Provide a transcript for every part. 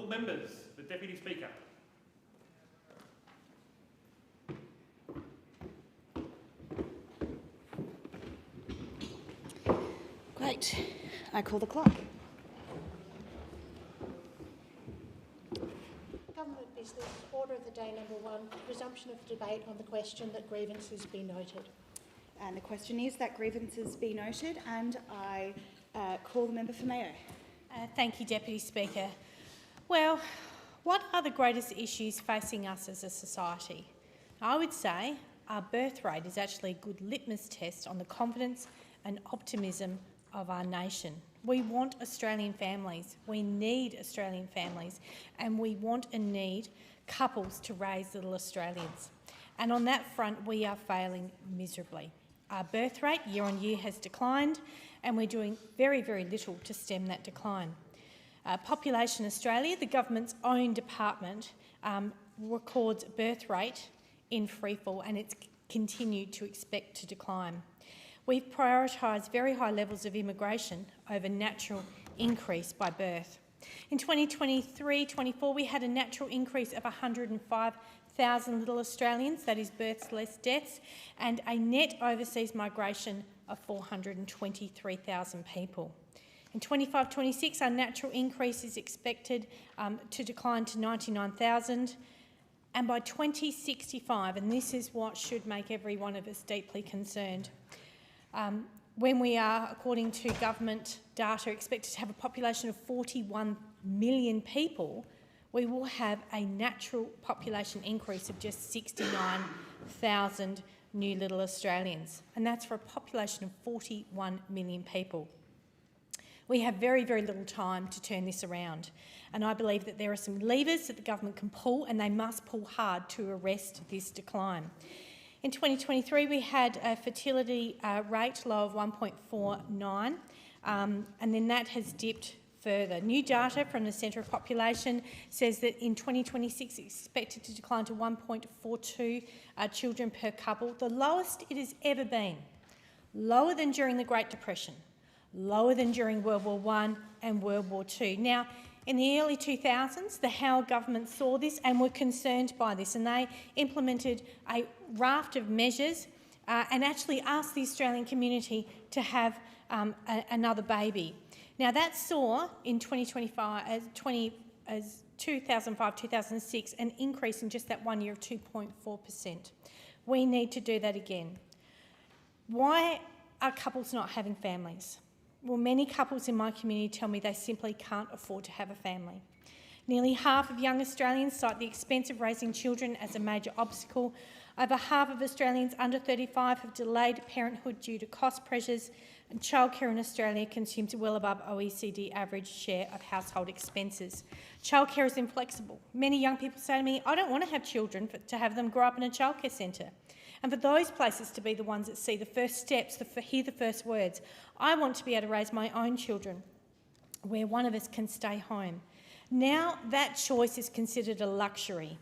Honourable members, the Deputy Speaker. Great. I call the clock. Government business, order of the day number 1, resumption of debate on the question that grievances be noted. And the question is that grievances be noted, and I call the member for Mayo. Thank you, Deputy Speaker. Well, what are the greatest issues facing us as a society? I would say our birth rate is actually a good litmus test on the confidence and optimism of our nation. We want Australian families, we need Australian families, and we want and need couples to raise little Australians. And on that front, we are failing miserably. Our birth rate year on year has declined, and we're doing very, very little to stem that decline. Population Australia, the government's own department, records birth rate in freefall, and it's continued to expect to decline. We've prioritised very high levels of immigration over natural increase by birth. In 2023-24, we had a natural increase of 105,000 little Australians, that is births less deaths, and a net overseas migration of 423,000 people. In 25-26, our natural increase is expected to decline to 99,000, and by 2065, and this is what should make every one of us deeply concerned, when we are, according to government data, expected to have a population of 41 million people, we will have a natural population increase of just 69,000 new little Australians, and that's for a population of 41 million people. We have very, very little time to turn this around, and I believe that there are some levers that the government can pull, and they must pull hard to arrest this decline. In 2023, we had a fertility rate low of 1.49, and then that has dipped further. New data from the Centre for Population says that in 2026 it's expected to decline to 1.42 children per couple, the lowest it has ever been, lower than during the Great Depression, lower than during World War I and World War II. Now, in the early 2000s, the Howe government saw this and were concerned by this, and they implemented a raft of measures and actually asked the Australian community to have another baby. Now, that saw in 2005-2006 an increase in just that 1 year of 2.4%. We need to do that again. Why are couples not having families? Well, many couples in my community tell me they simply can't afford to have a family. Nearly half of young Australians cite the expense of raising children as a major obstacle. Over half of Australians under 35 have delayed parenthood due to cost pressures, and childcare in Australia consumes well above OECD average share of household expenses. Childcare is inflexible. Many young people say to me, I don't want to have children to have them grow up in a childcare centre. And for those places to be the ones that see the first steps, hear the first words. I want to be able to raise my own children where one of us can stay home. Now that choice is considered a luxury.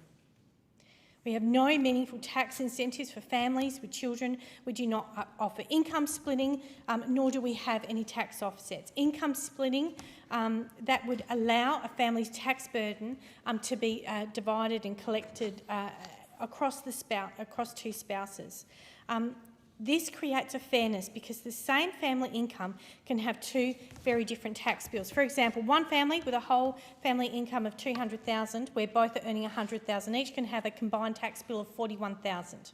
We have no meaningful tax incentives for families with children. We do not offer income splitting, nor do we have any tax offsets. Income splitting that would allow a family's tax burden to be divided and collected across two spouses. This creates a fairness because the same family income can have two very different tax bills. For example, one family with a whole family income of $200,000, where both are earning $100,000 each, can have a combined tax bill of $41,000.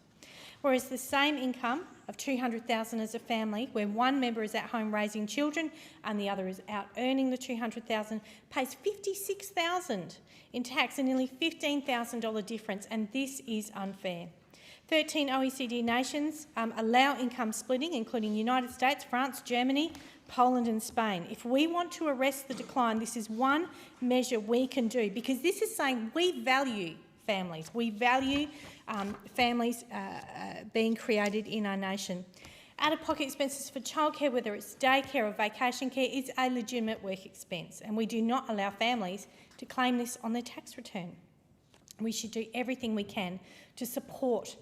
Whereas the same income of $200,000 as a family, where one member is at home raising children and the other is out earning the $200,000, pays $56,000 in tax, a nearly $15,000 difference, and this is unfair. 13 OECD nations allow income splitting, including the United States, France, Germany, Poland and Spain. If we want to arrest the decline, this is one measure we can do, because this is saying we value families. We value families being created in our nation. Out-of-pocket expenses for childcare, whether it's daycare or vacation care, is a legitimate work expense, and we do not allow families to claim this on their tax return. We should do everything we can to support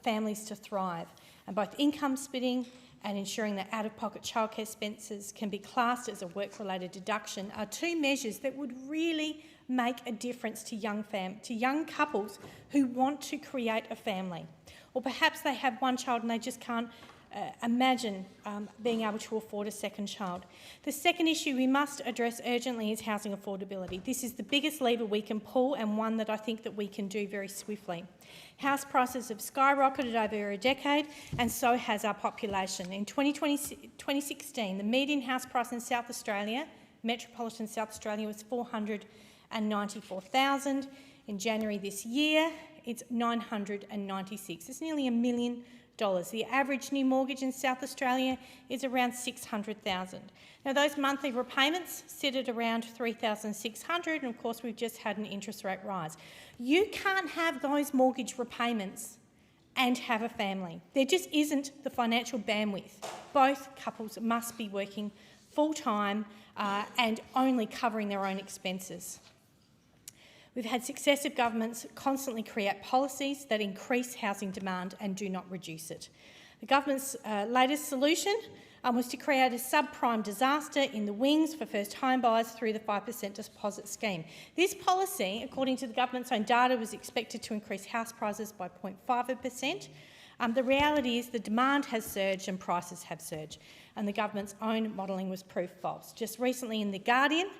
families to thrive, and both income splitting and ensuring that out-of-pocket childcare expenses can be classed as a work-related deduction are two measures that would really make a difference to young couples who want to create a family. Or perhaps they have one child and they just can't imagine being able to afford a second child. The second issue we must address urgently is housing affordability. This is the biggest lever we can pull, and one that I think that we can do very swiftly. House prices have skyrocketed over a decade, and so has our population. In 2016, the median house price in South Australia, metropolitan South Australia, was $494,000. In January this year, it's $996,000. It's nearly $1 million. The average new mortgage in South Australia is around $600,000. Now, those monthly repayments sit at around $3,600, and of course we've just had an interest rate rise. You can't have those mortgage repayments and have a family. There just isn't the financial bandwidth. Both couples must be working full-time and only covering their own expenses. We've had successive governments constantly create policies that increase housing demand and do not reduce it. The government's latest solution was to create a subprime disaster in the wings for first home buyers through the 5% deposit scheme. This policy, according to the government's own data, was expected to increase house prices by 0.5%. The reality is the demand has surged and prices have surged, and the government's own modelling was proof false. Just recently in The Guardian,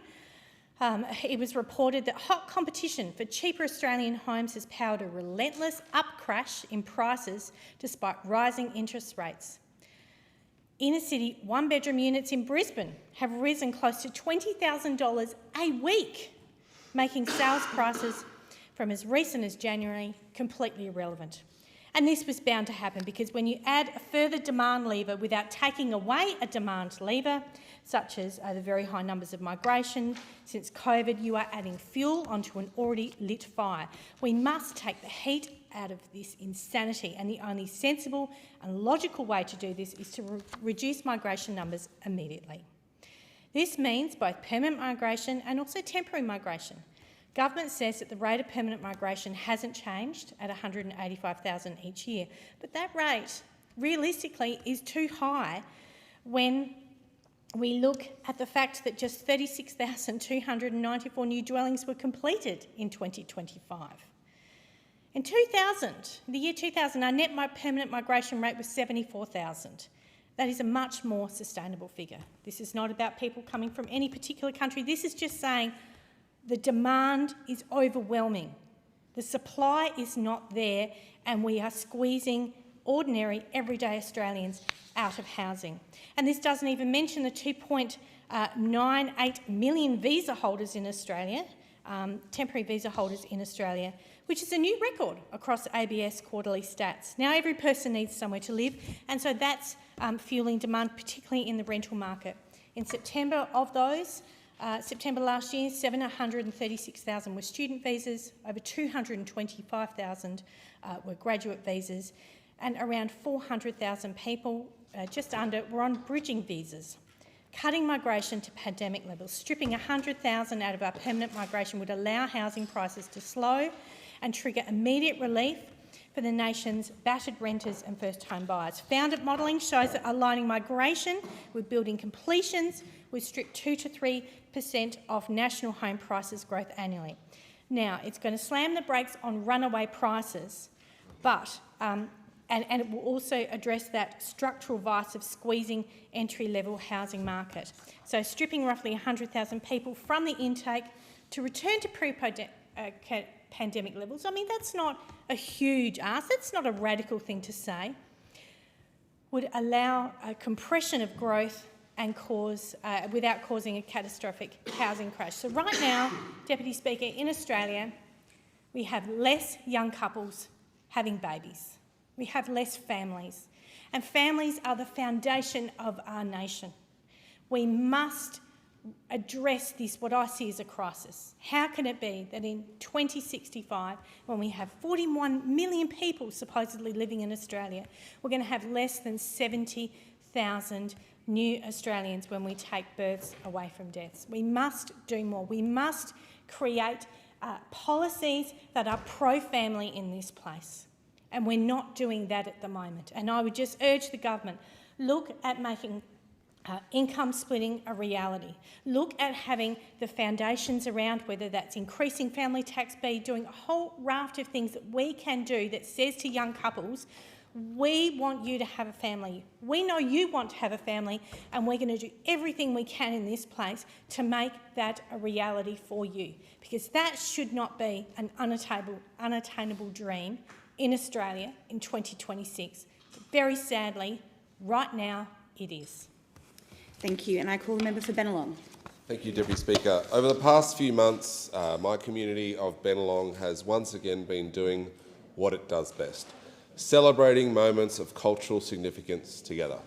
it was reported that hot competition for cheaper Australian homes has powered a relentless upcrash in prices despite rising interest rates. Inner city one-bedroom units in Brisbane have risen close to $20,000 a week, making sales prices from as recent as January completely irrelevant. And this was bound to happen because when you add a further demand lever without taking away a demand lever, such as the very high numbers of migration since COVID, you are adding fuel onto an already lit fire. We must take the heat out of this insanity, and the only sensible and logical way to do this is to reduce migration numbers immediately. This means both permanent migration and also temporary migration. Government says that the rate of permanent migration hasn't changed at 185,000 each year, but that rate realistically is too high when we look at the fact that just 36,294 new dwellings were completed in 2025. In the year 2000, our net permanent migration rate was 74,000. That is a much more sustainable figure. This is not about people coming from any particular country. This is just saying the demand is overwhelming. The supply is not there, and we are squeezing ordinary, everyday Australians out of housing. And this doesn't even mention the 2.98 million visa holders in Australia, temporary visa holders in Australia, which is a new record across ABS quarterly stats. Now every person needs somewhere to live, and so that's fuelling demand, particularly in the rental market. In September of those, September last year, 736,000 were student visas, over 225,000 were graduate visas, and around 400,000 people, just under, were on bridging visas. Cutting migration to pandemic levels, stripping 100,000 out of our permanent migration would allow housing prices to slow and trigger immediate relief for the nation's battered renters and first home buyers. Founded modelling shows that aligning migration with building completions would strip 2 to 3% of national home prices growth annually. Now, it's going to slam the brakes on runaway prices, but and it will also address that structural vice of squeezing entry-level housing market. So stripping roughly 100,000 people from the intake to return to pre-pandemic levels, I mean, that's not a huge ask, that's not a radical thing to say, would allow a compression of growth and without causing a catastrophic housing crash. So right now, Deputy Speaker, in Australia, we have less young couples having babies. We have less families, and families are the foundation of our nation. We must address this, what I see as a crisis. How can it be that in 2065, when we have 41 million people supposedly living in Australia, we're going to have less than 70,000 new Australians when we take births away from deaths? We must do more. We must create policies that are pro-family in this place. And we're not doing that at the moment. And I would just urge the government, look at making income splitting a reality. Look at having the foundations around, whether that's increasing family tax, doing a whole raft of things that we can do that says to young couples, we want you to have a family. We know you want to have a family, and we're going to do everything we can in this place to make that a reality for you, because that should not be an unattainable dream in Australia in 2026. But very sadly, right now it is. Thank you. And I call the member for Bennelong. Thank you, Deputy Speaker. Over the past few months, my community of Bennelong has once again been doing what it does best, celebrating moments of cultural significance together.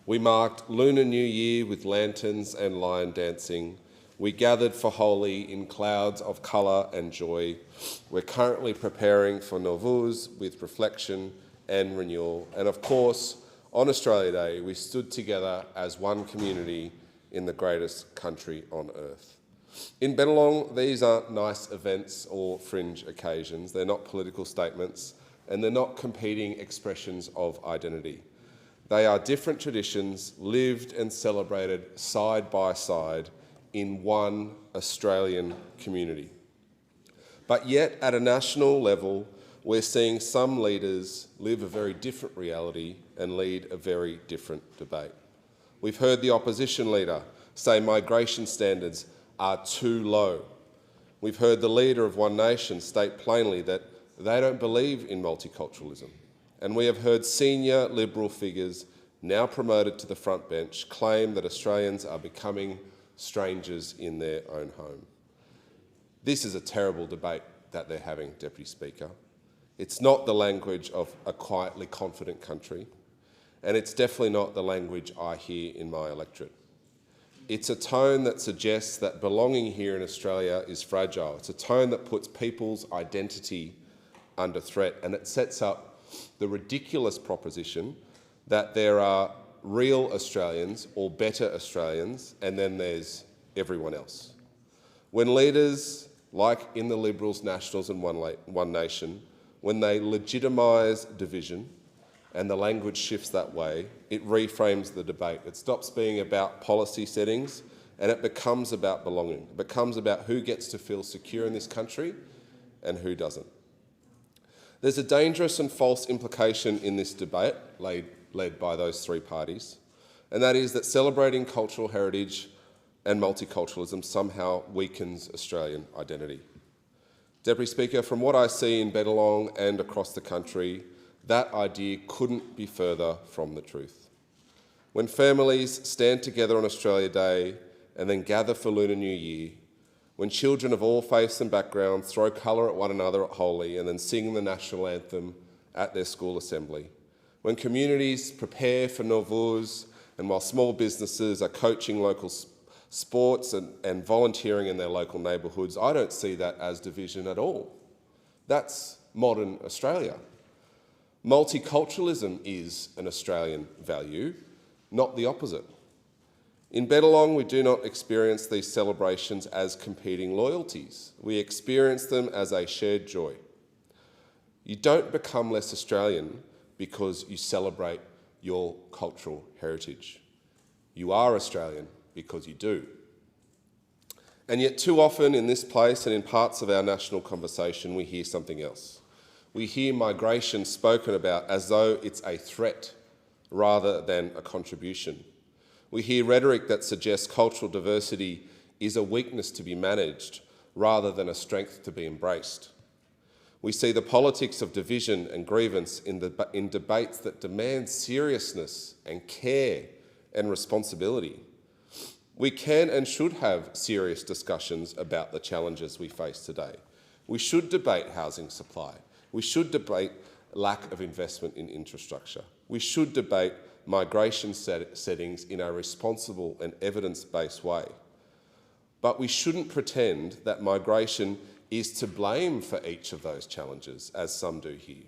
We marked Lunar New Year with lanterns and lion dancing. We gathered for Holi in clouds of colour and joy. We're currently preparing for Nowruz with reflection and renewal. And of course, on Australia Day, we stood together as one community in the greatest country on earth. In Bennelong, these aren't nice events or fringe occasions. They're not political statements, and they're not competing expressions of identity. They are different traditions lived and celebrated side by side in one Australian community. But yet, at a national level, we're seeing some leaders live a very different reality and lead a very different debate. We've heard the opposition leader say migration standards are too low. We've heard the leader of One Nation state plainly that they don't believe in multiculturalism. And we have heard senior Liberal figures, now promoted to the front bench, claim that Australians are becoming strangers in their own home. This is a terrible debate that they're having, Deputy Speaker. It's not the language of a quietly confident country, and it's definitely not the language I hear in my electorate. It's a tone that suggests that belonging here in Australia is fragile. It's a tone that puts people's identity under threat, and it sets up the ridiculous proposition that there are real Australians or better Australians, and then there's everyone else. When leaders, like in the Liberals, Nationals and One Nation, when they legitimise division and the language shifts that way, it reframes the debate. It stops being about policy settings and it becomes about belonging. It becomes about who gets to feel secure in this country and who doesn't. There's a dangerous and false implication in this debate led by those three parties, and that is that celebrating cultural heritage and multiculturalism somehow weakens Australian identity. Deputy Speaker, from what I see in Bennelong and across the country, that idea couldn't be further from the truth. When families stand together on Australia Day and then gather for Lunar New Year, when children of all faiths and backgrounds throw colour at one another at Holi and then sing the national anthem at their school assembly, when communities prepare for Nowruz and while small businesses are coaching local sports and volunteering in their local neighbourhoods, I don't see that as division at all. That's modern Australia. Multiculturalism is an Australian value, not the opposite. In Bennelong, we do not experience these celebrations as competing loyalties. We experience them as a shared joy. You don't become less Australian because you celebrate your cultural heritage. You are Australian because you do. And yet too often in this place and in parts of our national conversation, we hear something else. We hear migration spoken about as though it's a threat rather than a contribution. We hear rhetoric that suggests cultural diversity is a weakness to be managed rather than a strength to be embraced. We see the politics of division and grievance in debates that demand seriousness and care and responsibility. We can and should have serious discussions about the challenges we face today. We should debate housing supply. We should debate lack of investment in infrastructure. We should debate migration settings in a responsible and evidence-based way. But we shouldn't pretend that migration is to blame for each of those challenges, as some do here,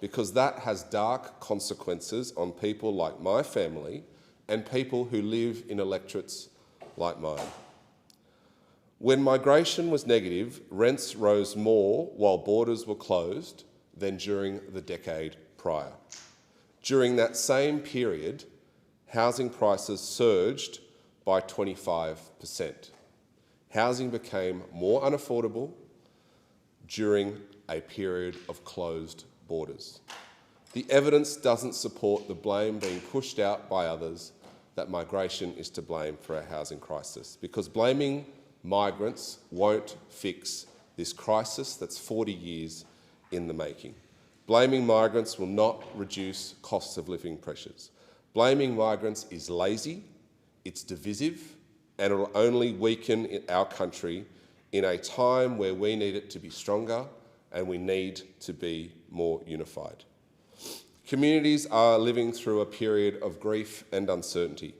because that has dark consequences on people like my family and people who live in electorates like mine. When migration was negative, rents rose more while borders were closed than during the decade prior. During that same period, housing prices surged by 25%. Housing became more unaffordable during a period of closed borders. The evidence doesn't support the blame being pushed out by others that migration is to blame for our housing crisis, because blaming migrants won't fix this crisis that's 40 years in the making. Blaming migrants will not reduce costs of living pressures. Blaming migrants is lazy, it's divisive, and it will only weaken our country in a time where we need it to be stronger and we need to be more unified. Communities are living through a period of grief and uncertainty.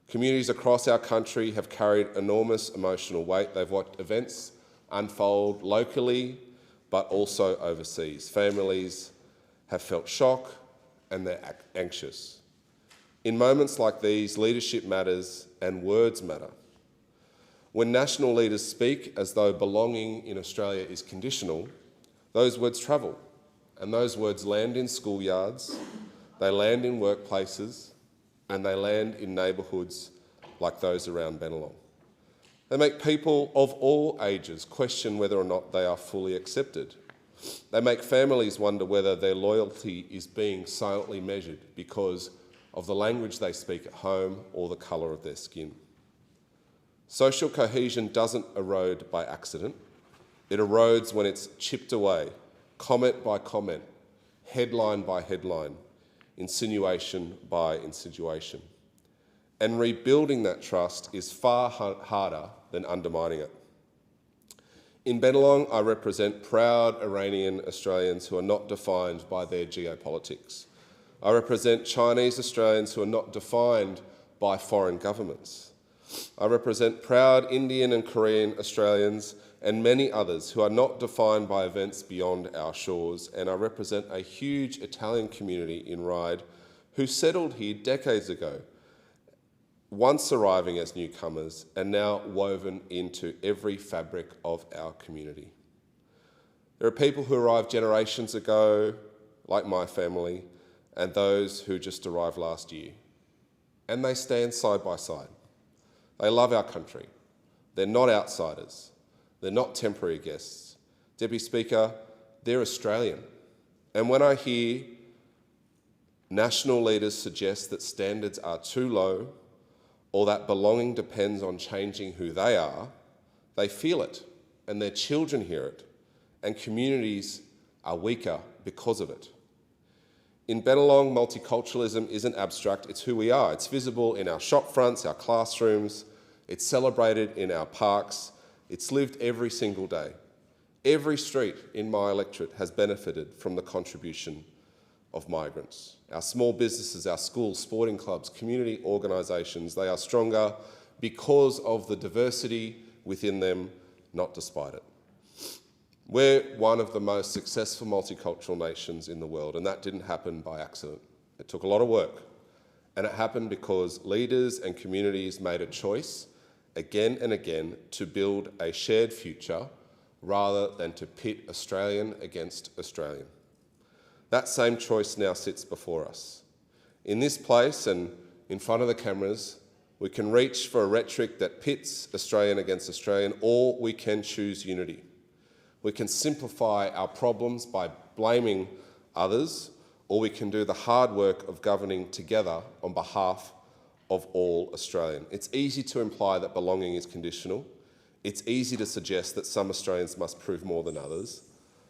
Communities across our country have carried enormous emotional weight. They've watched events unfold locally, but also overseas. Families have felt shock and they're anxious. In moments like these, leadership matters and words matter. When national leaders speak as though belonging in Australia is conditional, those words travel, and those words land in schoolyards, they land in workplaces, and they land in neighbourhoods like those around Bennelong. They make people of all ages question whether or not they are fully accepted. They make families wonder whether their loyalty is being silently measured because of the language they speak at home or the colour of their skin. Social cohesion doesn't erode by accident. It erodes when it's chipped away, comment by comment, headline by headline, insinuation by insinuation. And rebuilding that trust is far harder than undermining it. In Bennelong, I represent proud Iranian Australians who are not defined by their geopolitics. I represent Chinese Australians who are not defined by foreign governments. I represent proud Indian and Korean Australians and many others who are not defined by events beyond our shores, and I represent a huge Italian community in Ryde who settled here decades ago, once arriving as newcomers and now woven into every fabric of our community. There are people who arrived generations ago, like my family, and those who just arrived last year, and they stand side by side. They love our country. They're not outsiders. They're not temporary guests. Deputy Speaker, they're Australian. And when I hear national leaders suggest that standards are too low or that belonging depends on changing who they are, they feel it and their children hear it, and communities are weaker because of it. In Bennelong, multiculturalism isn't abstract, it's who we are. It's visible in our shop fronts, our classrooms, it's celebrated in our parks, it's lived every single day. Every street in my electorate has benefited from the contribution of migrants. Our small businesses, our schools, sporting clubs, community organisations, they are stronger because of the diversity within them, not despite it. We're one of the most successful multicultural nations in the world, and that didn't happen by accident. It took a lot of work, and it happened because leaders and communities made a choice again and again to build a shared future rather than to pit Australian against Australian. That same choice now sits before us. In this place and in front of the cameras, we can reach for a rhetoric that pits Australian against Australian, or we can choose unity. We can simplify our problems by blaming others, or we can do the hard work of governing together on behalf of all Australian. It's easy to imply that belonging is conditional. It's easy to suggest that some Australians must prove more than others.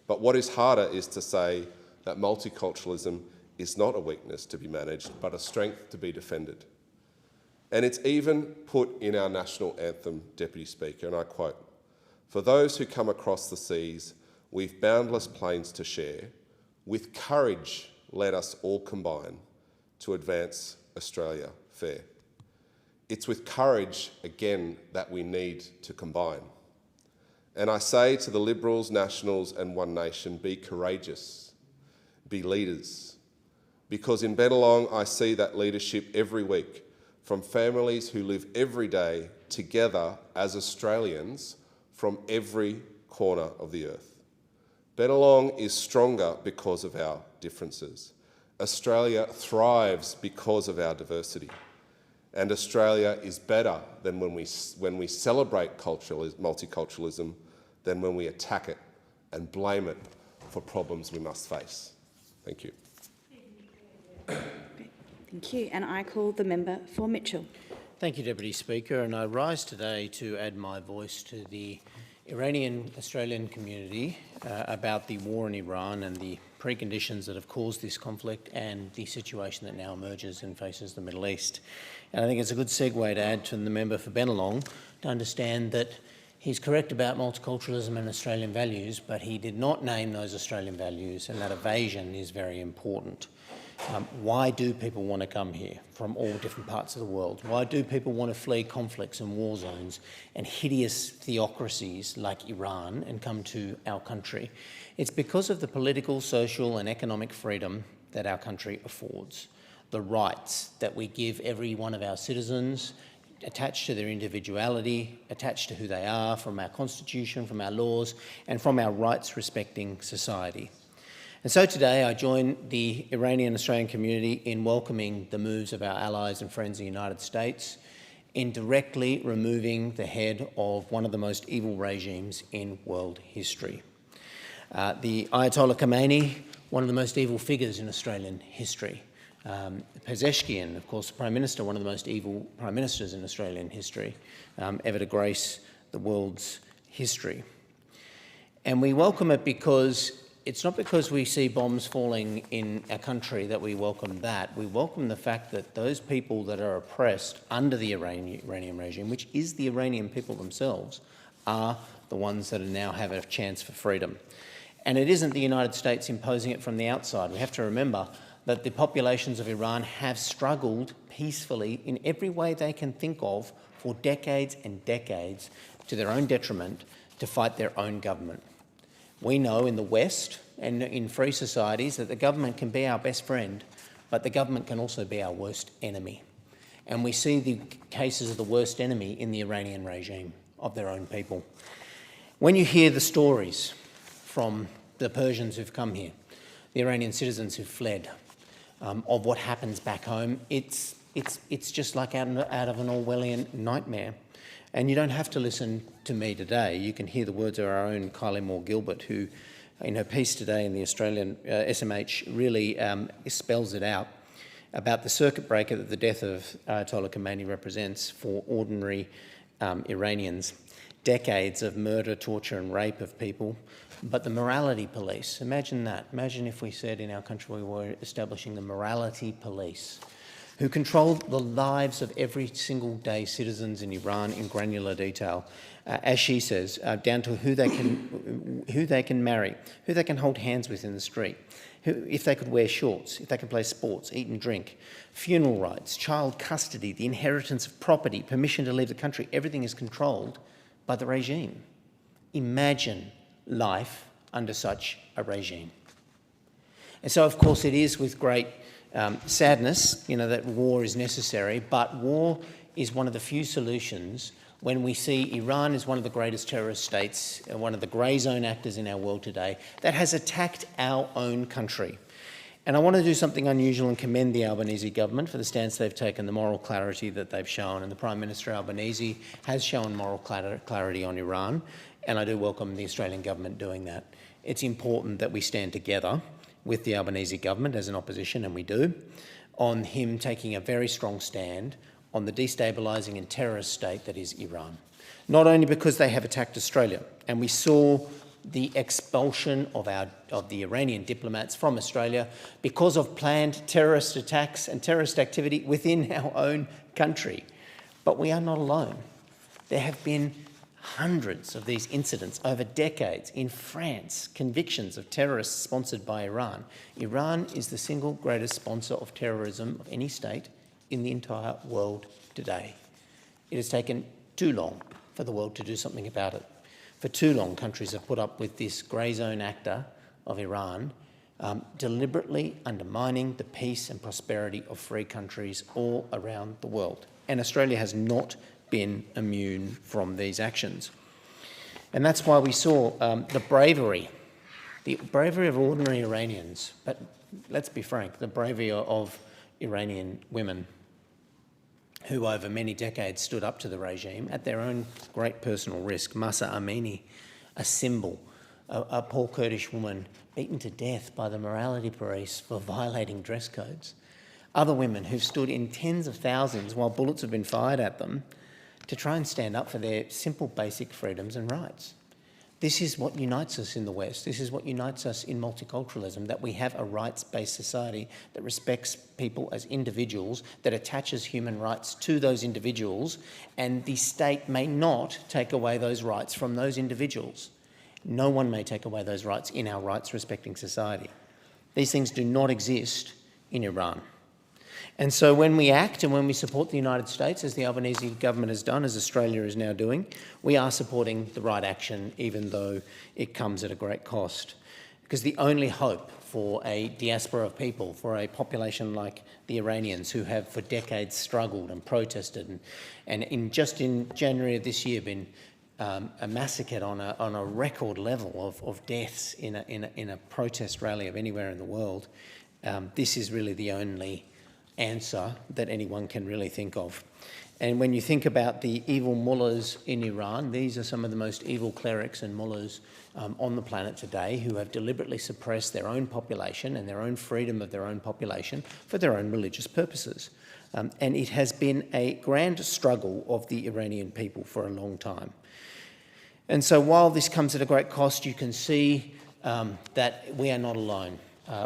But what is harder is to say that multiculturalism is not a weakness to be managed, but a strength to be defended. And it's even put in our national anthem, Deputy Speaker, and I quote, "For those who come across the seas, we've boundless plains to share. With courage, let us all combine to advance Australia fair." It's with courage, again, that we need to combine. And I say to the Liberals, Nationals and One Nation, be courageous, be leaders. Because in Bennelong, I see that leadership every week from families who live every day together as Australians from every corner of the earth. Bennelong is stronger because of our differences. Australia thrives because of our diversity. And Australia is better than when we celebrate multiculturalism than when we attack it and blame it for problems we must face. Thank you. Thank you. And I call the member for Mitchell. Thank you, Deputy Speaker. And I rise today to add my voice to the Iranian Australian community about the war in Iran and the preconditions that have caused this conflict and the situation that now emerges and faces the Middle East. And I think it's a good segue to add to the member for Bennelong to understand that he's correct about multiculturalism and Australian values, but he did not name those Australian values, and that evasion is very important. Why do people want to come here from all different parts of the world? Why do people want to flee conflicts and war zones and hideous theocracies like Iran and come to our country? It's because of the political, social and economic freedom that our country affords, the rights that we give every one of our citizens attached to their individuality, attached to who they are, from our constitution, from our laws and from our rights-respecting society. And so today I join the Iranian Australian community in welcoming the moves of our allies and friends in the United States in directly removing the head of one of the most evil regimes in world history. The Ayatollah Khomeini, one of the most evil figures in Australian history. Pezeshkian, of course, the Prime Minister, one of the most evil Prime Ministers in Australian history, ever to grace the world's history. And we welcome it because it's not because we see bombs falling in our country that we welcome that. We welcome the fact that those people that are oppressed under the Iranian regime, which is the Iranian people themselves, are the ones that now have a chance for freedom. And it isn't the United States imposing it from the outside. We have to remember that the populations of Iran have struggled peacefully in every way they can think of for decades and decades, to their own detriment, to fight their own government. We know in the West and in free societies that the government can be our best friend, but the government can also be our worst enemy. And we see the cases of the worst enemy in the Iranian regime, of their own people. When you hear the stories from the Persians who've come here, the Iranian citizens who've fled, of what happens back home, it's just like out of an Orwellian nightmare. And you don't have to listen to me today. You can hear the words of our own Kylie Moore-Gilbert, who in her piece today in the Australian SMH really spells it out about the circuit breaker that the death of Ayatollah Khomeini represents for ordinary Iranians. Decades of murder, torture and rape of people. But the morality police, imagine that. Imagine if we said in our country we were establishing the morality police, who control the lives of every single day citizens in Iran in granular detail, as she says, down to who they can marry, who they can hold hands with in the street, if they could wear shorts, if they can play sports, eat and drink, funeral rights, child custody, the inheritance of property, permission to leave the country. Everything is controlled by the regime. Imagine life under such a regime. And so, of course, it is with great sadness, that war is necessary, but war is one of the few solutions when we see Iran is one of the greatest terrorist states, one of the grey zone actors in our world today, that has attacked our own country. And I want to do something unusual and commend the Albanese government for the stance they've taken, the moral clarity that they've shown. And the Prime Minister Albanese has shown moral clarity on Iran, and I do welcome the Australian government doing that. It's important that we stand together with the Albanese government as an opposition, and we do, on him taking a very strong stand on the destabilising and terrorist state that is Iran. Not only because they have attacked Australia, and we saw the expulsion of the Iranian diplomats from Australia because of planned terrorist attacks and terrorist activity within our own country. But we are not alone. There have been hundreds of these incidents over decades in France, convictions of terrorists sponsored by Iran. Iran is the single greatest sponsor of terrorism of any state in the entire world today. It has taken too long for the world to do something about it. For too long, countries have put up with this grey zone actor of Iran deliberately undermining the peace and prosperity of free countries all around the world. And Australia has not been immune from these actions. And that's why we saw the bravery of ordinary Iranians, but let's be frank, the bravery of Iranian women who over many decades stood up to the regime at their own great personal risk. Mahsa Amini, a symbol, a poor Kurdish woman beaten to death by the morality police for violating dress codes. Other women who've stood in tens of thousands while bullets have been fired at them to try and stand up for their simple basic freedoms and rights. This is what unites us in the West. This is what unites us in multiculturalism, that we have a rights-based society that respects people as individuals, that attaches human rights to those individuals, and the state may not take away those rights from those individuals. No one may take away those rights in our rights-respecting society. These things do not exist in Iran. And so when we act and when we support the United States, as the Albanese government has done, as Australia is now doing, we are supporting the right action, even though it comes at a great cost. Because the only hope for a diaspora of people, for a population like the Iranians who have for decades struggled and protested and just in January of this year been massacred on a record level of deaths in a protest rally of anywhere in the world, this is really the only answer that anyone can really think of. And when you think about the evil mullahs in Iran, these are some of the most evil clerics and mullahs on the planet today who have deliberately suppressed their own population and their own freedom of their own population for their own religious purposes. And it has been a grand struggle of the Iranian people for a long time. And so while this comes at a great cost, you can see that we are not alone.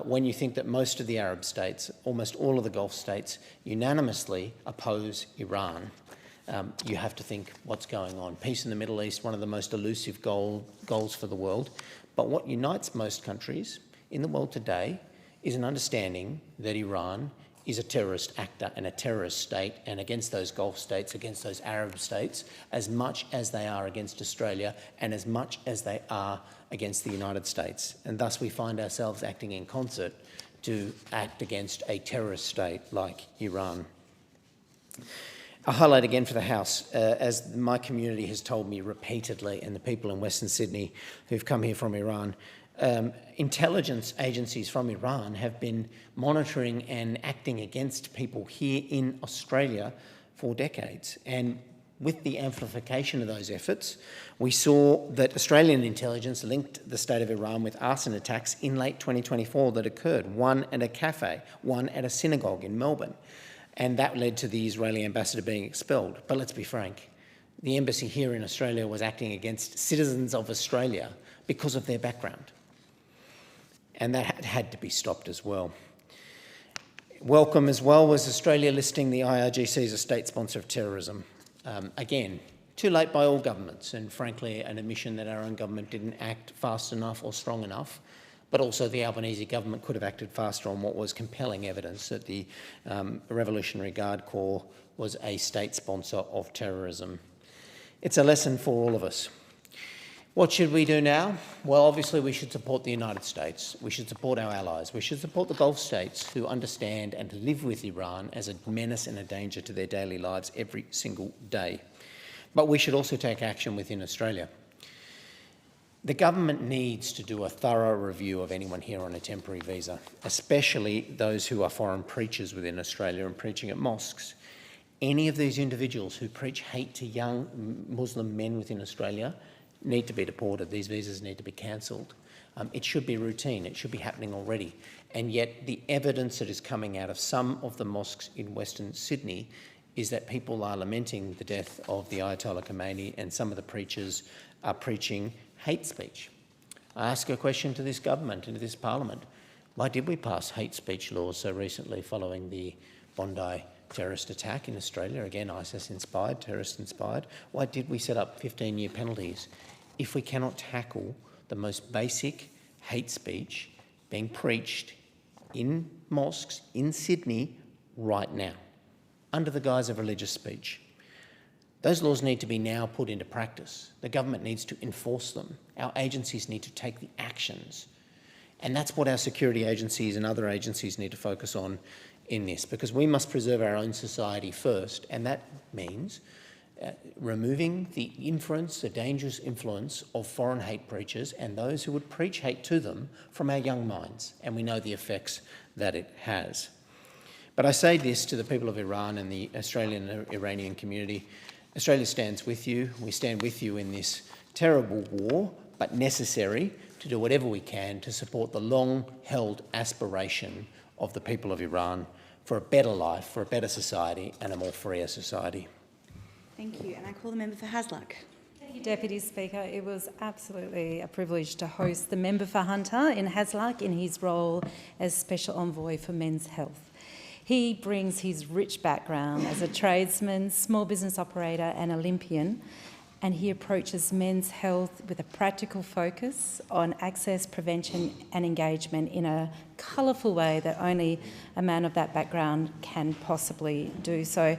When you think that most of the Arab states, almost all of the Gulf states, unanimously oppose Iran, you have to think what's going on. Peace in the Middle East, one of the most elusive goals for the world. But what unites most countries in the world today is an understanding that Iran is a terrorist actor and a terrorist state, and against those Gulf states, against those Arab states, as much as they are against Australia and as much as they are against the United States. And thus we find ourselves acting in concert to act against a terrorist state like Iran. A highlight again for the House, as my community has told me repeatedly, and the people in Western Sydney who've come here from Iran, intelligence agencies from Iran have been monitoring and acting against people here in Australia for decades. And with the amplification of those efforts, we saw that Australian intelligence linked the state of Iran with arson attacks in late 2024 that occurred, one at a cafe, one at a synagogue in Melbourne. And that led to the Israeli ambassador being expelled. But let's be frank, the embassy here in Australia was acting against citizens of Australia because of their background. And that had to be stopped as well. Welcome as well was Australia listing the IRGC as a state sponsor of terrorism. Again, too late by all governments, and frankly an admission that our own government didn't act fast enough or strong enough, but also the Albanese government could have acted faster on what was compelling evidence that the Revolutionary Guard Corps was a state sponsor of terrorism. It's a lesson for all of us. What should we do now? Well, obviously we should support the United States. We should support our allies. We should support the Gulf states who understand and live with Iran as a menace and a danger to their daily lives every single day. But we should also take action within Australia. The government needs to do a thorough review of anyone here on a temporary visa, especially those who are foreign preachers within Australia and preaching at mosques. Any of these individuals who preach hate to young Muslim men within Australia need to be deported. These visas need to be cancelled. It should be routine. It should be happening already. And yet the evidence that is coming out of some of the mosques in Western Sydney is that people are lamenting the death of the Ayatollah Khomeini, and some of the preachers are preaching hate speech. I ask a question to this government and to this parliament. Why did we pass hate speech laws so recently following the Bondi terrorist attack in Australia? Again, ISIS-inspired, terrorist-inspired. Why did we set up 15-year penalties if we cannot tackle the most basic hate speech being preached in mosques in Sydney right now, under the guise of religious speech? Those laws need to be now put into practice. The government needs to enforce them. Our agencies need to take the actions. And that's what our security agencies and other agencies need to focus on in this, because we must preserve our own society first, and that means removing the influence, the dangerous influence of foreign hate preachers and those who would preach hate to them from our young minds, and we know the effects that it has. But I say this to the people of Iran and the Australian and Iranian community. Australia stands with you. We stand with you in this terrible war, but necessary to do whatever we can to support the long-held aspiration of the people of Iran for a better life, for a better society and a more freer society. Thank you. And I call the member for Hasluck. Thank you, Deputy Speaker. It was absolutely a privilege to host the member for Hunter in Hasluck in his role as Special Envoy for Men's Health. He brings his rich background as a tradesman, small business operator and Olympian, and he approaches men's health with a practical focus on access, prevention and engagement in a colourful way that only a man of that background can possibly do so.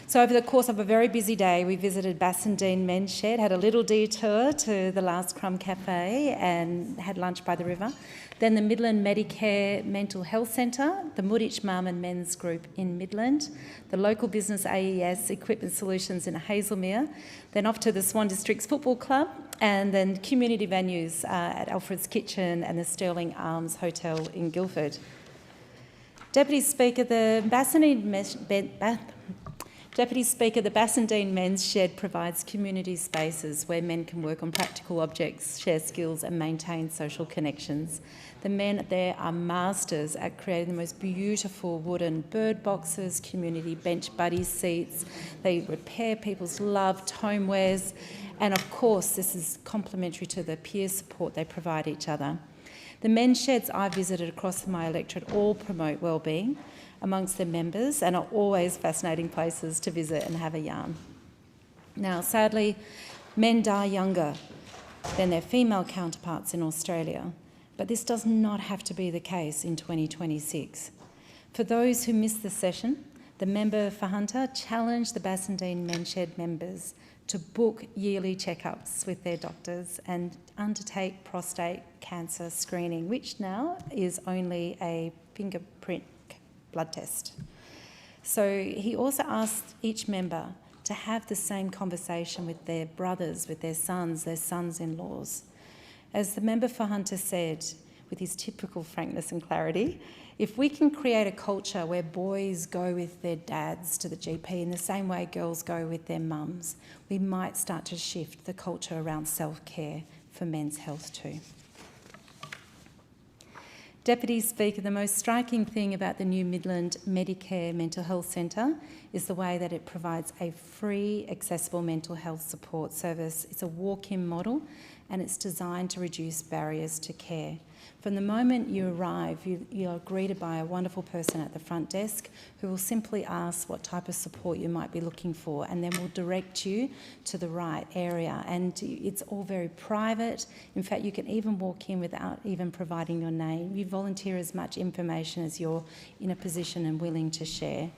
So over the course of a very busy day, we visited Bassendean Men's Shed, had a little detour to the Last Crumb Cafe and had lunch by the river. Then the Midland Medicare Mental Health Centre, the Muditch Marmon Men's Group in Midland, the local business AES Equipment Solutions in Hazelmere, then off to the Swan Districts Football Club, and then community venues at Alfred's Kitchen and the Sterling Arms Hotel in Guildford. Deputy Speaker, the Bassendean Men's Shed provides community spaces where men can work on practical objects, share skills and maintain social connections. The men there are masters at creating the most beautiful wooden bird boxes, community bench buddy seats. They repair people's loved homewares. And of course, this is complementary to the peer support they provide each other. The men's sheds I visited across my electorate all promote wellbeing amongst their members and are always fascinating places to visit and have a yarn. Now, sadly, men die younger than their female counterparts in Australia, but this does not have to be the case in 2026. For those who missed the session, the member for Hunter challenged the Bassendean Men's Shed members to book yearly checkups with their doctors and undertake prostate cancer screening, which now is only a fingerprint blood test. So he also asked each member to have the same conversation with their brothers, with their sons-in-laws. As the member for Hunter said, with his typical frankness and clarity, if we can create a culture where boys go with their dads to the GP in the same way girls go with their mums, we might start to shift the culture around self-care for men's health too. Deputy Speaker, the most striking thing about the new Midland Medicare Mental Health Centre is the way that it provides a free, accessible mental health support service. It's a walk-in model and it's designed to reduce barriers to care. From the moment you arrive, you are greeted by a wonderful person at the front desk who will simply ask what type of support you might be looking for and then will direct you to the right area. And it's all very private. In fact, you can even walk in without even providing your name. You volunteer as much information as you're in a position and willing to share.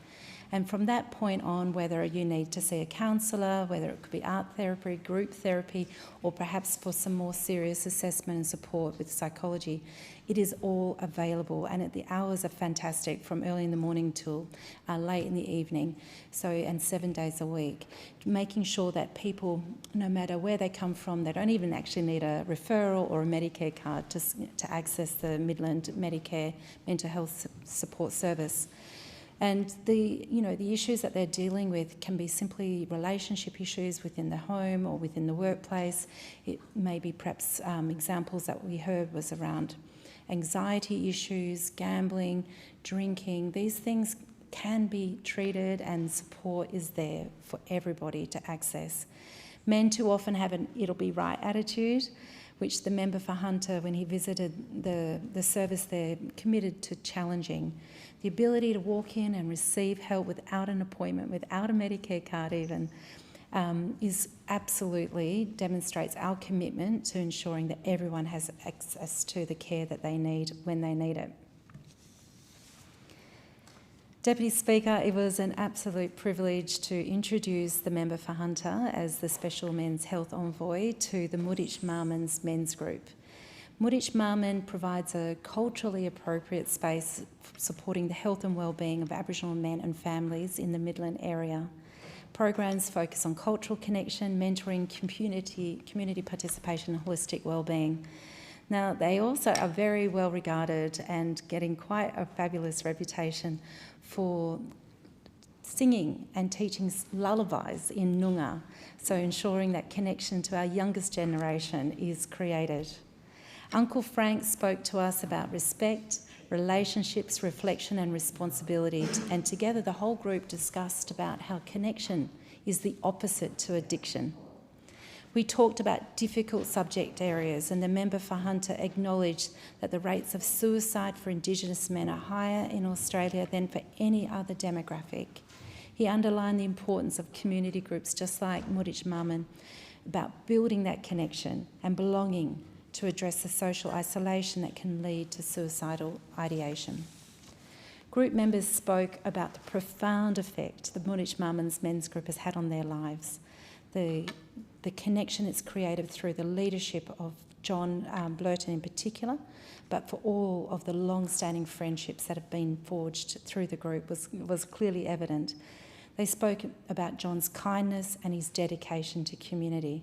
And from that point on, whether you need to see a counsellor, whether it could be art therapy, group therapy, or perhaps for some more serious assessment and support with psychology, it is all available. And the hours are fantastic, from early in the morning till late in the evening, and 7 days a week, making sure that people, no matter where they come from, they don't even actually need a referral or a Medicare card to access the Midland Medicare Mental Health Support Service. And the issues that they're dealing with can be simply relationship issues within the home or within the workplace. It may be perhaps examples that we heard was around anxiety issues, gambling, drinking. These things can be treated and support is there for everybody to access. Men too often have an it'll be right attitude, which the member for Hunter, when he visited the service there, committed to challenging. The ability to walk in and receive help without an appointment, without a Medicare card even, is absolutely demonstrates our commitment to ensuring that everyone has access to the care that they need when they need it. Deputy Speaker, it was an absolute privilege to introduce the member for Hunter as the Special Men's Health Envoy to the Muditch Marmon's Men's Group. Muditch Marmon provides a culturally appropriate space supporting the health and wellbeing of Aboriginal men and families in the Midland area. Programs focus on cultural connection, mentoring, community participation and holistic wellbeing. Now, they also are very well regarded and getting quite a fabulous reputation for singing and teaching lullabies in Noongar, so ensuring that connection to our youngest generation is created. Uncle Frank spoke to us about respect, relationships, reflection and responsibility, and together the whole group discussed about how connection is the opposite to addiction. We talked about difficult subject areas, and the member for Hunter acknowledged that the rates of suicide for Indigenous men are higher in Australia than for any other demographic. He underlined the importance of community groups just like Muditj Maman about building that connection and belonging to address the social isolation that can lead to suicidal ideation. Group members spoke about the profound effect the Muditj Maman's men's group has had on their lives, the connection it's created through the leadership of John Blurton in particular, but for all of the long-standing friendships that have been forged through the group was clearly evident. They spoke about John's kindness and his dedication to community.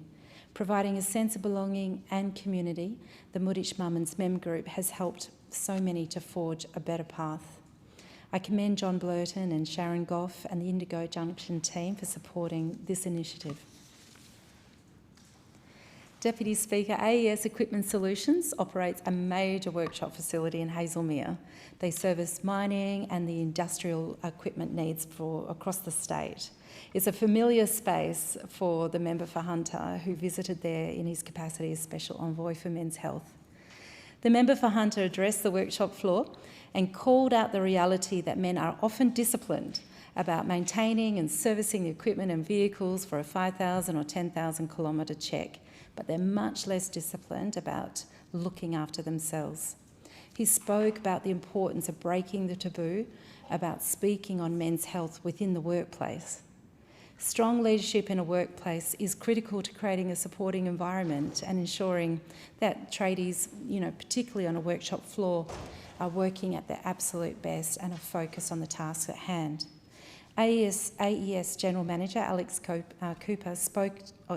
Providing a sense of belonging and community, the Muditj Maman's Mem Group has helped so many to forge a better path. I commend John Blurton and Sharon Goff and the Indigo Junction team for supporting this initiative. Deputy Speaker, AES Equipment Solutions operates a major workshop facility in Hazelmere. They service mining and the industrial equipment needs across the state. It's a familiar space for the member for Hunter, who visited there in his capacity as Special Envoy for Men's Health. The member for Hunter addressed the workshop floor and called out the reality that men are often disciplined about maintaining and servicing the equipment and vehicles for a 5,000 or 10,000 kilometre check, but they're much less disciplined about looking after themselves. He spoke about the importance of breaking the taboo about speaking on men's health within the workplace. Strong leadership in a workplace is critical to creating a supporting environment and ensuring that tradies, particularly on a workshop floor, are working at their absolute best and are focused on the tasks at hand. AES General Manager Alex Cooper spoke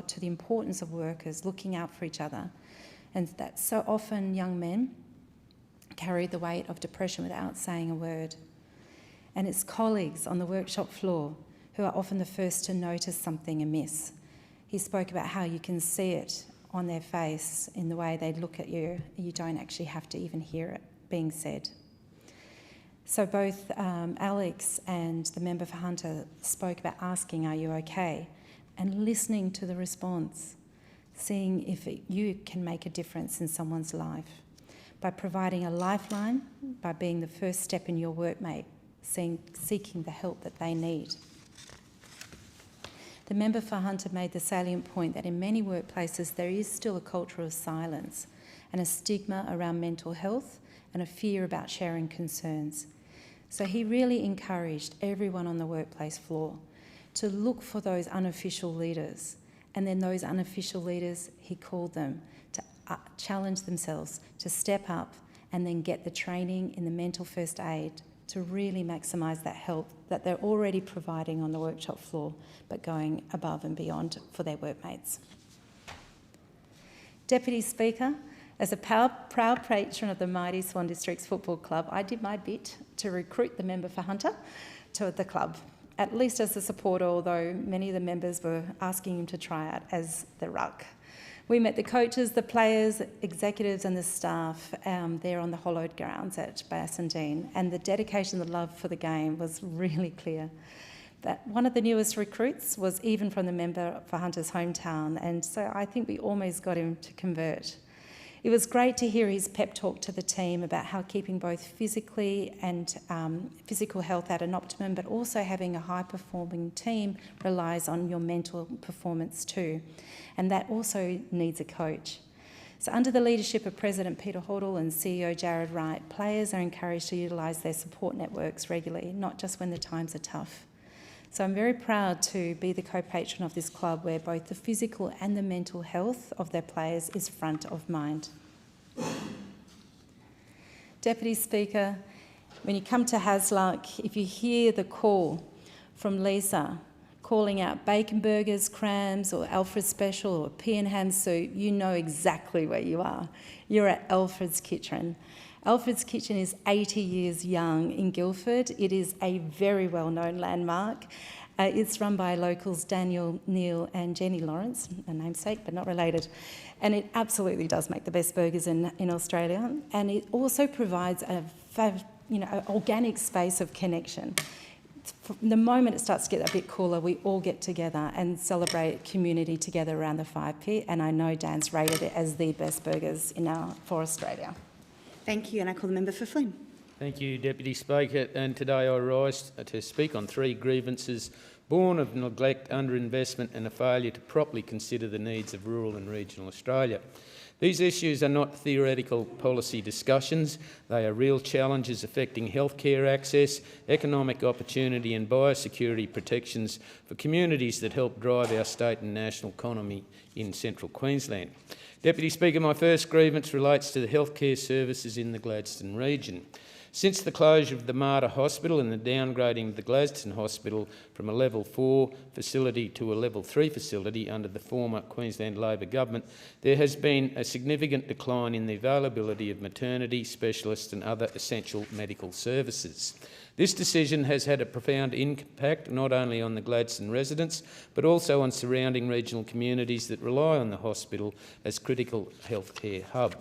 to the importance of workers looking out for each other, and that so often young men carry the weight of depression without saying a word. And it's colleagues on the workshop floor who are often the first to notice something amiss. He spoke about how you can see it on their face in the way they look at you. You don't actually have to even hear it being said. So both Alex and the member for Hunter spoke about asking, "Are you okay?" and listening to the response, seeing if you can make a difference in someone's life by providing a lifeline, by being the first step in your workmate, seeking the help that they need. The member for Hunter made the salient point that in many workplaces there is still a culture of silence and a stigma around mental health and a fear about sharing concerns. So he really encouraged everyone on the workplace floor to look for those unofficial leaders, and then those unofficial leaders, he called them to challenge themselves to step up and then get the training in the mental first aid to really maximise that help that they're already providing on the workshop floor, but going above and beyond for their workmates. Deputy Speaker, as a proud patron of the mighty Swan Districts Football Club, I did my bit to recruit the member for Hunter to the club, at least as a supporter, although many of the members were asking him to try out as the ruck. We met the coaches, the players, executives and the staff there on the hollowed grounds at Bassendean, and the dedication and the love for the game was really clear. But one of the newest recruits was even from the member for Hunter's hometown, and so I think we almost got him to convert. It was great to hear his pep talk to the team about how keeping both physically and physical health at an optimum, but also having a high-performing team relies on your mental performance too. And that also needs a coach. So under the leadership of President Peter Hoddle and CEO Jared Wright, players are encouraged to utilise their support networks regularly, not just when the times are tough. So I'm very proud to be the co-patron of this club where both the physical and the mental health of their players is front of mind. Deputy Speaker, when you come to Hasluck, if you hear the call from Lisa calling out bacon burgers, crams or Alfred's special or pea and ham soup, you know exactly where you are. You're at Alfred's Kitchen. Alfred's Kitchen is 80 years young in Guildford. It is a very well-known landmark. It's run by locals Daniel, Neil and Jenny Lawrence, a namesake but not related. And it absolutely does make the best burgers in Australia. And it also provides an organic space of connection. The moment it starts to get a bit cooler, we all get together and celebrate community together around the fire pit. And I know Dan's rated it as the best burgers for Australia. Thank you, and I call the member for Flynn. Thank you, Deputy Speaker. And today I rise to speak on 3 grievances born of neglect, underinvestment and a failure to properly consider the needs of rural and regional Australia. These issues are not theoretical policy discussions. They are real challenges affecting healthcare access, economic opportunity and biosecurity protections for communities that help drive our state and national economy in central Queensland. Deputy Speaker, my first grievance relates to the healthcare services in the Gladstone region. Since the closure of the Mater Hospital and the downgrading of the Gladstone Hospital from a Level 4 facility to a Level 3 facility under the former Queensland Labor government, there has been a significant decline in the availability of maternity, specialists and other essential medical services. This decision has had a profound impact not only on the Gladstone residents but also on surrounding regional communities that rely on the hospital as critical healthcare hub.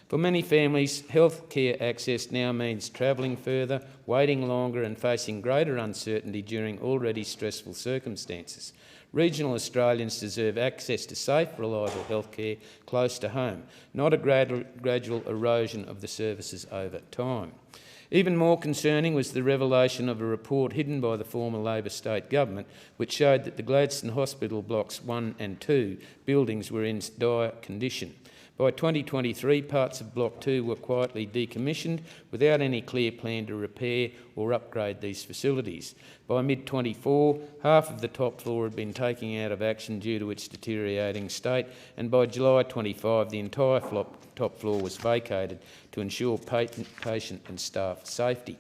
For many families, healthcare access now means travelling further, waiting longer and facing greater uncertainty during already stressful circumstances. Regional Australians deserve access to safe, reliable healthcare close to home, not a gradual erosion of the services over time. Even more concerning was the revelation of a report hidden by the former Labor state government which showed that the Gladstone Hospital Blocks 1 and 2 buildings were in dire condition. By 2023, parts of Block 2 were quietly decommissioned without any clear plan to repair or upgrade these facilities. By mid-24, half of the top floor had been taken out of action due to its deteriorating state, and by July 25, the entire top floor was vacated to ensure patient and staff safety.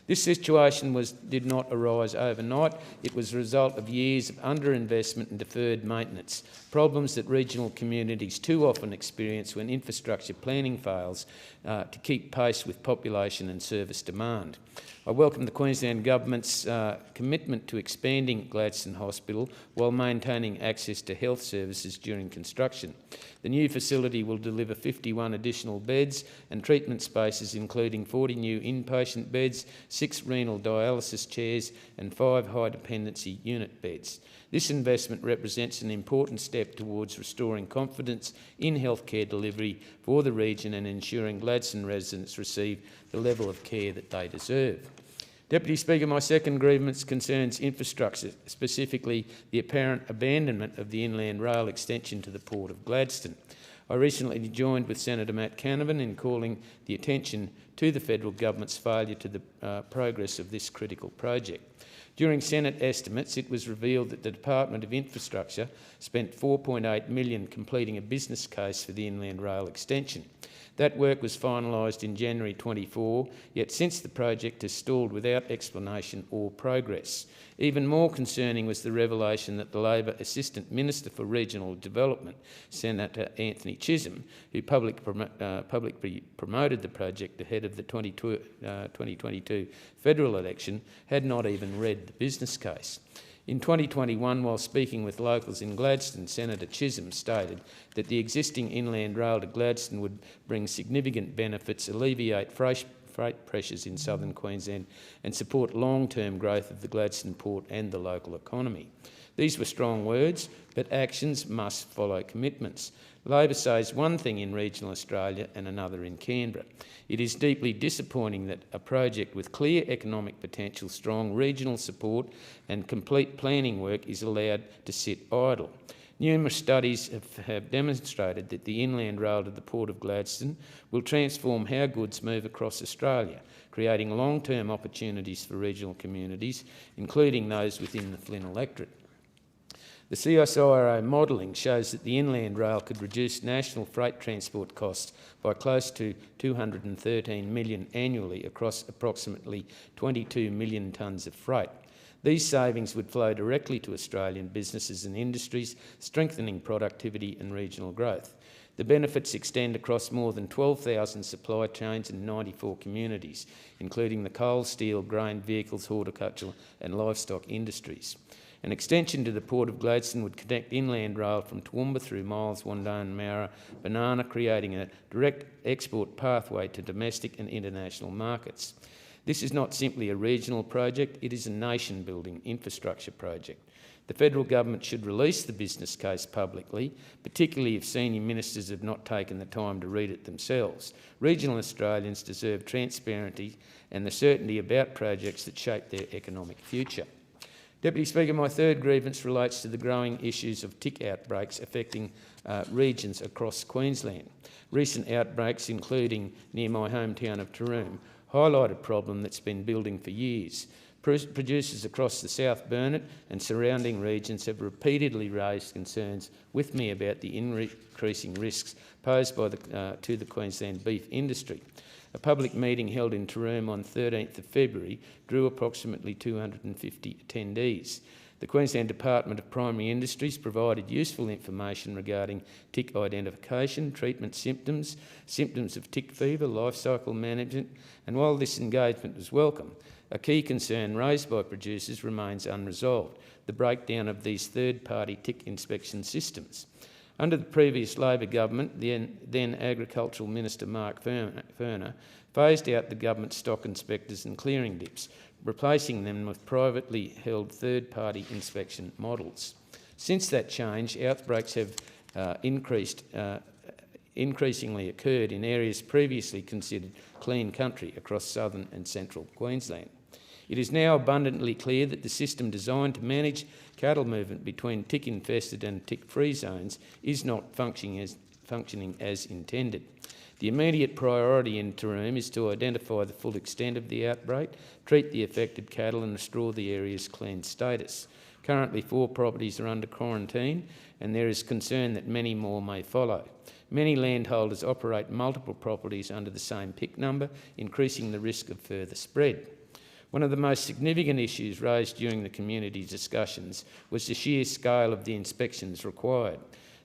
This situation did not arise overnight. It was a result of years of underinvestment and deferred maintenance, problems that regional communities too often experience when infrastructure planning fails to keep pace with population and service demand. I welcome the Queensland Government's commitment to expanding Gladstone Hospital while maintaining access to health services during construction. The new facility will deliver 51 additional beds and treatment spaces, including 40 new inpatient beds, 6 renal dialysis chairs and 5 high dependency unit beds. This investment represents an important step towards restoring confidence in healthcare delivery for the region and ensuring Gladstone residents receive the level of care that they deserve. Deputy Speaker, my second grievance concerns infrastructure, specifically the apparent abandonment of the inland rail extension to the Port of Gladstone. I recently joined with Senator Matt Canavan in calling the attention to the federal government's failure to the progress of this critical project. During Senate estimates, it was revealed that the Department of Infrastructure spent $4.8 million completing a business case for the inland rail extension. That work was finalised in January 24, yet since the project has stalled without explanation or progress. Even more concerning was the revelation that the Labor Assistant Minister for Regional Development, Senator Anthony Chisholm, who publicly promoted the project ahead of the 2022 federal election, had not even read the business case. In 2021, while speaking with locals in Gladstone, Senator Chisholm stated that the existing inland rail to Gladstone would bring significant benefits, alleviate freight pressures in southern Queensland and support long-term growth of the Gladstone port and the local economy. These were strong words, but actions must follow commitments. Labor says one thing in regional Australia and another in Canberra. It is deeply disappointing that a project with clear economic potential, strong regional support and complete planning work is allowed to sit idle. Numerous studies have demonstrated that the inland rail to the Port of Gladstone will transform how goods move across Australia, creating long-term opportunities for regional communities, including those within the Flynn electorate. The CSIRO modelling shows that the inland rail could reduce national freight transport costs by close to $213 million annually across approximately 22 million tonnes of freight. These savings would flow directly to Australian businesses and industries, strengthening productivity and regional growth. The benefits extend across more than 12,000 supply chains in 94 communities, including the coal, steel, grain, vehicles, horticulture and livestock industries. An extension to the Port of Gladstone would connect inland rail from Toowoomba through Miles, Wandone, Mara, Banana, creating a direct export pathway to domestic and international markets. This is not simply a regional project, it is a nation-building infrastructure project. The federal government should release the business case publicly, particularly if senior ministers have not taken the time to read it themselves. Regional Australians deserve transparency and the certainty about projects that shape their economic future. Deputy Speaker, my third grievance relates to the growing issues of tick outbreaks affecting regions across Queensland. Recent outbreaks, including near my hometown of Taroom, highlight a problem that's been building for years. Producers across the South Burnett and surrounding regions have repeatedly raised concerns with me about the increasing risks posed by to the Queensland beef industry. A public meeting held in Taroom on 13th of February drew approximately 250 attendees. The Queensland Department of Primary Industries provided useful information regarding tick identification, treatment symptoms, symptoms of tick fever, life cycle management, and while this engagement was welcome, a key concern raised by producers remains unresolved: the breakdown of these third-party tick inspection systems. Under the previous Labor government, then Agricultural Minister Mark Ferner phased out the government stock inspectors and clearing dips, replacing them with privately held third-party inspection models. Since that change, outbreaks have increasingly occurred in areas previously considered clean country across southern and central Queensland. It is now abundantly clear that the system designed to manage cattle movement between tick-infested and tick-free zones is not functioning as intended. The immediate priority in Taroom is to identify the full extent of the outbreak, treat the affected cattle and restore the area's clean status. Currently, 4 properties are under quarantine and there is concern that many more may follow. Many landholders operate multiple properties under the same PIC number, increasing the risk of further spread. One of the most significant issues raised during the community discussions was the sheer scale of the inspections required.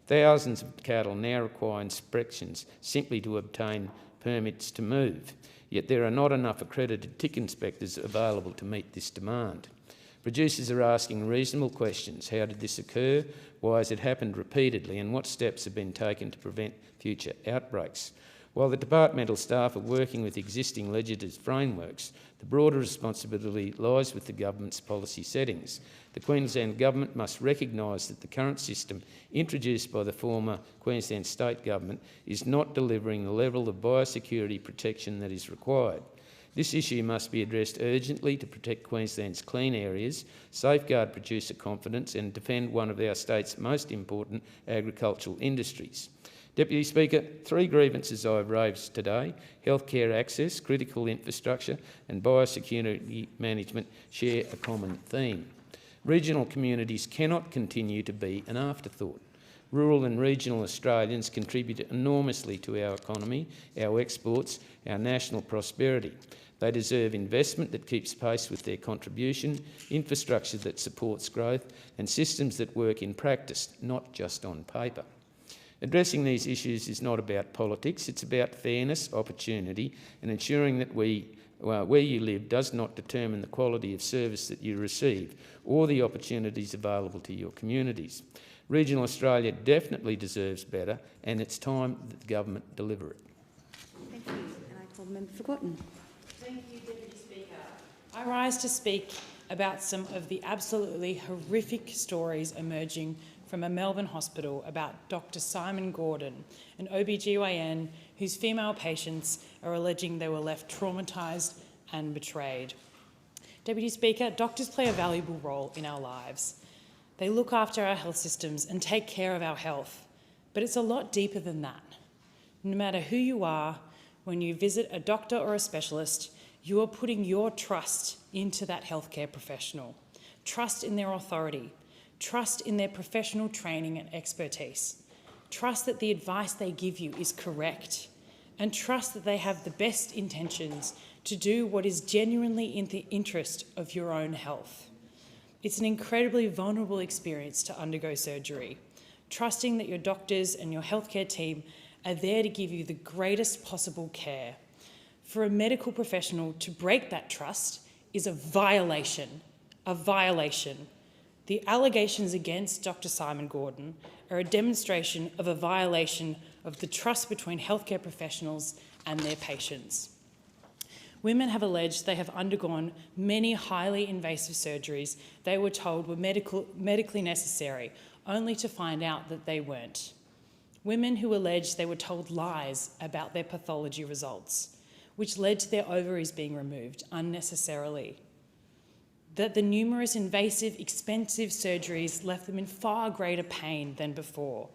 Thousands of cattle now require inspections simply to obtain permits to move, yet there are not enough accredited tick inspectors available to meet this demand. Producers are asking reasonable questions. How did this occur? Why has it happened repeatedly? And what steps have been taken to prevent future outbreaks? While the departmental staff are working with existing legislative frameworks, the broader responsibility lies with the government's policy settings. The Queensland Government must recognise that the current system, introduced by the former Queensland State Government, is not delivering the level of biosecurity protection that is required. This issue must be addressed urgently to protect Queensland's clean areas, safeguard producer confidence and defend one of our state's most important agricultural industries. Deputy Speaker, 3 grievances I have raised today: healthcare access, critical infrastructure and biosecurity management share a common theme. Regional communities cannot continue to be an afterthought. Rural and regional Australians contribute enormously to our economy, our exports, our national prosperity. They deserve investment that keeps pace with their contribution, infrastructure that supports growth and systems that work in practice, not just on paper. Addressing these issues is not about politics, it's about fairness, opportunity and ensuring that where you live does not determine the quality of service that you receive or the opportunities available to your communities. Regional Australia definitely deserves better and it's time that the government deliver it. Thank you. And I call the member for Gorton. Thank you, Deputy Speaker. I rise to speak about some of the absolutely horrific stories emerging from a Melbourne hospital about Dr. Simon Gordon, an OBGYN whose female patients are alleging they were left traumatised and betrayed. Deputy Speaker, doctors play a valuable role in our lives. They look after our health systems and take care of our health, but it's a lot deeper than that. No matter who you are, when you visit a doctor or a specialist, you are putting your trust into that healthcare professional, trust in their authority, trust in their professional training and expertise, trust that the advice they give you is correct, and trust that they have the best intentions to do what is genuinely in the interest of your own health. It's an incredibly vulnerable experience to undergo surgery, trusting that your doctors and your healthcare team are there to give you the greatest possible care. For a medical professional to break that trust is a violation, a violation. The allegations against Dr. Simon Gordon are a demonstration of a violation of the trust between healthcare professionals and their patients. Women have alleged they have undergone many highly invasive surgeries they were told were medically necessary, only to find out that they weren't. Women who alleged they were told lies about their pathology results, which led to their ovaries being removed unnecessarily. That the numerous invasive, expensive surgeries left them in far greater pain than before.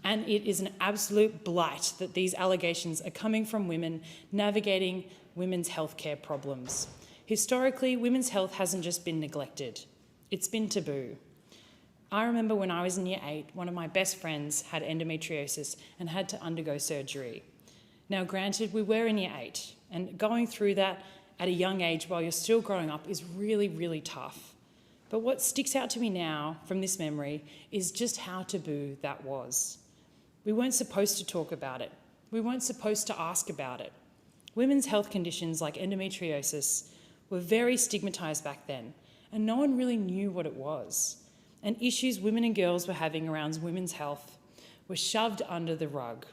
And it is an absolute blight that these allegations are coming from women navigating women's healthcare problems. Historically, women's health hasn't just been neglected, it's been taboo. I remember when I was in year 8, one of my best friends had endometriosis and had to undergo surgery. Now, granted, we were in year 8, and going through that at a young age while you're still growing up is really, really tough. But what sticks out to me now from this memory is just how taboo that was. We weren't supposed to talk about it. We weren't supposed to ask about it. Women's health conditions like endometriosis were very stigmatised back then, and no one really knew what it was. And issues women and girls were having around women's health were shoved under the rug.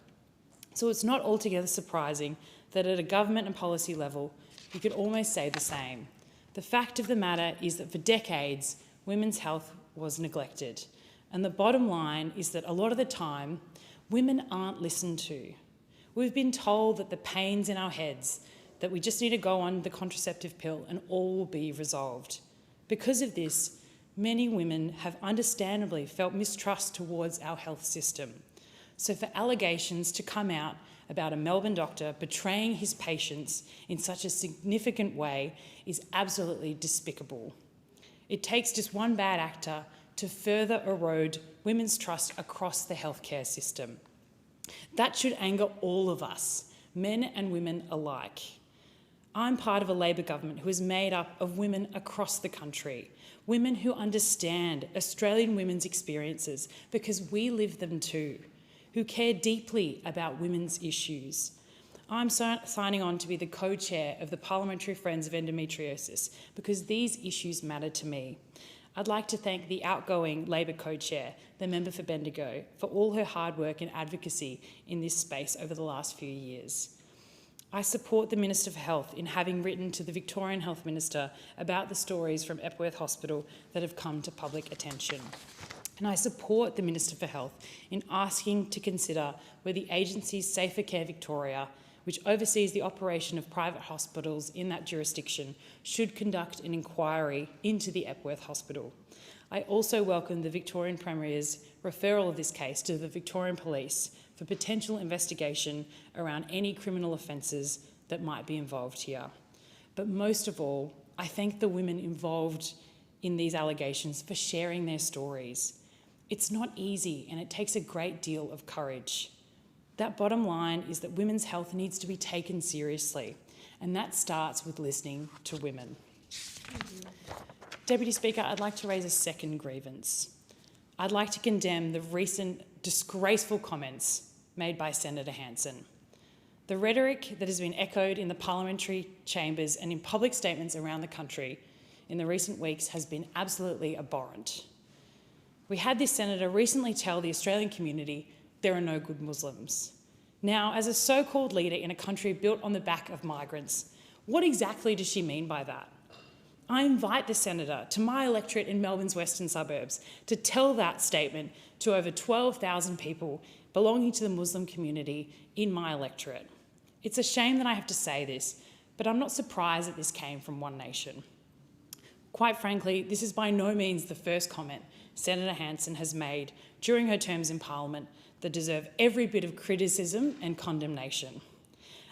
So it's not altogether surprising that at a government and policy level, you could almost say the same. The fact of the matter is that for decades, women's health was neglected. And the bottom line is that a lot of the time, women aren't listened to. We've been told that the pain's in our heads, that we just need to go on the contraceptive pill and all will be resolved. Because of this, many women have understandably felt mistrust towards our health system. So for allegations to come out about a Melbourne doctor betraying his patients in such a significant way is absolutely despicable. It takes just one bad actor to further erode women's trust across the healthcare system. That should anger all of us, men and women alike. I'm part of a Labor government who is made up of women across the country, women who understand Australian women's experiences because we live them too, who care deeply about women's issues. I'm signing on to be the co-chair of the Parliamentary Friends of Endometriosis because these issues matter to me. I'd like to thank the outgoing Labor co-chair, the member for Bendigo, for all her hard work and advocacy in this space over the last few years. I support the Minister for Health in having written to the Victorian Health Minister about the stories from Epworth Hospital that have come to public attention. And I support the Minister for Health in asking to consider where the agency's Safer Care Victoria, which oversees the operation of private hospitals in that jurisdiction, should conduct an inquiry into the Epworth Hospital. I also welcome the Victorian Premier's referral of this case to the Victorian Police for potential investigation around any criminal offences that might be involved here. But most of all, I thank the women involved in these allegations for sharing their stories. It's not easy and it takes a great deal of courage. That bottom line is that women's health needs to be taken seriously, and that starts with listening to women. Deputy Speaker, I'd like to raise a second grievance. I'd like to condemn the recent disgraceful comments made by Senator Hanson. The rhetoric that has been echoed in the parliamentary chambers and in public statements around the country in the recent weeks has been absolutely abhorrent. We had this senator recently tell the Australian community there are no good Muslims. Now, as a so-called leader in a country built on the back of migrants, what exactly does she mean by that? I invite the senator to my electorate in Melbourne's western suburbs to tell that statement to over 12,000 people belonging to the Muslim community in my electorate. It's a shame that I have to say this, but I'm not surprised that this came from One Nation. Quite frankly, this is by no means the first comment Senator Hanson has made during her terms in Parliament that deserve every bit of criticism and condemnation.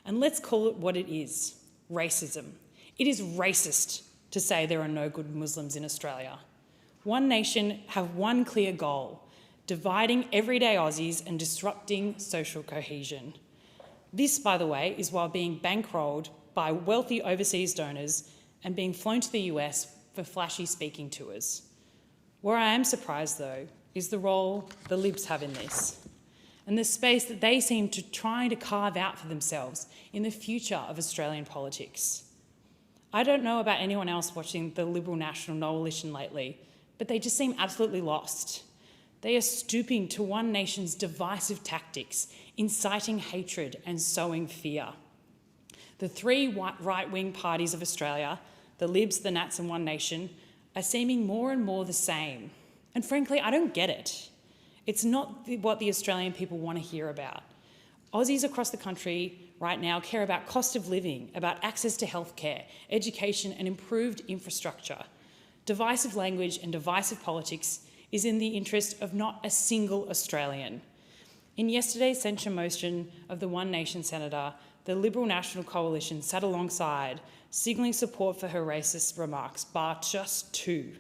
And let's call it what it is, racism. It is racist to say there are no good Muslims in Australia. One Nation have one clear goal: dividing everyday Aussies and disrupting social cohesion. This, by the way, is while being bankrolled by wealthy overseas donors and being flown to the US for flashy speaking tours. Where I am surprised, though, is the role the Libs have in this and the space that they seem to try to carve out for themselves in the future of Australian politics. I don't know about anyone else watching the Liberal National Coalition lately, but they just seem absolutely lost. They are stooping to one nation's divisive tactics, inciting hatred and sowing fear. The three right-wing parties of Australia, the Libs, the Nats and One Nation, are seeming more and more the same. And frankly, I don't get it. It's not what the Australian people want to hear about. Aussies across the country right now care about cost of living, about access to healthcare, education and improved infrastructure. Divisive language and divisive politics is in the interest of not a single Australian. In yesterday's censure motion of the One Nation senator, the Liberal National Coalition sat alongside, signalling support for her racist remarks, bar just two.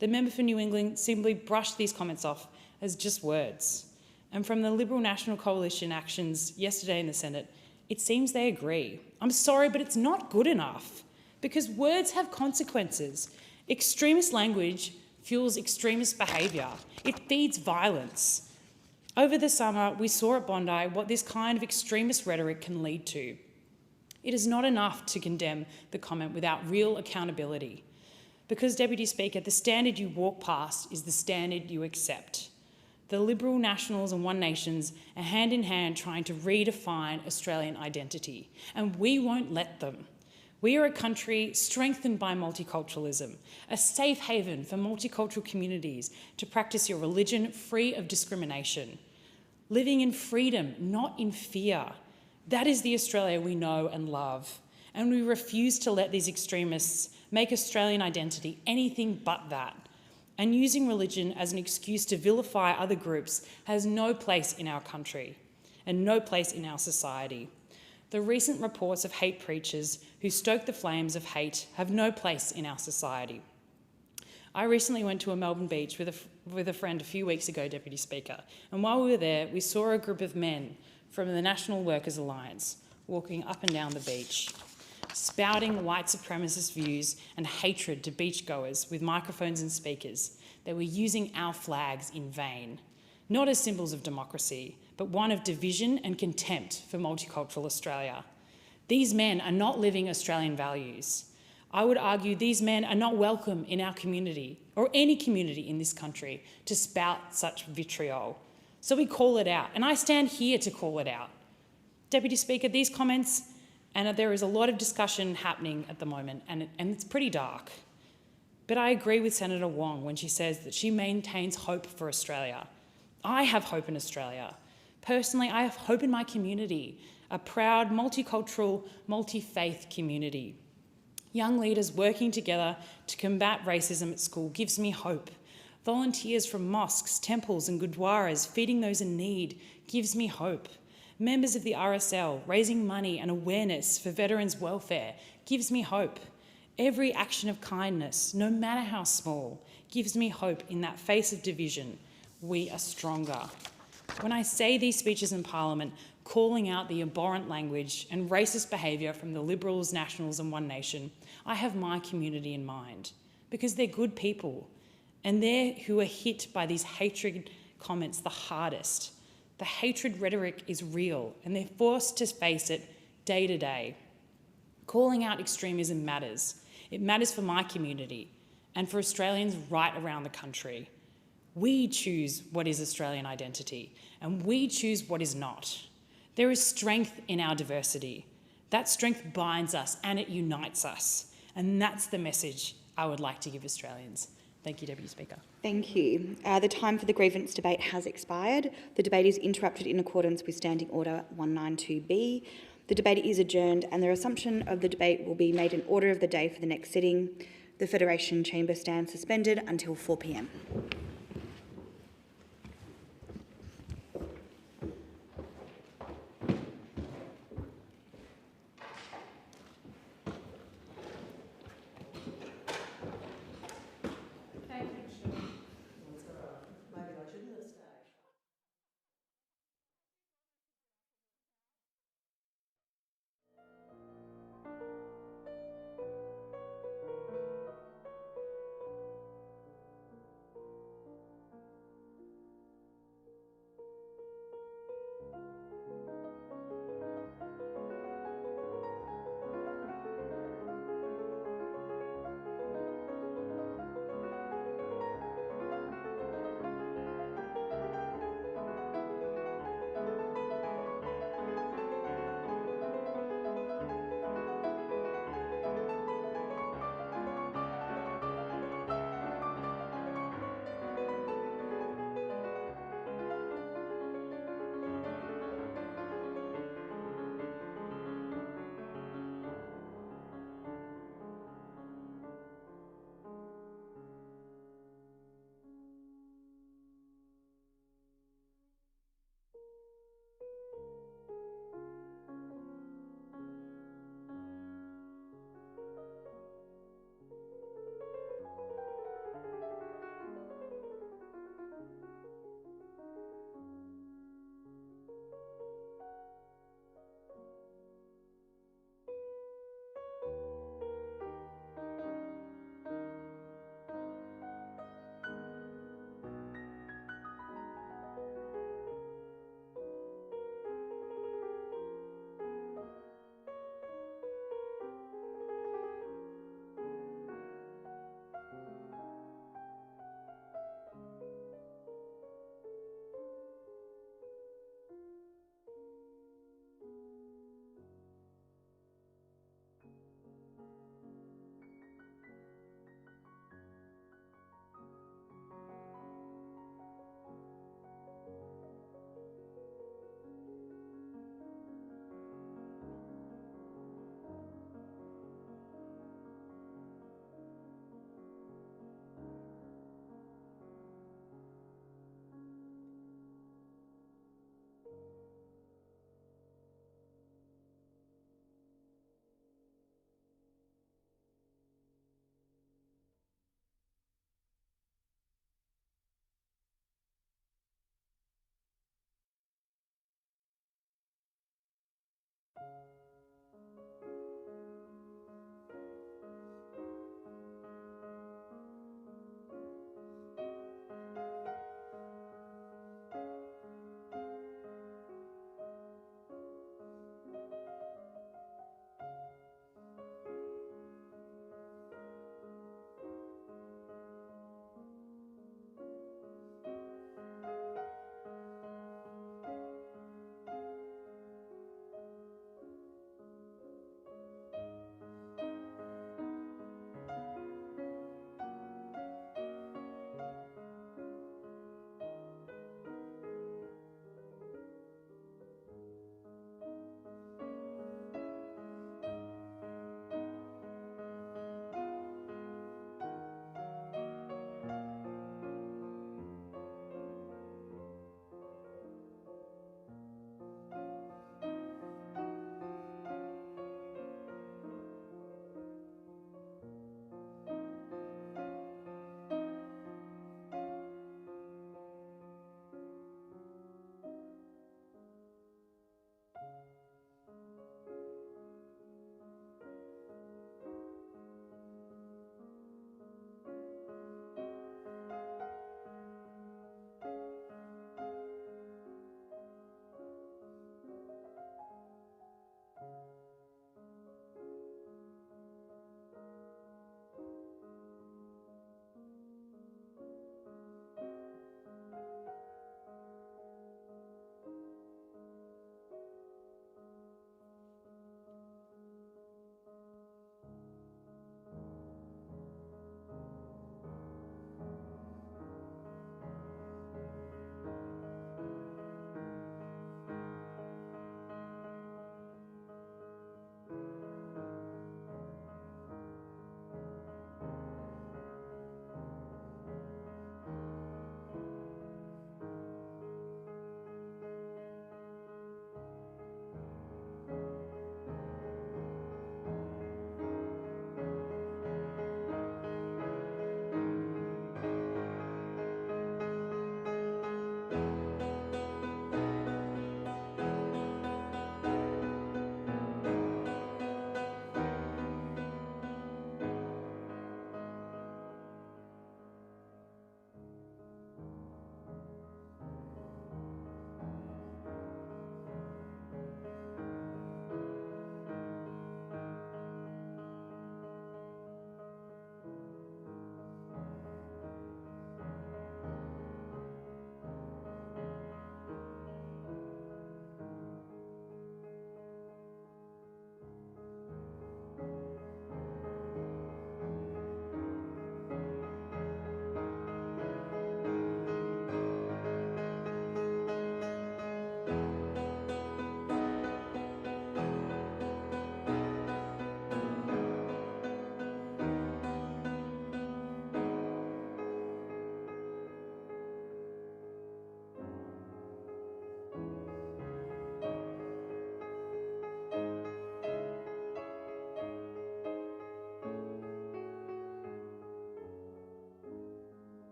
The member for New England simply brushed these comments off as just words. And from the Liberal National Coalition actions yesterday in the Senate, it seems they agree. I'm sorry, but it's not good enough because words have consequences. Extremist language fuels extremist behaviour. It feeds violence. Over the summer, we saw at Bondi what this kind of extremist rhetoric can lead to. It is not enough to condemn the comment without real accountability. Because, Deputy Speaker, the standard you walk past is the standard you accept. The Liberal Nationals and One Nations are hand in hand trying to redefine Australian identity, and we won't let them. We are a country strengthened by multiculturalism, a safe haven for multicultural communities to practice your religion free of discrimination. Living in freedom, not in fear. That is the Australia we know and love. And we refuse to let these extremists make Australian identity anything but that. And using religion as an excuse to vilify other groups has no place in our country and no place in our society. The recent reports of hate preachers who stoke the flames of hate have no place in our society. I recently went to a Melbourne beach with a friend a few weeks ago, Deputy Speaker, and while we were there, we saw a group of men from the National Workers Alliance walking up and down the beach, spouting white supremacist views and hatred to beachgoers with microphones and speakers. They were using our flags in vain, not as symbols of democracy, but one of division and contempt for multicultural Australia. These men are not living Australian values. I would argue these men are not welcome in our community or any community in this country to spout such vitriol. So we call it out, and I stand here to call it out. Deputy Speaker, these comments, and there is a lot of discussion happening at the moment, and it's pretty dark. But I agree with Senator Wong when she says that she maintains hope for Australia. I have hope in Australia. Personally, I have hope in my community, a proud, multicultural, multi-faith community. Young leaders working together to combat racism at school gives me hope. Volunteers from mosques, temples and gurdwaras feeding those in need gives me hope. Members of the RSL raising money and awareness for veterans' welfare gives me hope. Every action of kindness, no matter how small, gives me hope in that face of division. We are stronger. When I say these speeches in Parliament, calling out the abhorrent language and racist behaviour from the Liberals, Nationals and One Nation, I have my community in mind because they're good people and they're who are hit by these hatred comments the hardest. The hatred rhetoric is real and they're forced to face it day to day. Calling out extremism matters. It matters for my community and for Australians right around the country. We choose what is Australian identity and we choose what is not. There is strength in our diversity. That strength binds us and it unites us. And that's the message I would like to give Australians. Thank you, Deputy Speaker. Thank you. The time for the grievance debate has expired. The debate is interrupted in accordance with Standing Order 192B. The debate is adjourned and the resumption of the debate will be made in order of the day for the next sitting. The Federation Chamber stands suspended until 4 p.m.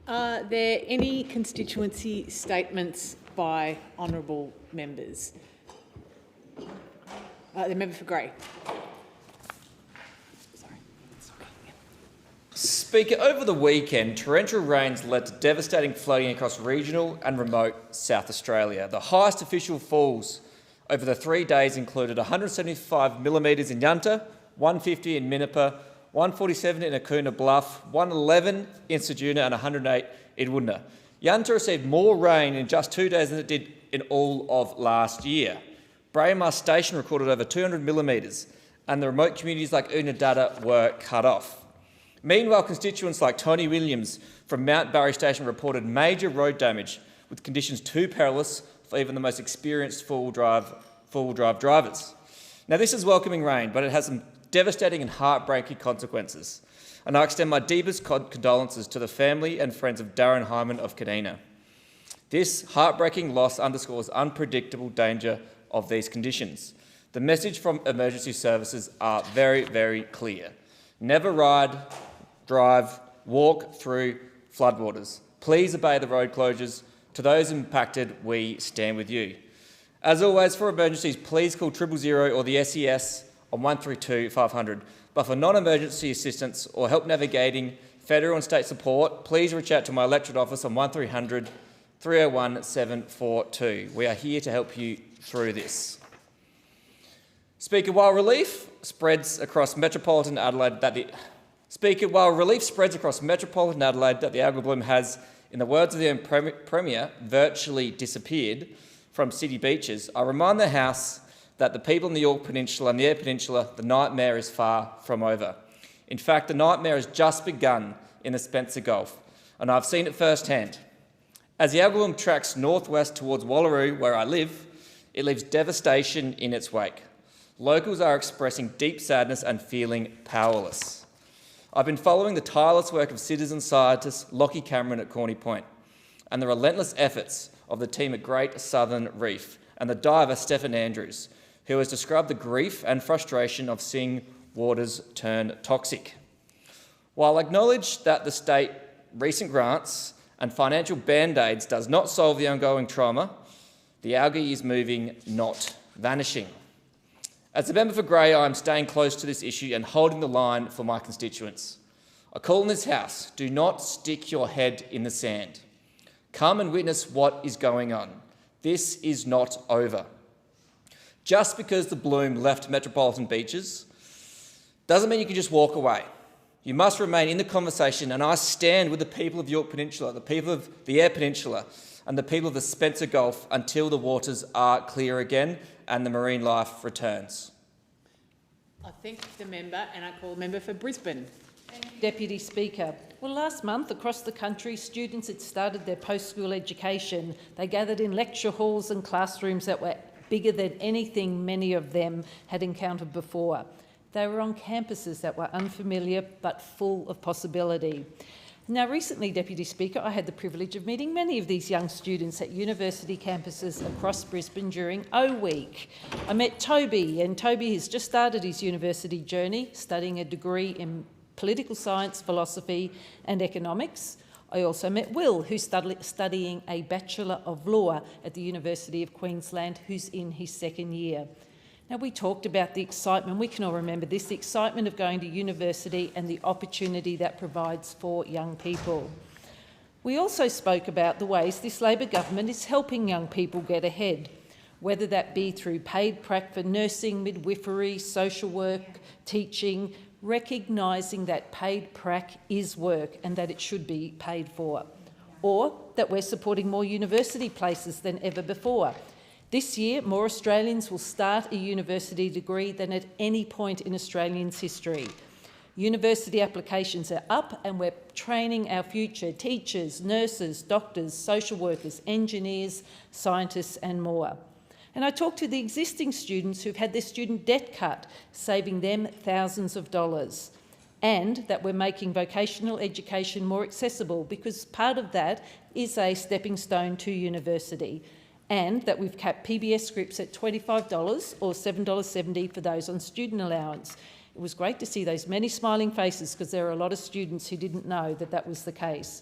Are there any constituency statements by honourable members? The member for Grey. Speaker, over the weekend, torrential rains led to devastating flooding across regional and remote South Australia. The highest official falls over the 3 days included 175 millimetres in Yunta, 150 in Minnipa, 147 in Acuna Bluff, 111 in Ceduna and 108 in Woodna. Yunta received more rain in just 2 days than it did in all of last year. Braemar Station recorded over 200 millimetres and the remote communities like Unadada were cut off. Meanwhile, constituents like Tony Williams from Mount Barry Station reported major road damage with conditions too perilous for even the most experienced four-wheel drive drivers. Now, this is welcoming rain, but it has some devastating and heartbreaking consequences. And I extend my deepest condolences to the family and friends of Darren Hyman of Kadina. This heartbreaking loss underscores unpredictable danger of these conditions. The message from emergency services are very, very clear. Never ride, drive, walk through floodwaters. Please obey the road closures. To those impacted, we stand with you. As always, for emergencies, please call 000 or the SES on 132 500. But for non-emergency assistance or help navigating federal and state support, please reach out to my electorate office on 1300 301 742. We are here to help you through this. Speaker, while relief spreads across metropolitan Adelaide that the algal bloom has, in the words of the Premier, virtually disappeared from city beaches, I remind the House that the people in the Yorke Peninsula and the Eyre Peninsula, the nightmare is far from over. In fact, the nightmare has just begun in the Spencer Gulf, and I've seen it firsthand. As the algal bloom tracks northwest towards Wallaroo, where I live, it leaves devastation in its wake. Locals are expressing deep sadness and feeling powerless. I've been following the tireless work of citizen scientist Lockie Cameron at Corny Point and the relentless efforts of the team at Great Southern Reef and the diver Stephen Andrews, who has described the grief and frustration of seeing waters turn toxic. While I acknowledge that the state recent grants and financial band-aids does not solve the ongoing trauma, the algae is moving, not vanishing. As a member for Grey, I am staying close to this issue and holding the line for my constituents. I call in this House, do not stick your head in the sand. Come and witness what is going on. This is not over. Just because the bloom left metropolitan beaches doesn't mean you can just walk away. You must remain in the conversation, and I stand with the people of Yorke Peninsula, the people of the Eyre Peninsula, and the people of the Spencer Gulf until the waters are clear again and the marine life returns. I thank the member, and I call the member for Brisbane. Deputy Speaker. Well, last month across the country, students had started their post-school education. They gathered in lecture halls and classrooms that were bigger than anything many of them had encountered before. They were on campuses that were unfamiliar but full of possibility. Now, recently, Deputy Speaker, I had the privilege of meeting many of these young students at university campuses across Brisbane during O Week. I met Toby, and Toby has just started his university journey, studying a degree in political science, philosophy and economics. I also met Will, who's studying a Bachelor of Law at the University of Queensland, who's in his second year. Now, we talked about the excitement, we can all remember this, the excitement of going to university and the opportunity that provides for young people. We also spoke about the ways this Labor government is helping young people get ahead, whether that be through paid prac for nursing, midwifery, social work, teaching, recognising that paid prac is work and that it should be paid for, or that we're supporting more university places than ever before. This year, more Australians will start a university degree than at any point in Australians' history. University applications are up and we're training our future teachers, nurses, doctors, social workers, engineers, scientists and more. And I talked to the existing students who've had their student debt cut, saving them thousands of dollars. And that we're making vocational education more accessible because part of that is a stepping stone to university. And that we've capped PBS scripts at $25 or $7.70 for those on student allowance. It was great to see those many smiling faces because there are a lot of students who didn't know that that was the case.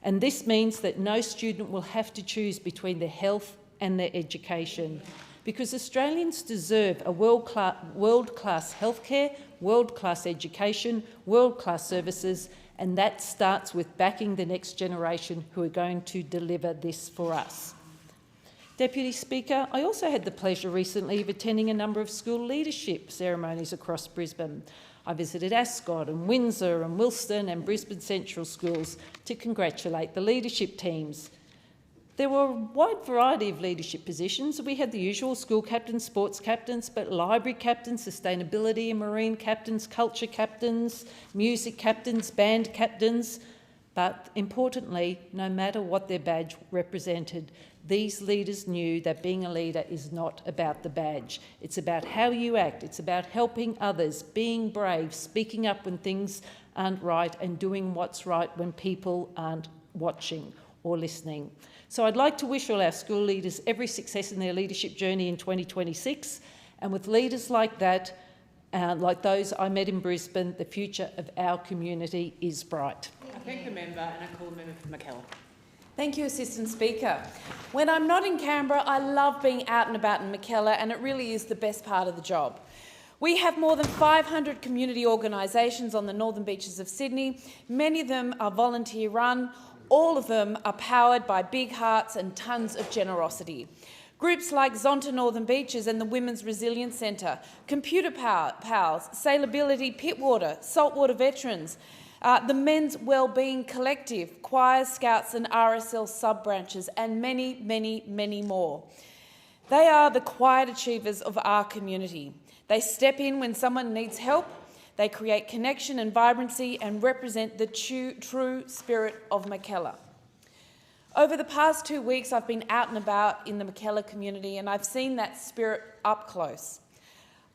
And this means that no student will have to choose between their health and their education, because Australians deserve a world-class healthcare, world-class education, world-class services, and that starts with backing the next generation who are going to deliver this for us. Deputy Speaker, I also had the pleasure recently of attending a number of school leadership ceremonies across Brisbane. I visited Ascot and Windsor and Wilston and Brisbane Central schools to congratulate the leadership teams. There were a wide variety of leadership positions. We had the usual school captains, sports captains, but library captains, sustainability and marine captains, culture captains, music captains, band captains. But importantly, no matter what their badge represented, these leaders knew that being a leader is not about the badge. It's about how you act. It's about helping others, being brave, speaking up when things aren't right, and doing what's right when people aren't watching or listening. So I'd like to wish all our school leaders every success in their leadership journey in 2026. And with leaders like that, like those I met in Brisbane, the future of our community is bright. I thank the member and I call the member for Mackellar. Thank you, Assistant Speaker. When I'm not in Canberra, I love being out and about in Mackellar, and it really is the best part of the job. We have more than 500 community organisations on the northern beaches of Sydney. Many of them are volunteer-run. All of them are powered by big hearts and tons of generosity. Groups like Zonta Northern Beaches and the Women's Resilience Centre, Computer Pals, Sailability Pitwater, Saltwater Veterans, the Men's Wellbeing Collective, Choirs, Scouts and RSL sub-branches, and many, many, many more. They are the quiet achievers of our community. They step in when someone needs help. They create connection and vibrancy and represent the true spirit of Mackellar. Over the past 2 weeks, I've been out and about in the Mackellar community, and I've seen that spirit up close.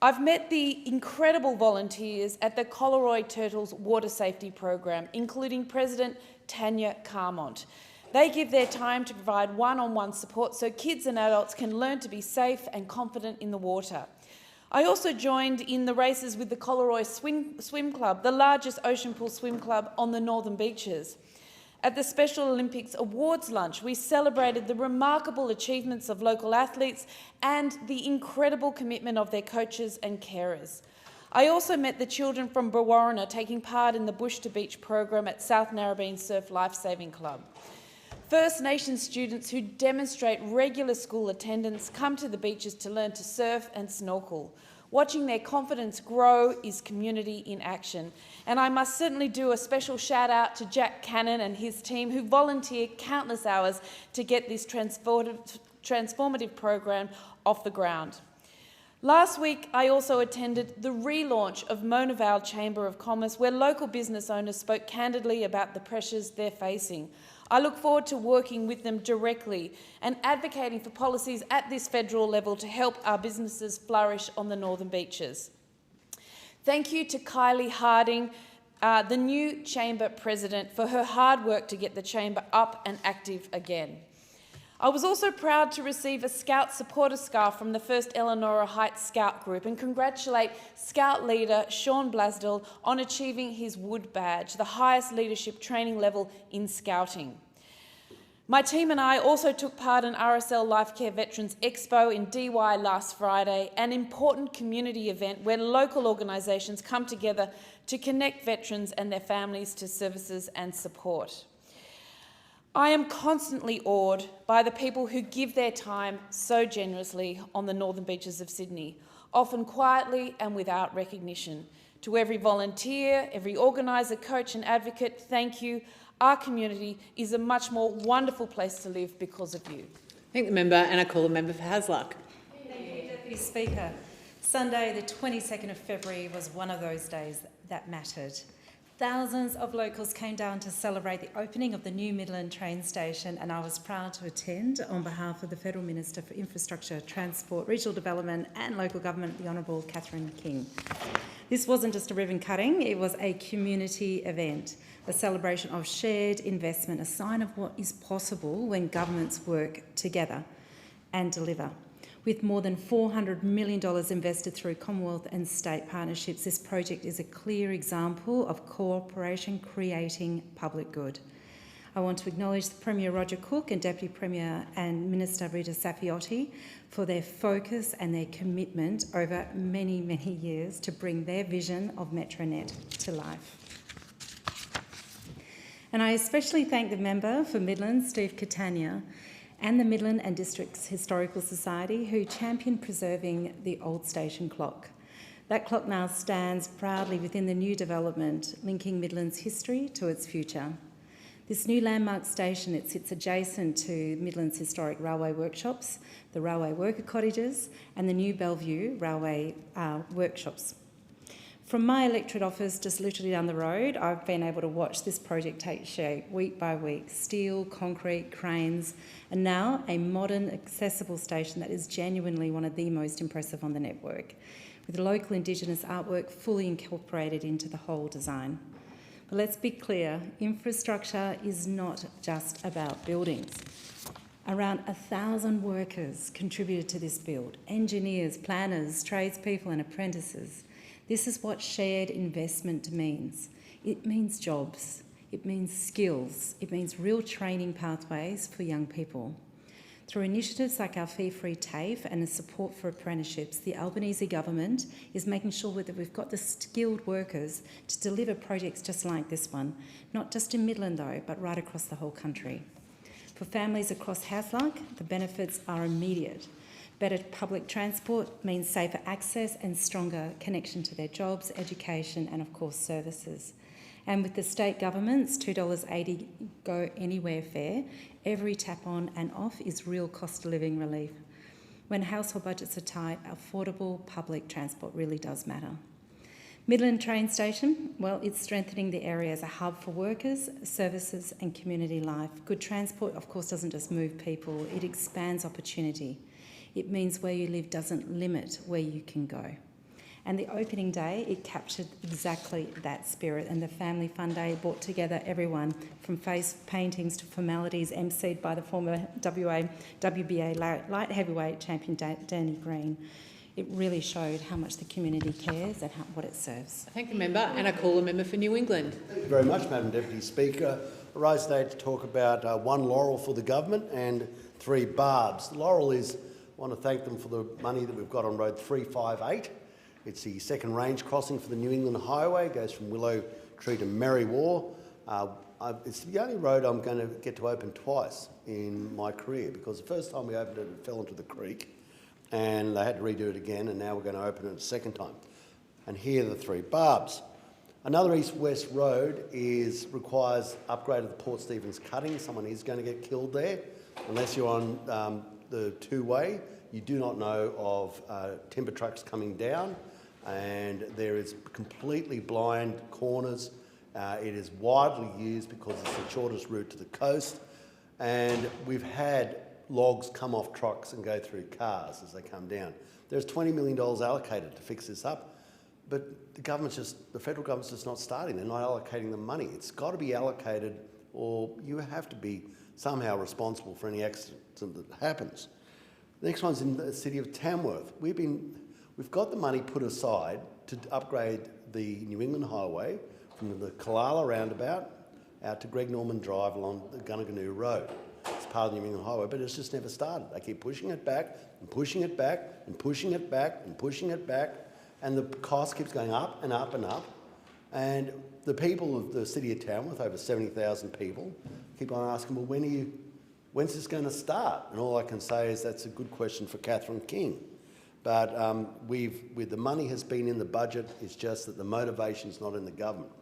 I've met the incredible volunteers at the Collaroy Turtles Water Safety Program, including President Tanya Carmont. They give their time to provide one-on-one support so kids and adults can learn to be safe and confident in the water. I also joined in the races with the Collaroy Swim Club, the largest ocean pool swim club on the northern beaches. At the Special Olympics Awards lunch, we celebrated the remarkable achievements of local athletes and the incredible commitment of their coaches and carers. I also met the children from Brewarrina taking part in the Bush to Beach program at South Narrabeen Surf Lifesaving Club. First Nations students who demonstrate regular school attendance come to the beaches to learn to surf and snorkel. Watching their confidence grow is community in action. And I must certainly do a special shout out to Jack Cannon and his team who volunteer countless hours to get this transformative program off the ground. Last week, I also attended the relaunch of Mona Vale Chamber of Commerce, where local business owners spoke candidly about the pressures they're facing. I look forward to working with them directly and advocating for policies at this federal level to help our businesses flourish on the northern beaches. Thank you to Kylie Harding, the new Chamber President, for her hard work to get the Chamber up and active again. I was also proud to receive a Scout supporter scarf from the First Eleanora Heights Scout Group and congratulate Scout leader Sean Blasdell on achieving his Wood Badge, the highest leadership training level in Scouting. My team and I also took part in RSL Lifecare Veterans Expo in DY last Friday, an important community event where local organisations come together to connect veterans and their families to services and support. I am constantly awed by the people who give their time so generously on the northern beaches of Sydney, often quietly and without recognition. To every volunteer, every organiser, coach and advocate, thank you. Our community is a much more wonderful place to live because of you. Thank the member, and I call the member for Hasluck. Thank you, Deputy Speaker. Sunday, the 22nd of February, was one of those days that mattered. Thousands of locals came down to celebrate the opening of the new Midland train station, and I was proud to attend on behalf of the Federal Minister for Infrastructure, Transport, Regional Development and Local Government, the Honourable Catherine King. This wasn't just a ribbon cutting, it was a community event, a celebration of shared investment, a sign of what is possible when governments work together and deliver. With more than $400 million invested through Commonwealth and state partnerships, this project is a clear example of cooperation creating public good. I want to acknowledge the Premier Roger Cook and Deputy Premier and Minister Rita Safiotti for their focus and their commitment over many, many years to bring their vision of Metronet to life. And I especially thank the member for Midlands, Steve Catania, and the Midland and Districts Historical Society who championed preserving the old station clock. That clock now stands proudly within the new development, linking Midland's history to its future. This new landmark station, it sits adjacent to Midland's historic railway workshops, the railway worker cottages and the new Bellevue railway workshops. From my electorate office just literally down the road, I've been able to watch this project take shape week by week. Steel, concrete, cranes, and now a modern, accessible station that is genuinely one of the most impressive on the network, with local Indigenous artwork fully incorporated into the whole design. But let's be clear, infrastructure is not just about buildings. Around 1,000 workers contributed to this build, engineers, planners, tradespeople and apprentices. This is what shared investment means. It means jobs, it means skills, it means real training pathways for young people. Through initiatives like our fee-free TAFE and the support for apprenticeships, the Albanese government is making sure that we've got the skilled workers to deliver projects just like this one, not just in Midland though, but right across the whole country. For families across Hasluck, the benefits are immediate. Better public transport means safer access and stronger connection to their jobs, education and of course services. And with the state government's $2.80 go anywhere fare, every tap on and off is real cost of living relief. When household budgets are tight, affordable public transport really does matter. Midland train station, well, it's strengthening the area as a hub for workers, services and community life. Good transport, of course, doesn't just move people, it expands opportunity. It means where you live doesn't limit where you can go. And the opening day, it captured exactly that spirit, and the Family Fun Day brought together everyone from face paintings to formalities emceed by the former WBA light heavyweight champion Danny Green. It really showed how much the community cares and what it serves. I thank the member and I call the member for New England. Thank you very much, Madam Deputy Speaker. I rise today to talk about one laurel for the government and 3 barbs. The laurel is, I want to thank them for the money that we've got on Road 358. It's the second range crossing for the New England Highway. It goes from Willow Tree to Merriwar. It's the only road I'm going to get to open twice in my career, because the first time we opened it, it fell into the creek and they had to redo it again, and now we're going to open it a second time. And here are the 3 barbs. Another east-west road requires upgrade of the Port Stephens cutting. Someone is going to get killed there. Unless you're on the 2-way, you do not know of timber trucks coming down. And there is completely blind corners. It is widely used because it's the shortest route to the coast. And we've had logs come off trucks and go through cars as they come down. There's $20 million allocated to fix this up, but the federal government's just not starting. They're not allocating the money. It's got to be allocated, or you have to be somehow responsible for any accident that happens. The next one's in the city of Tamworth. We've got the money put aside to upgrade the New England Highway from the Kalala roundabout out to Greg Norman Drive along the Gunnaganoo Road. It's part of the New England Highway, but it's just never started. They keep pushing it back and pushing it back and pushing it back and pushing it back, and the cost keeps going up and up and up. And the people of the city of Tamworth, over 70,000 people, keep on asking, well, when's this going to start? And all I can say is that's a good question for Catherine King. But the money has been in the budget, it's just that the motivation's not in the government.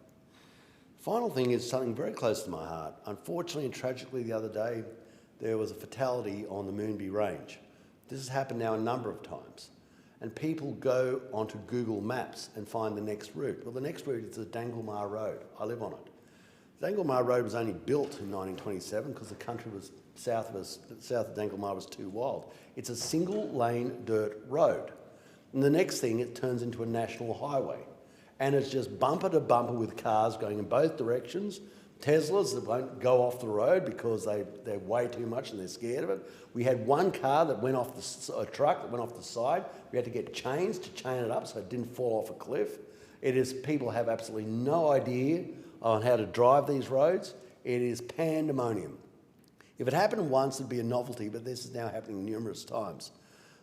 Final thing is something very close to my heart. Unfortunately and tragically the other day, there was a fatality on the Moonbee Range. This has happened now a number of times. And people go onto Google Maps and find the next route. Well, the next route is the Danglemar Road. I live on it. The Danglemar Road was only built in 1927 because the country was south of Danglemar was too wild. It's a single lane dirt road. And the next thing, it turns into a national highway. And it's just bumper to bumper with cars going in both directions. Teslas that won't go off the road because they're way too much and they're scared of it. We had one car that went off a truck that went off the side. We had to get chains to chain it up so it didn't fall off a cliff. People have absolutely no idea on how to drive these roads. It is pandemonium. If it happened once, it'd be a novelty, but this is now happening numerous times.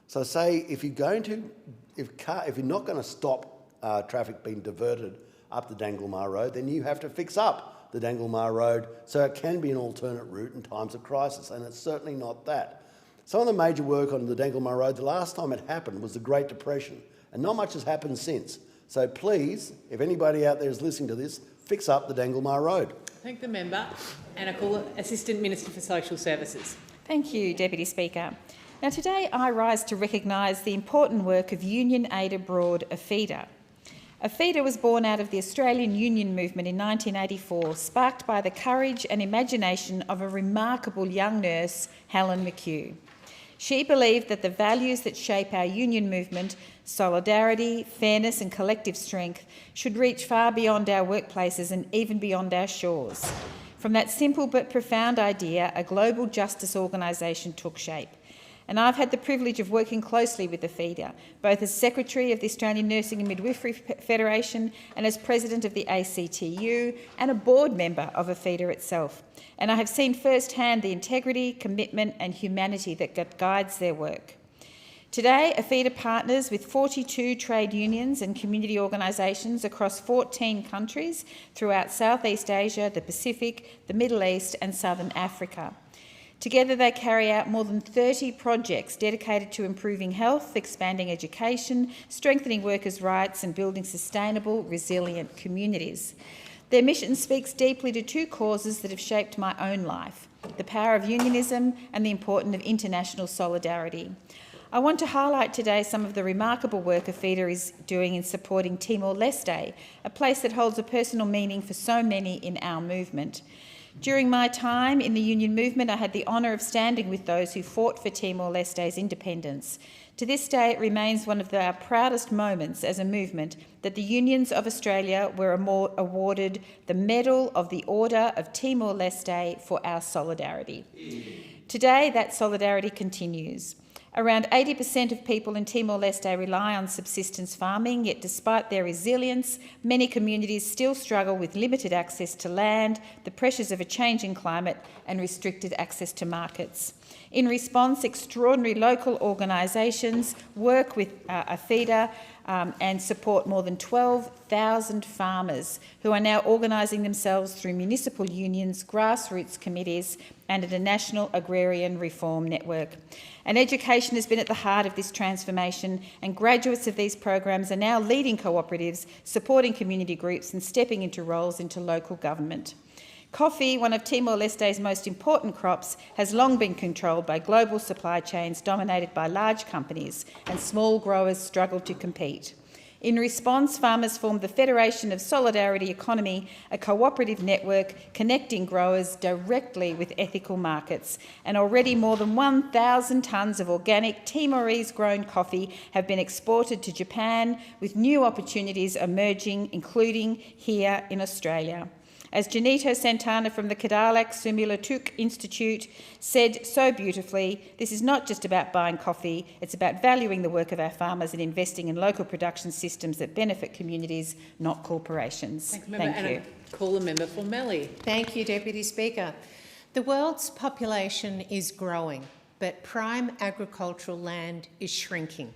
So say if you're not going to stop traffic being diverted up the Danglemar Road, then you have to fix up the Danglemar Road so it can be an alternate route in times of crisis, and it's certainly not that. Some of the major work on the Danglemar Road, the last time it happened was the Great Depression, and not much has happened since. So please, if anybody out there is listening to this, fix up the Danglemar Road. Thank the member, and I call Assistant Minister for Social Services. Thank you, Deputy Speaker. Now today I rise to recognise the important work of Union Aid Abroad, AFIDA. AFIDA was born out of the Australian Union movement in 1984, sparked by the courage and imagination of a remarkable young nurse, Helen McHugh. She believed that the values that shape our union movement, solidarity, fairness and collective strength, should reach far beyond our workplaces and even beyond our shores. From that simple but profound idea, a global justice organisation took shape. And I've had the privilege of working closely with AFIDA, both as Secretary of the Australian Nursing and Midwifery Federation and as President of the ACTU and a board member of AFIDA itself. And I have seen firsthand the integrity, commitment and humanity that guides their work. Today, AFIDA partners with 42 trade unions and community organisations across 14 countries throughout Southeast Asia, the Pacific, the Middle East and Southern Africa. Together they carry out more than 30 projects dedicated to improving health, expanding education, strengthening workers' rights and building sustainable, resilient communities. Their mission speaks deeply to two causes that have shaped my own life: the power of unionism and the importance of international solidarity. I want to highlight today some of the remarkable work AFIDA is doing in supporting Timor-Leste, a place that holds a personal meaning for so many in our movement. During my time in the union movement, I had the honour of standing with those who fought for Timor-Leste's independence. To this day, it remains one of our proudest moments as a movement that the unions of Australia were awarded the Medal of the Order of Timor-Leste for our solidarity. Today, that solidarity continues. Around 80% of people in Timor-Leste rely on subsistence farming, yet despite their resilience, many communities still struggle with limited access to land, the pressures of a changing climate and restricted access to markets. In response, extraordinary local organisations work with AFIDA and support more than 12,000 farmers who are now organising themselves through municipal unions, grassroots committees and a national agrarian reform network. And education has been at the heart of this transformation, and graduates of these programs are now leading cooperatives, supporting community groups and stepping into roles into local government. Coffee, one of Timor-Leste's most important crops, has long been controlled by global supply chains dominated by large companies, and small growers struggle to compete. In response, farmers formed the Federation of Solidarity Economy, a cooperative network connecting growers directly with ethical markets. And already more than 1,000 tonnes of organic Timorese-grown coffee have been exported to Japan, with new opportunities emerging, including here in Australia. As Janito Santana from the Kedalak Sumulatuk Institute said so beautifully, this is not just about buying coffee, it's about valuing the work of our farmers and investing in local production systems that benefit communities, not corporations. Thank you. And I call the member for Mallee. Thank you, Deputy Speaker. The world's population is growing, but prime agricultural land is shrinking.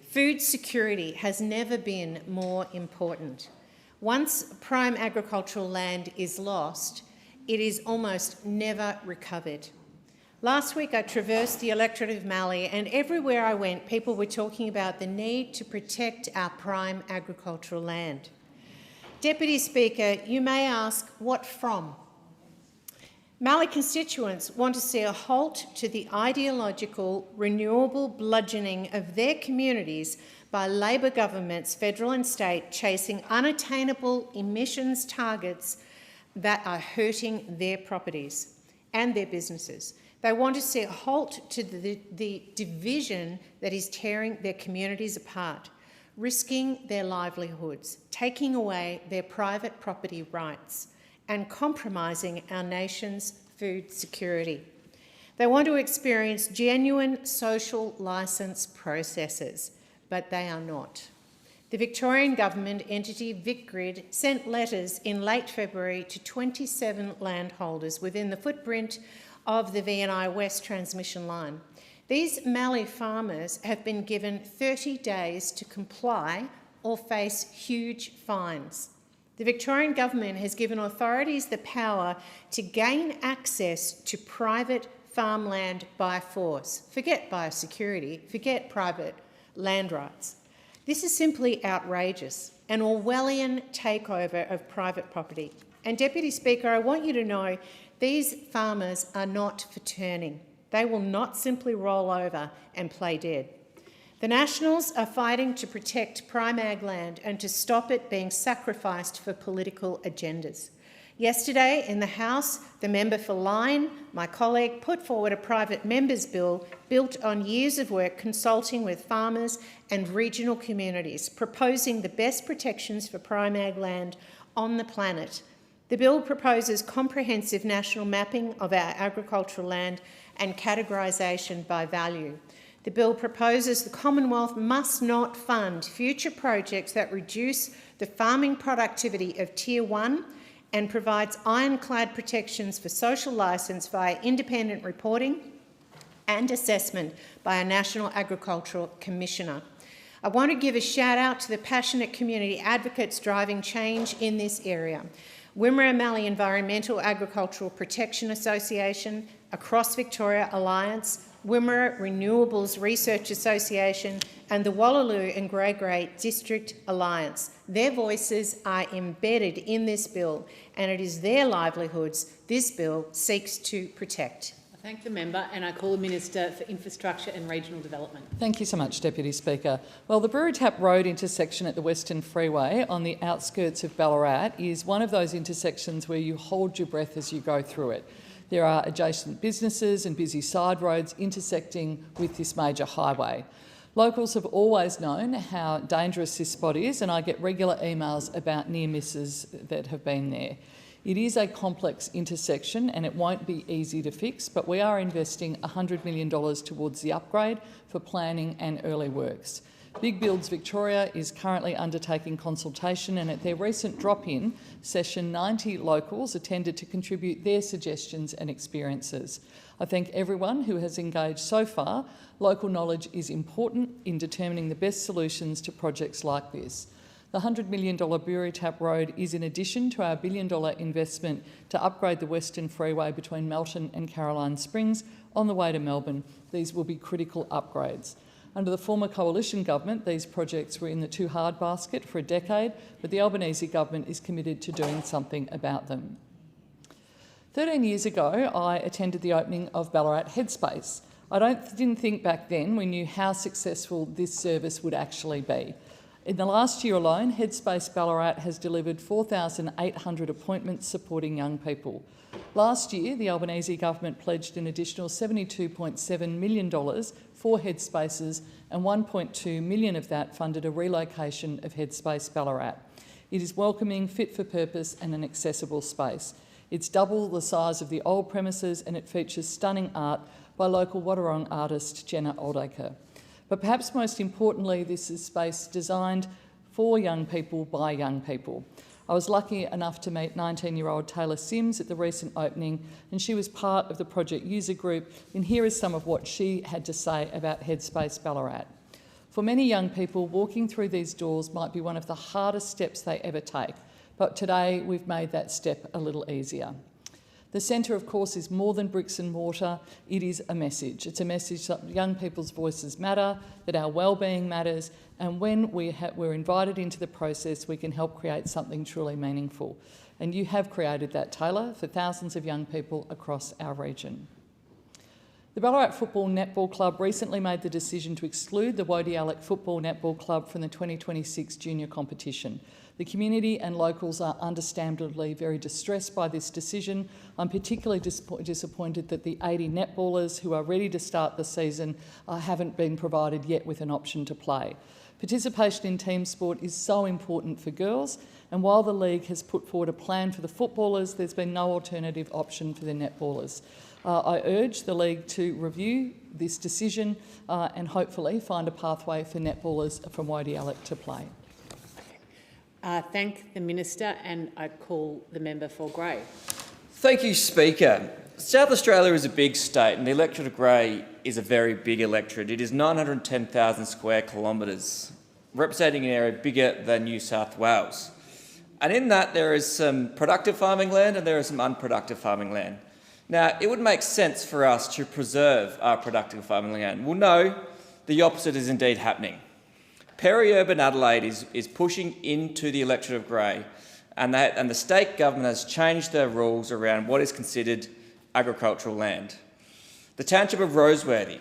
Food security has never been more important. Once prime agricultural land is lost, it is almost never recovered. Last week I traversed the electorate of Mallee, and everywhere I went people were talking about the need to protect our prime agricultural land. Deputy Speaker, you may ask, what from? Mallee constituents want to see a halt to the ideological, renewable bludgeoning of their communities by Labor governments, federal and state, chasing unattainable emissions targets that are hurting their properties and their businesses. They want to see a halt to the division that is tearing their communities apart, risking their livelihoods, taking away their private property rights and compromising our nation's food security. They want to experience genuine social licence processes, but they are not. The Victorian Government entity VicGrid sent letters in late February to 27 landholders within the footprint of the V&I West transmission line. These Mallee farmers have been given 30 days to comply or face huge fines. The Victorian Government has given authorities the power to gain access to private farmland by force. Forget biosecurity, forget private land rights. This is simply outrageous, an Orwellian takeover of private property. And Deputy Speaker, I want you to know these farmers are not for turning. They will not simply roll over and play dead. The Nationals are fighting to protect prime ag land and to stop it being sacrificed for political agendas. Yesterday in the House, the member for Lyne, my colleague, put forward a private members bill built on years of work consulting with farmers and regional communities, proposing the best protections for prime ag land on the planet. The bill proposes comprehensive national mapping of our agricultural land and categorisation by value. The bill proposes the Commonwealth must not fund future projects that reduce the farming productivity of Tier 1 and provides ironclad protections for social licence via independent reporting and assessment by a National Agricultural Commissioner. I want to give a shout out to the passionate community advocates driving change in this area. Wimmera Mallee Environmental Agricultural Protection Association, Across Victoria Alliance, Wimmera Renewables Research Association and the Wallaloo and Grey District Alliance. Their voices are embedded in this bill and it is their livelihoods this bill seeks to protect. I thank the member and I call the Minister for Infrastructure and Regional Development. Thank you so much, Deputy Speaker. Well, the Brewery Tap Road intersection at the Western Freeway on the outskirts of Ballarat is one of those intersections where you hold your breath as you go through it. There are adjacent businesses and busy side roads intersecting with this major highway. Locals have always known how dangerous this spot is, and I get regular emails about near misses that have been there. It is a complex intersection and it won't be easy to fix, but we are investing $100 million towards the upgrade for planning and early works. Big Builds Victoria is currently undertaking consultation, and at their recent drop-in session, 90 locals attended to contribute their suggestions and experiences. I thank everyone who has engaged so far. Local knowledge is important in determining the best solutions to projects like this. The $100 million Brewery Tap Road is in addition to our $1 billion investment to upgrade the Western Freeway between Melton and Caroline Springs on the way to Melbourne. These will be critical upgrades. Under the former coalition government, these projects were in the too hard basket for a decade, but the Albanese government is committed to doing something about them. 13 years ago, I attended the opening of Ballarat Headspace. I didn't think back then we knew how successful this service would actually be. In the last year alone, Headspace Ballarat has delivered 4,800 appointments supporting young people. Last year, the Albanese government pledged an additional $72.7 million for Headspaces, and $1.2 million of that funded a relocation of Headspace Ballarat. It is welcoming, fit for purpose and an accessible space. It's double the size of the old premises and it features stunning art by local Wadawurrung artist Jenna Oldacre. But perhaps most importantly, this is space designed for young people by young people. I was lucky enough to meet 19-year-old Taylor Sims at the recent opening, and she was part of the project user group, and here is some of what she had to say about Headspace Ballarat. For many young people, walking through these doors might be one of the hardest steps they ever take, but today we've made that step a little easier. The centre, of course, is more than bricks and mortar. It is a message. It's a message that young people's voices matter, that our wellbeing matters, and when we're invited into the process, we can help create something truly meaningful. And you have created that, Taylor, for thousands of young people across our region. The Ballarat Football Netball Club recently made the decision to exclude the Wodialek Football Netball Club from the 2026 junior competition. The community and locals are understandably very distressed by this decision. I'm particularly disappointed that the 80 netballers who are ready to start the season haven't been provided yet with an option to play. Participation in team sport is so important for girls, and while the league has put forward a plan for the footballers, there's been no alternative option for the netballers. I urge the league to review this decision and hopefully find a pathway for netballers from Wodialek to play. Thank the Minister, and I call the member for Grey. Thank you, Speaker. South Australia is a big state, and the electorate of Grey is a very big electorate. It is 910,000 square kilometres, representing an area bigger than New South Wales. And in that, there is some productive farming land and there is some unproductive farming land. Now, it would make sense for us to preserve our productive farming land. Well, no, the opposite is indeed happening. Peri-urban Adelaide is pushing into the electorate of Grey, and the state government has changed their rules around what is considered agricultural land. The township of Roseworthy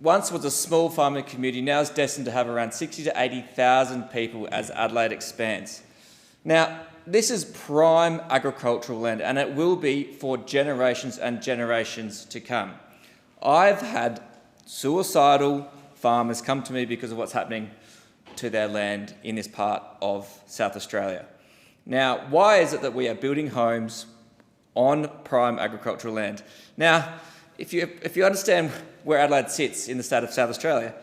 once was a small farming community, now is destined to have around 60 to 80,000 people as Adelaide expands. Now, this is prime agricultural land, and it will be for generations and generations to come. I've had suicidal farmers come to me because of what's happening to their land in this part of South Australia. Now, why is it that we are building homes on prime agricultural land? Now, if you understand where Adelaide sits in the state of South Australia,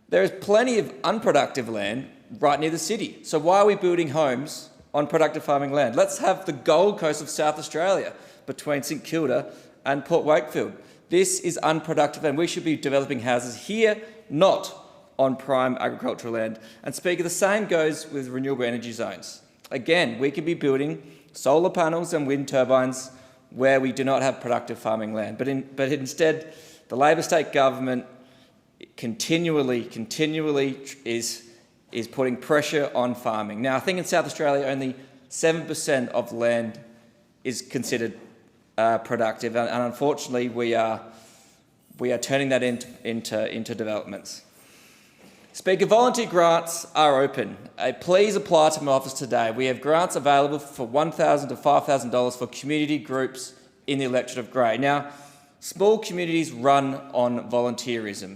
there is plenty of unproductive land right near the city. So why are we building homes on productive farming land? Let's have the Gold Coast of South Australia between St Kilda and Port Wakefield. This is unproductive, and we should be developing houses here, not on prime agricultural land. And Speaker, the same goes with renewable energy zones. Again, we could be building solar panels and wind turbines where we do not have productive farming land. But instead, the Labor state government continually is putting pressure on farming. Now, I think in South Australia, only 7% of land is considered productive, and unfortunately, we are turning that into developments. Speaker, volunteer grants are open. Please apply to my office today. We have grants available for $1,000 to $5,000 for community groups in the electorate of Grey. Now, small communities run on volunteerism.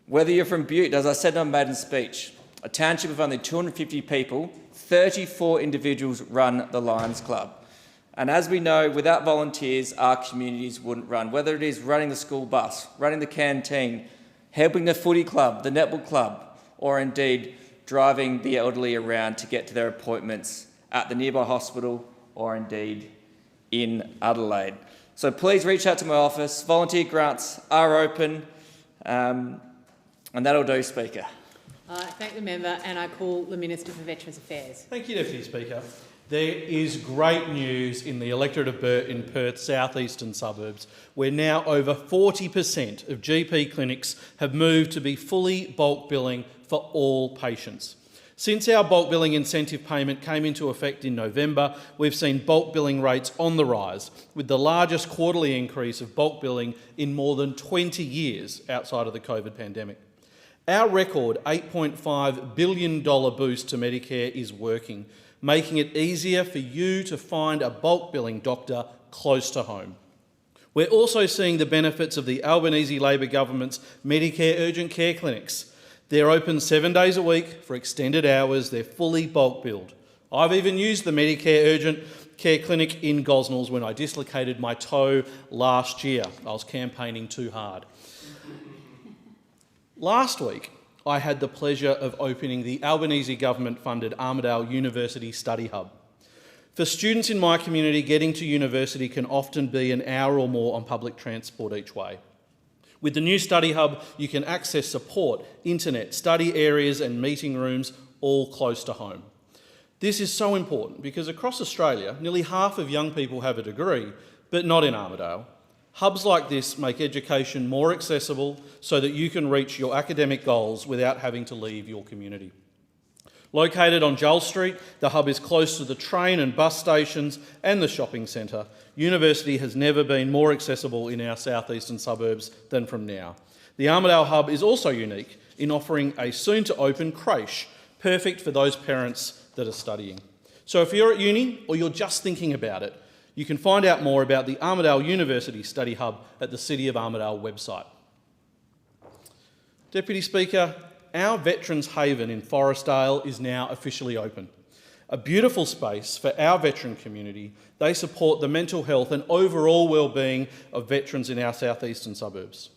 Whether you're from Butte, as I said in my maiden speech, a township of only 250 people, 34 individuals run the Lions Club. And as we know, without volunteers, our communities wouldn't run. Whether it is running the school bus, running the canteen, helping the footy club, the netball club, or indeed driving the elderly around to get to their appointments at the nearby hospital or indeed in Adelaide. So please reach out to my office. Volunteer grants are open, and that'll do, Speaker. Thank the member, and I call the Minister for Veterans Affairs. Thank you, Deputy Speaker. There is great news in the electorate of Perth's southeastern suburbs, where now over 40% of GP clinics have moved to be fully bulk billing for all patients. Since our bulk billing incentive payment came into effect in November, we've seen bulk billing rates on the rise, with the largest quarterly increase of bulk billing in more than 20 years outside of the COVID pandemic. Our record $8.5 billion boost to Medicare is working, making it easier for you to find a bulk billing doctor close to home. We're also seeing the benefits of the Albanese Labor government's Medicare urgent care clinics. They're open 7 days a week for extended hours. They're fully bulk billed. I've even used the Medicare urgent care clinic in Gosnells when I dislocated my toe last year. I was campaigning too hard. Last week, I had the pleasure of opening the Albanese government-funded Armidale University Study Hub. For students in my community, getting to university can often be an hour or more on public transport each way. With the new Study Hub, you can access support, internet, study areas and meeting rooms all close to home. This is so important because across Australia, nearly half of young people have a degree, but not in Armidale. Hubs like this make education more accessible so that you can reach your academic goals without having to leave your community. Located on Jull Street, the hub is close to the train and bus stations and the shopping centre. University has never been more accessible in our southeastern suburbs than from now. The Armidale hub is also unique in offering a soon-to-open creche, perfect for those parents that are studying. So if you're at uni or you're just thinking about it, you can find out more about the Armidale University Study Hub at the City of Armidale website. Deputy Speaker, our Veterans Haven in Forestdale is now officially open. A beautiful space for our veteran community. They support the mental health and overall well-being of veterans in our southeastern suburbs.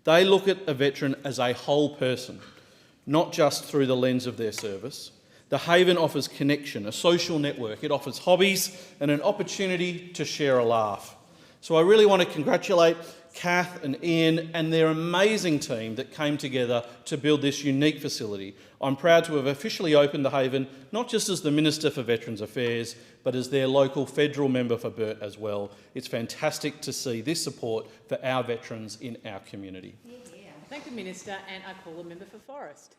They look at a veteran as a whole person, not just through the lens of their service. The Haven offers connection, a social network. It offers hobbies and an opportunity to share a laugh. So I really want to congratulate Kath and Ian and their amazing team that came together to build this unique facility. I'm proud to have officially opened the Haven, not just as the Minister for Veterans Affairs, but as their local federal member for Burt as well. It's fantastic to see this support for our veterans in our community. Thank the Minister, and I call the member for Forrest.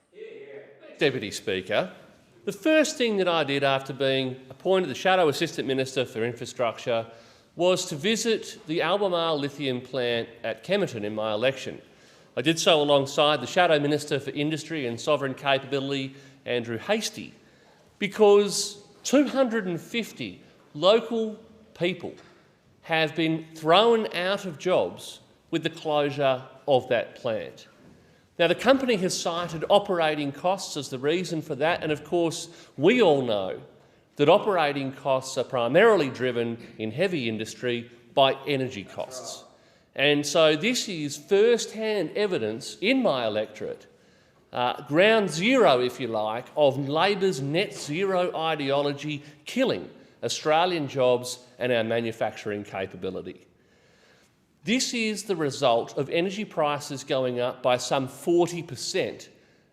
Deputy Speaker, the first thing that I did after being appointed the Shadow Assistant Minister for Infrastructure was to visit the Albemarle lithium plant at Kemerton in my election. I did so alongside the Shadow Minister for Industry and Sovereign Capability, Andrew Hastie, because 250 local people have been thrown out of jobs with the closure of that plant. Now, the company has cited operating costs as the reason for that, and of course, we all know that operating costs are primarily driven in heavy industry by energy costs. And so this is first-hand evidence in my electorate, ground zero, if you like, of Labor's net zero ideology killing Australian jobs and our manufacturing capability. This is the result of energy prices going up by some 40%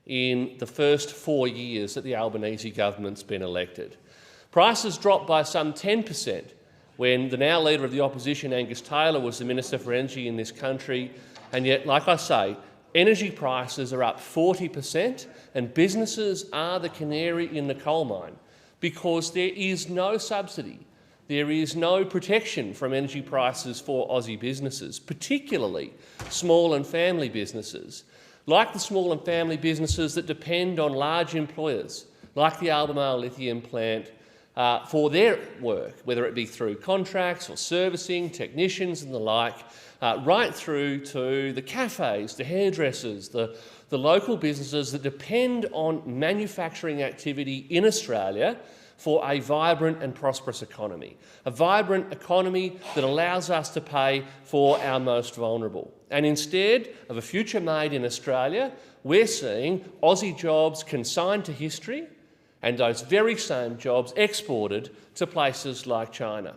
in the first 4 years that the Albanese government's been elected. Prices dropped by some 10% when the now Leader of the Opposition, Angus Taylor, was the Minister for Energy in this country, and yet, like I say, energy prices are up 40% and businesses are the canary in the coal mine because there is no subsidy, there is no protection from energy prices for Aussie businesses, particularly small and family businesses, like the small and family businesses that depend on large employers, like the Albemarle lithium plant, for their work, whether it be through contracts or servicing, technicians and the like, right through to the cafes, the hairdressers, the local businesses that depend on manufacturing activity in Australia for a vibrant and prosperous economy. A vibrant economy that allows us to pay for our most vulnerable. And instead of a future made in Australia, we're seeing Aussie jobs consigned to history and those very same jobs exported to places like China.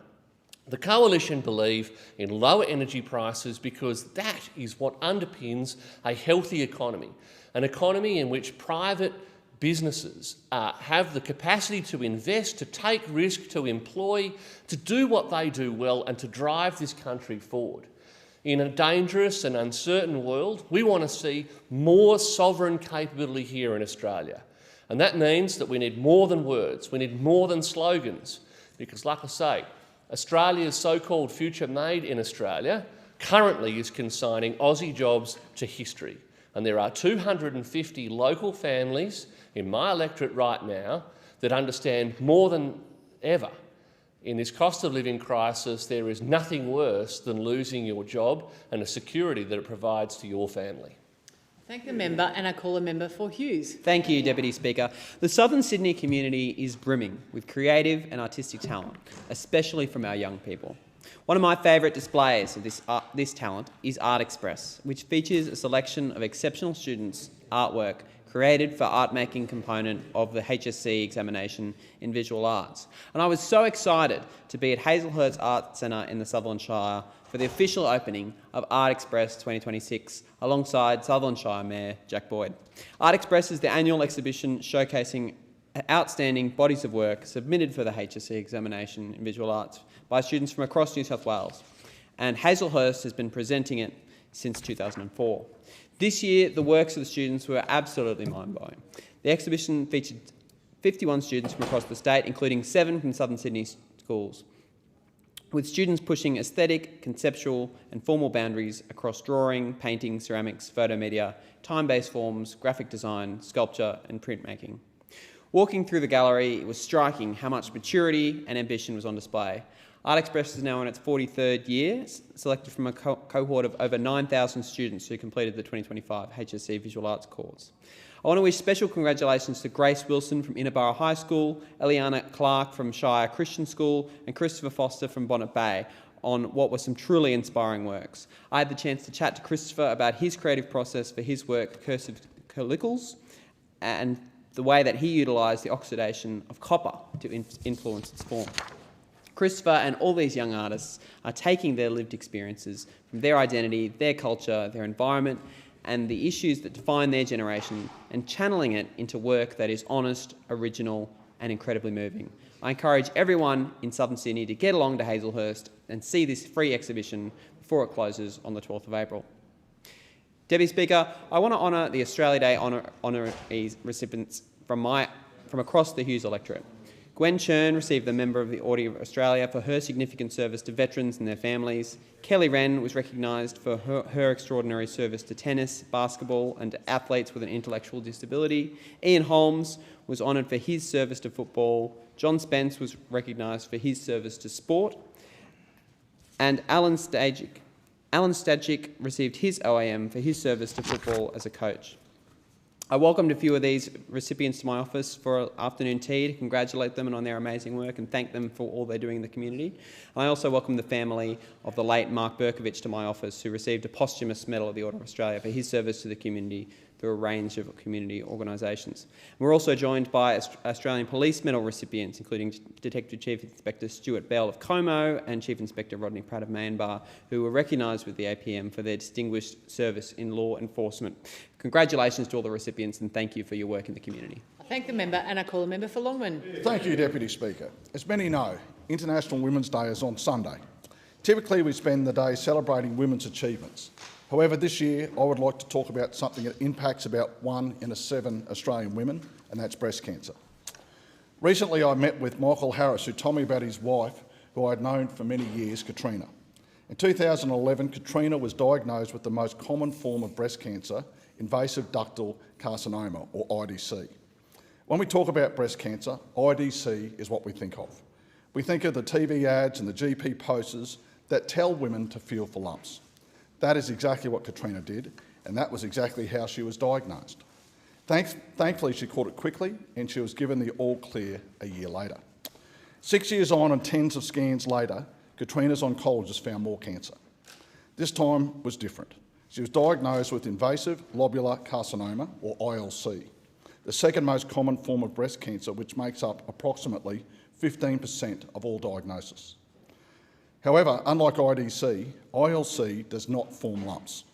The Coalition believe in lower energy prices because that is what underpins a healthy economy, an economy in which private businesses have the capacity to invest, to take risk, to employ, to do what they do well and to drive this country forward. In a dangerous and uncertain world, we want to see more sovereign capability here in Australia. And that means that we need more than words, we need more than slogans, because like I say, Australia's so-called future made in Australia currently is consigning Aussie jobs to history. And there are 250 local families in my electorate right now that understand more than ever in this cost of living crisis there is nothing worse than losing your job and the security that it provides to your family. Thank the member, and I call the member for Hughes. Thank you, Deputy Speaker. The Southern Sydney community is brimming with creative and artistic talent, especially from our young people. One of my favourite displays of this talent is Art Express, which features a selection of exceptional students' artwork created for art-making component of the HSC examination in visual arts. And I was so excited to be at Hazelhurst Art Centre in the Sutherland Shire for the official opening of Art Express 2026 alongside Sutherland Shire Mayor Jack Boyd. Art Express is the annual exhibition showcasing outstanding bodies of work submitted for the HSC examination in visual arts by students from across New South Wales, and Hazelhurst has been presenting it since 2004. This year, the works of the students were absolutely mind-blowing. The exhibition featured 51 students from across the state, including 7 from Southern Sydney schools, with students pushing aesthetic, conceptual and formal boundaries across drawing, painting, ceramics, photomedia, time-based forms, graphic design, sculpture and printmaking. Walking through the gallery, it was striking how much maturity and ambition was on display. Art Express is now in its 43rd year, selected from a cohort of over 9,000 students who completed the 2025 HSC Visual Arts course. I want to wish special congratulations to Grace Wilson from Innerborough High School, Eliana Clark from Shire Christian School and Christopher Foster from Bonnet Bay on what were some truly inspiring works. I had the chance to chat to Christopher about his creative process for his work, Cursive Collicles, and the way that he utilised the oxidation of copper to influence its form. Christopher and all these young artists are taking their lived experiences from their identity, their culture, their environment, and the issues that define their generation and channeling it into work that is honest, original, and incredibly moving. I encourage everyone in Southern Sydney to get along to Hazelhurst and see this free exhibition before it closes on the 12th of April. Deputy Speaker, I want to honour the Australia Day honorees recipients from across the Hughes electorate. Gwen Churn received the Member of the Order of Australia for her significant service to veterans and their families. Kelly Wren was recognised for her extraordinary service to tennis, basketball and to athletes with an intellectual disability. Ian Holmes was honoured for his service to football. John Spence was recognised for his service to sport. And Alan Stajic received his OAM for his service to football as a coach. I welcomed a few of these recipients to my office for afternoon tea to congratulate them on their amazing work and thank them for all they're doing in the community. And I also welcomed the family of the late Mark Berkovich to my office, who received a posthumous Medal of the Order of Australia for his service to the community through a range of community organisations. We're also joined by Australian Police Medal recipients, including Detective Chief Inspector Stuart Bell of Como and Chief Inspector Rodney Pratt of Mayinbar, who were recognised with the APM for their distinguished service in law enforcement. Congratulations to all the recipients and thank you for your work in the community. I thank the member and I call the member for Longman. Thank you, Deputy Speaker. As many know, International Women's Day is on Sunday. Typically, we spend the day celebrating women's achievements. However, this year I would like to talk about something that impacts about 1 in 7 Australian women, and that's breast cancer. Recently I met with Michael Harris, who told me about his wife, who I had known for many years, Katrina. In 2011, Katrina was diagnosed with the most common form of breast cancer, invasive ductal carcinoma, or IDC. When we talk about breast cancer, IDC is what we think of. We think of the TV ads and the GP posters that tell women to feel for lumps. That is exactly what Katrina did, and that was exactly how she was diagnosed. Thankfully, she caught it quickly and she was given the all clear a year later. 6 years on and tens of scans later, Katrina's oncologist found more cancer. This time was different. She was diagnosed with invasive lobular carcinoma, or ILC, the second most common form of breast cancer, which makes up approximately 15% of all diagnoses. However, unlike IDC, ILC does not form lumps.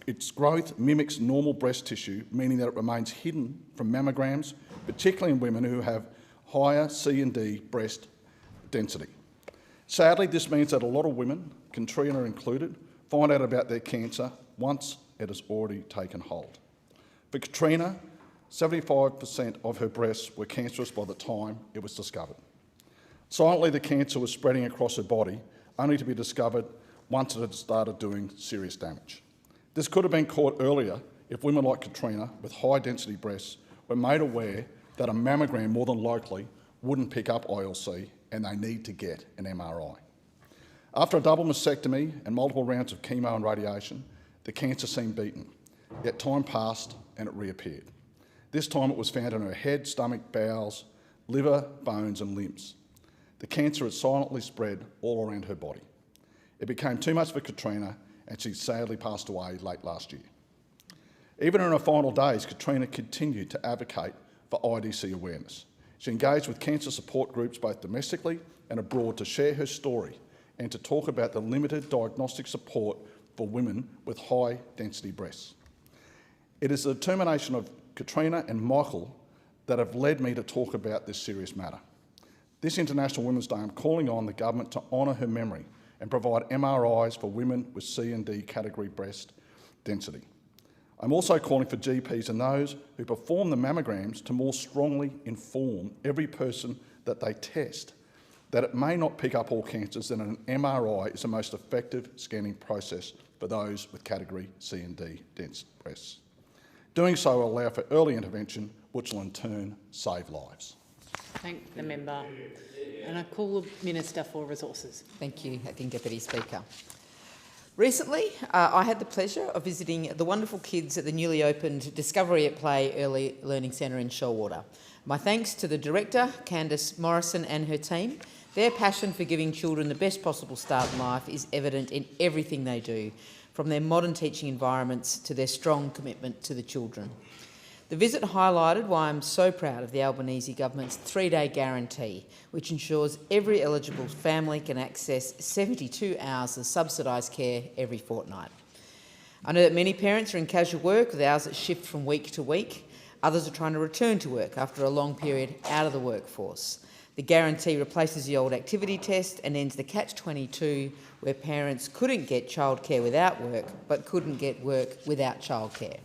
Its growth mimics normal breast tissue, meaning that it remains hidden from mammograms, particularly in women who have higher C and D breast density. Sadly, this means that a lot of women, Katrina included, find out about their cancer once it has already taken hold. For Katrina, 75% of her breasts were cancerous by the time it was discovered. Silently, the cancer was spreading across her body, only to be discovered once it had started doing serious damage. This could have been caught earlier if women like Katrina with high-density breasts were made aware that a mammogram more than likely wouldn't pick up ILC and they need to get an MRI. After a double mastectomy and multiple rounds of chemo and radiation, the cancer seemed beaten, yet time passed and it reappeared. This time it was found in her head, stomach, bowels, liver, bones and limbs. The cancer had silently spread all around her body. It became too much for Katrina and she sadly passed away late last year. Even in her final days, Katrina continued to advocate for IDC awareness. She engaged with cancer support groups both domestically and abroad to share her story and to talk about the limited diagnostic support for women with high-density breasts. It is the determination of Katrina and Michael that have led me to talk about this serious matter. This International Women's Day, I'm calling on the government to honour her memory and provide MRIs for women with C and D category breast density. I'm also calling for GPs and those who perform the mammograms to more strongly inform every person that they test that it may not pick up all cancers, and an MRI is the most effective scanning process for those with category C and D dense breasts. Doing so will allow for early intervention, which will in turn save lives. Thank the member. And I call the Minister for Resources. Thank you, Acting Deputy Speaker. Recently, I had the pleasure of visiting the wonderful kids at the newly opened Discovery at Play Early Learning Centre in Shoalwater. My thanks to the Director, Candice Morrison, and her team. Their passion for giving children the best possible start in life is evident in everything they do, from their modern teaching environments to their strong commitment to the children. The visit highlighted why I'm so proud of the Albanese government's 3-day guarantee, which ensures every eligible family can access 72 hours of subsidised care every fortnight. I know that many parents are in casual work with hours that shift from week to week. Others are trying to return to work after a long period out of the workforce. The guarantee replaces the old activity test and ends the catch-22 where parents couldn't get childcare without work but couldn't get work without childcare.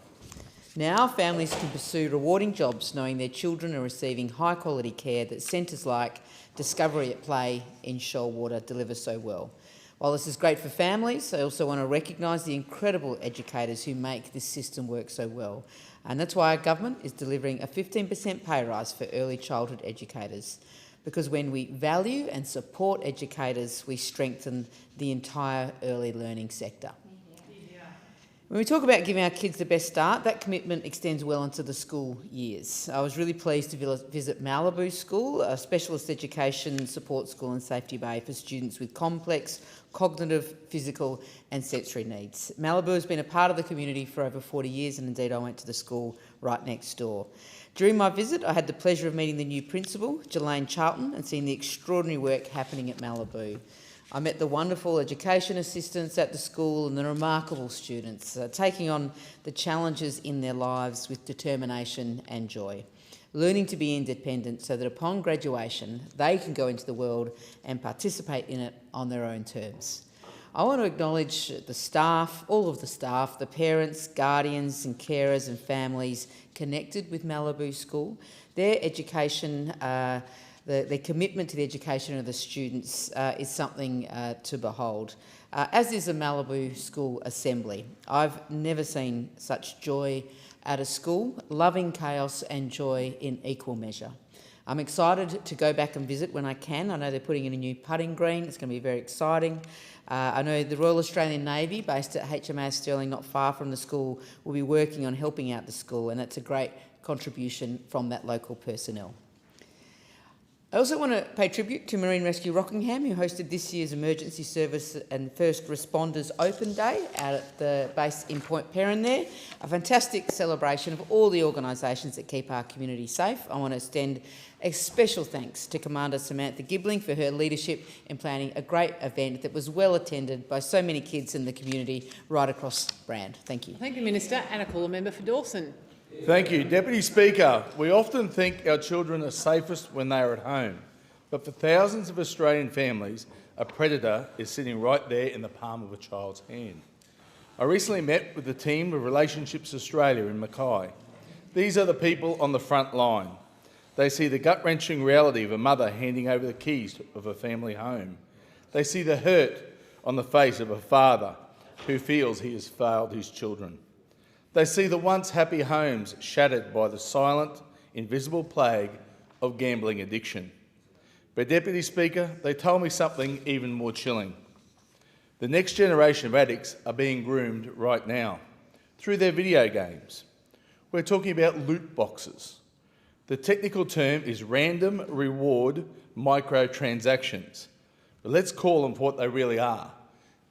Now families can pursue rewarding jobs knowing their children are receiving high-quality care that centres like Discovery at Play in Shoalwater deliver so well. While this is great for families, I also want to recognise the incredible educators who make this system work so well. And that's why our government is delivering a 15% pay rise for early childhood educators. Because when we value and support educators, we strengthen the entire early learning sector. When we talk about giving our kids the best start, that commitment extends well into the school years. I was really pleased to visit Malibu School, a specialist education support school in Safety Bay for students with complex cognitive, physical and sensory needs. Malibu has been a part of the community for over 40 years, and indeed I went to the school right next door. During my visit, I had the pleasure of meeting the new principal, Jelaine Charlton, and seeing the extraordinary work happening at Malibu. I met the wonderful education assistants at the school and the remarkable students, taking on the challenges in their lives with determination and joy, learning to be independent so that upon graduation they can go into the world and participate in it on their own terms. I want to acknowledge the staff, all of the staff, the parents, guardians and carers and families connected with Malibu School. Their education their commitment to the education of the students is something to behold, as is the Malibu School Assembly. I've never seen such joy at a school, loving chaos and joy in equal measure. I'm excited to go back and visit when I can. I know they're putting in a new putting green. It's going to be very exciting. I know the Royal Australian Navy, based at HMAS Stirling, not far from the school, will be working on helping out the school, and that's a great contribution from that local personnel. I also want to pay tribute to Marine Rescue Rockingham, who hosted this year's Emergency Service and First Responders Open Day out at the base in Point Perrin there. A fantastic celebration of all the organisations that keep our community safe. I want to extend a special thanks to Commander Samantha Gibbling for her leadership in planning a great event that was well attended by so many kids in the community right across Brand. Thank you. Thank you, Minister. And I call a member for Dawson. Thank you. Deputy Speaker, we often think our children are safest when they are at home, but for thousands of Australian families, a predator is sitting right there in the palm of a child's hand. I recently met with the team of Relationships Australia in Mackay. These are the people on the front line. They see the gut-wrenching reality of a mother handing over the keys of a family home. They see the hurt on the face of a father who feels he has failed his children. They see the once happy homes shattered by the silent, invisible plague of gambling addiction. But, Deputy Speaker, they told me something even more chilling. The next generation of addicts are being groomed right now through their video games. We're talking about loot boxes. The technical term is random reward microtransactions. But let's call them for what they really are: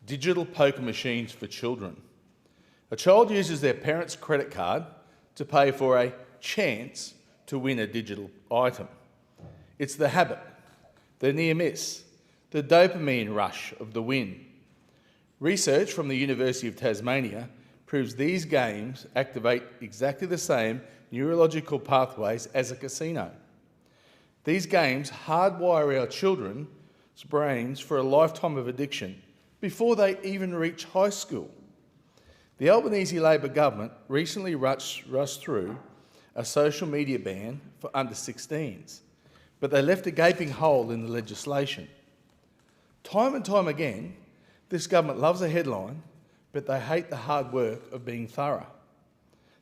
digital poker machines for children. A child uses their parent's credit card to pay for a chance to win a digital item. It's the habit, the near miss, the dopamine rush of the win. Research from the University of Tasmania proves these games activate exactly the same neurological pathways as a casino. These games hardwire our children's brains for a lifetime of addiction before they even reach high school. The Albanese Labor government recently rushed through a social media ban for under 16s, but they left a gaping hole in the legislation. Time and time again, this government loves a headline, but they hate the hard work of being thorough.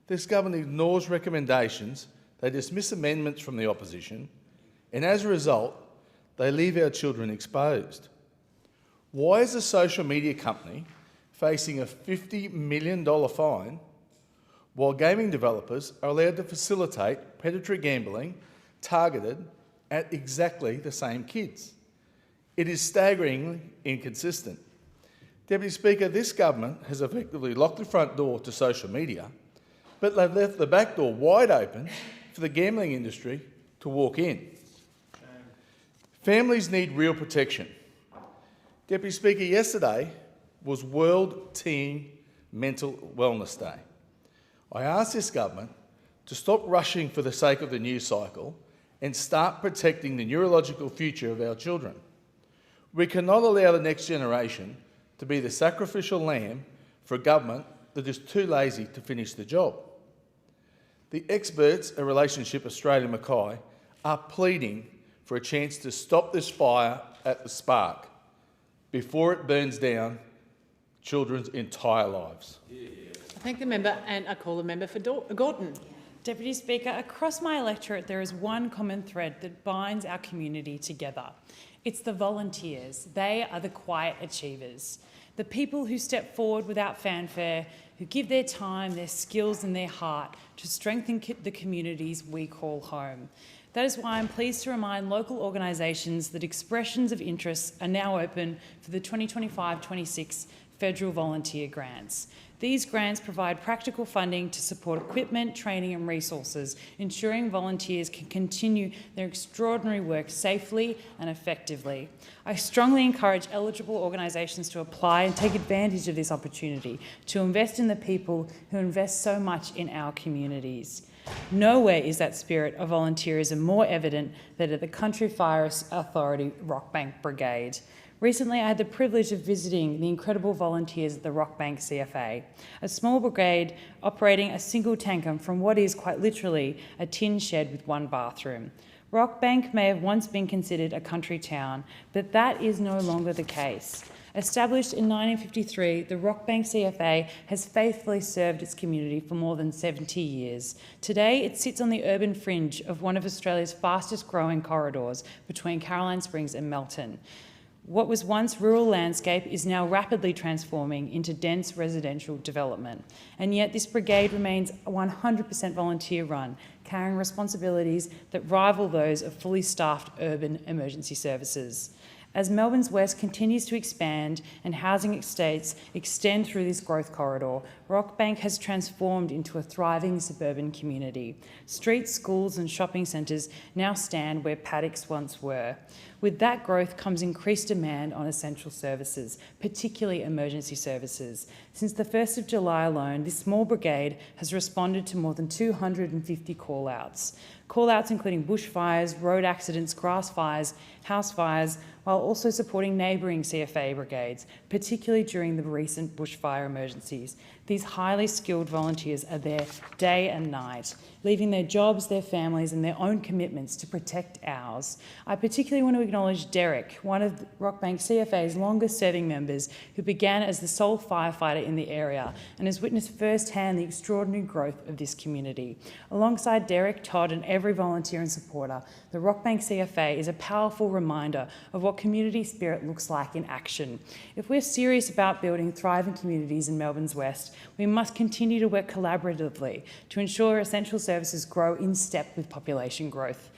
This government ignores recommendations, they dismiss amendments from the opposition, and as a result, they leave our children exposed. Why is a social media company facing a $50 million fine while gaming developers are allowed to facilitate predatory gambling targeted at exactly the same kids? It is staggeringly inconsistent. Deputy Speaker, this government has effectively locked the front door to social media but they've left the back door wide open for the gambling industry to walk in. Families need real protection. Deputy Speaker, yesterday was World Teen Mental Wellness Day. I asked this government to stop rushing for the sake of the news cycle and start protecting the neurological future of our children. We cannot allow the next generation to be the sacrificial lamb for a government that is too lazy to finish the job. The experts at Relationship Australia Mackay are pleading for a chance to stop this fire at the spark before it burns down children's entire lives. I thank the member and I call the member for Gorton. Deputy Speaker, across my electorate there is one common thread that binds our community together. It's the volunteers. They are the quiet achievers. The people who step forward without fanfare, who give their time, their skills and their heart to strengthen the communities we call home. That is why I'm pleased to remind local organisations that expressions of interest are now open for the 2025-26 federal volunteer grants. These grants provide practical funding to support equipment, training and resources, ensuring volunteers can continue their extraordinary work safely and effectively. I strongly encourage eligible organisations to apply and take advantage of this opportunity to invest in the people who invest so much in our communities. Nowhere is that spirit of volunteerism more evident than at the Country Fire Authority Rockbank Brigade. Recently, I had the privilege of visiting the incredible volunteers at the Rockbank CFA, a small brigade operating a single tanker from what is quite literally a tin shed with one bathroom. Rockbank may have once been considered a country town, but that is no longer the case. Established in 1953, the Rockbank CFA has faithfully served its community for more than 70 years. Today, it sits on the urban fringe of one of Australia's fastest growing corridors between Caroline Springs and Melton. What was once rural landscape is now rapidly transforming into dense residential development. And yet this brigade remains 100% volunteer run, carrying responsibilities that rival those of fully staffed urban emergency services. As Melbourne's West continues to expand and housing estates extend through this growth corridor, Rockbank has transformed into a thriving suburban community. Streets, schools and shopping centres now stand where paddocks once were. With that growth comes increased demand on essential services, particularly emergency services. Since the 1st of July alone, this small brigade has responded to more than 250 call-outs. Call-outs including bushfires, road accidents, grass fires, house fires, while also supporting neighbouring CFA brigades, particularly during the recent bushfire emergencies. These highly skilled volunteers are there day and night, leaving their jobs, their families and their own commitments to protect ours. I particularly want to acknowledge Derek, one of Rockbank CFA's longest serving members, who began as the sole firefighter in the area and has witnessed firsthand the extraordinary growth of this community. Alongside Derek, Todd and every volunteer and supporter, the Rockbank CFA is a powerful reminder of what community spirit looks like in action. If we're serious about building thriving communities in Melbourne's West, we must continue to work collaboratively to ensure essential services grow in step with population growth.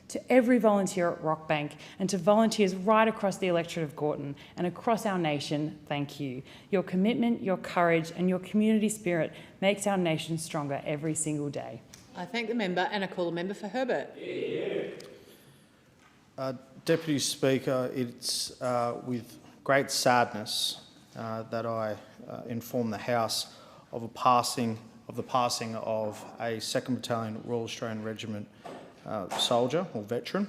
To every volunteer at Rockbank and to volunteers right across the electorate of Gorton and across our nation, thank you. Your commitment, your courage and your community spirit makes our nation stronger every single day. I thank the member and I call the member for Herbert. Deputy Speaker, it's with great sadness that I inform the House of the passing of a 2nd Battalion Royal Australian Regiment soldier or veteran,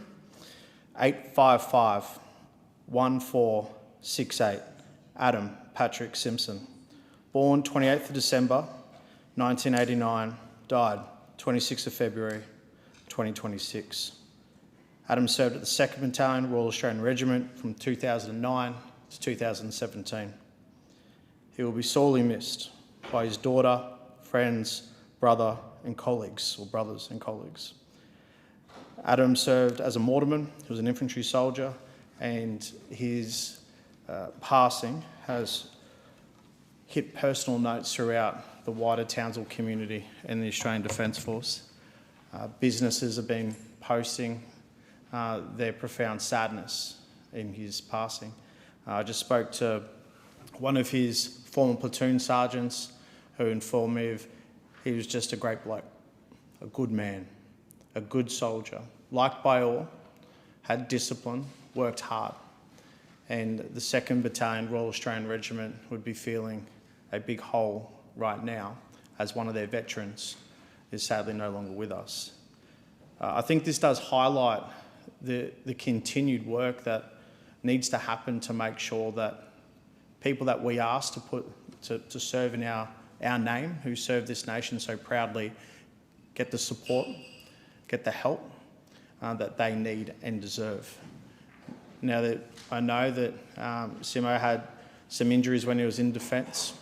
855-1468, Adam Patrick Simpson, born 28th of December 1989, died 26th of February 2026. Adam served at the 2nd Battalion Royal Australian Regiment from 2009 to 2017. He will be sorely missed by his daughter, friends, brother and colleagues, or brothers and colleagues. Adam served as a mortarman, he was an infantry soldier, and his passing has hit personal notes throughout the wider Townsville community and the Australian Defence Force. Businesses have been posting their profound sadness in his passing. I just spoke to one of his former platoon sergeants who informed me of He was just a great bloke, a good man, a good soldier, liked by all, had discipline, worked hard. And the 2nd Battalion Royal Australian Regiment would be feeling a big hole right now as one of their veterans is sadly no longer with us. I think this does highlight the continued work that needs to happen to make sure that people that we ask to serve in our name, who serve this nation so proudly, get the support, get the help that they need and deserve. Now that I know that Simo had some injuries when he was in defence,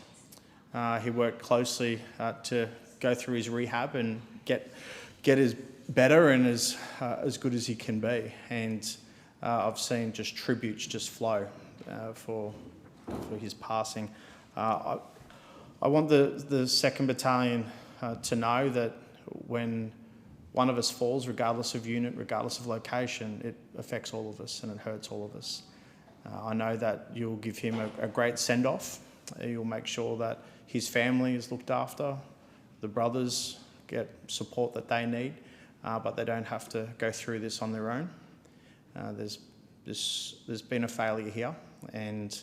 he worked closely to go through his rehab and get as better and as good as he can be. And I've seen just tributes just flow for his passing. I want the 2nd Battalion to know that when one of us falls, regardless of unit, regardless of location, it affects all of us and it hurts all of us. I know that you'll give him a great send-off. You'll make sure that his family is looked after, the brothers get support that they need, but they don't have to go through this on their own. There's been a failure here, and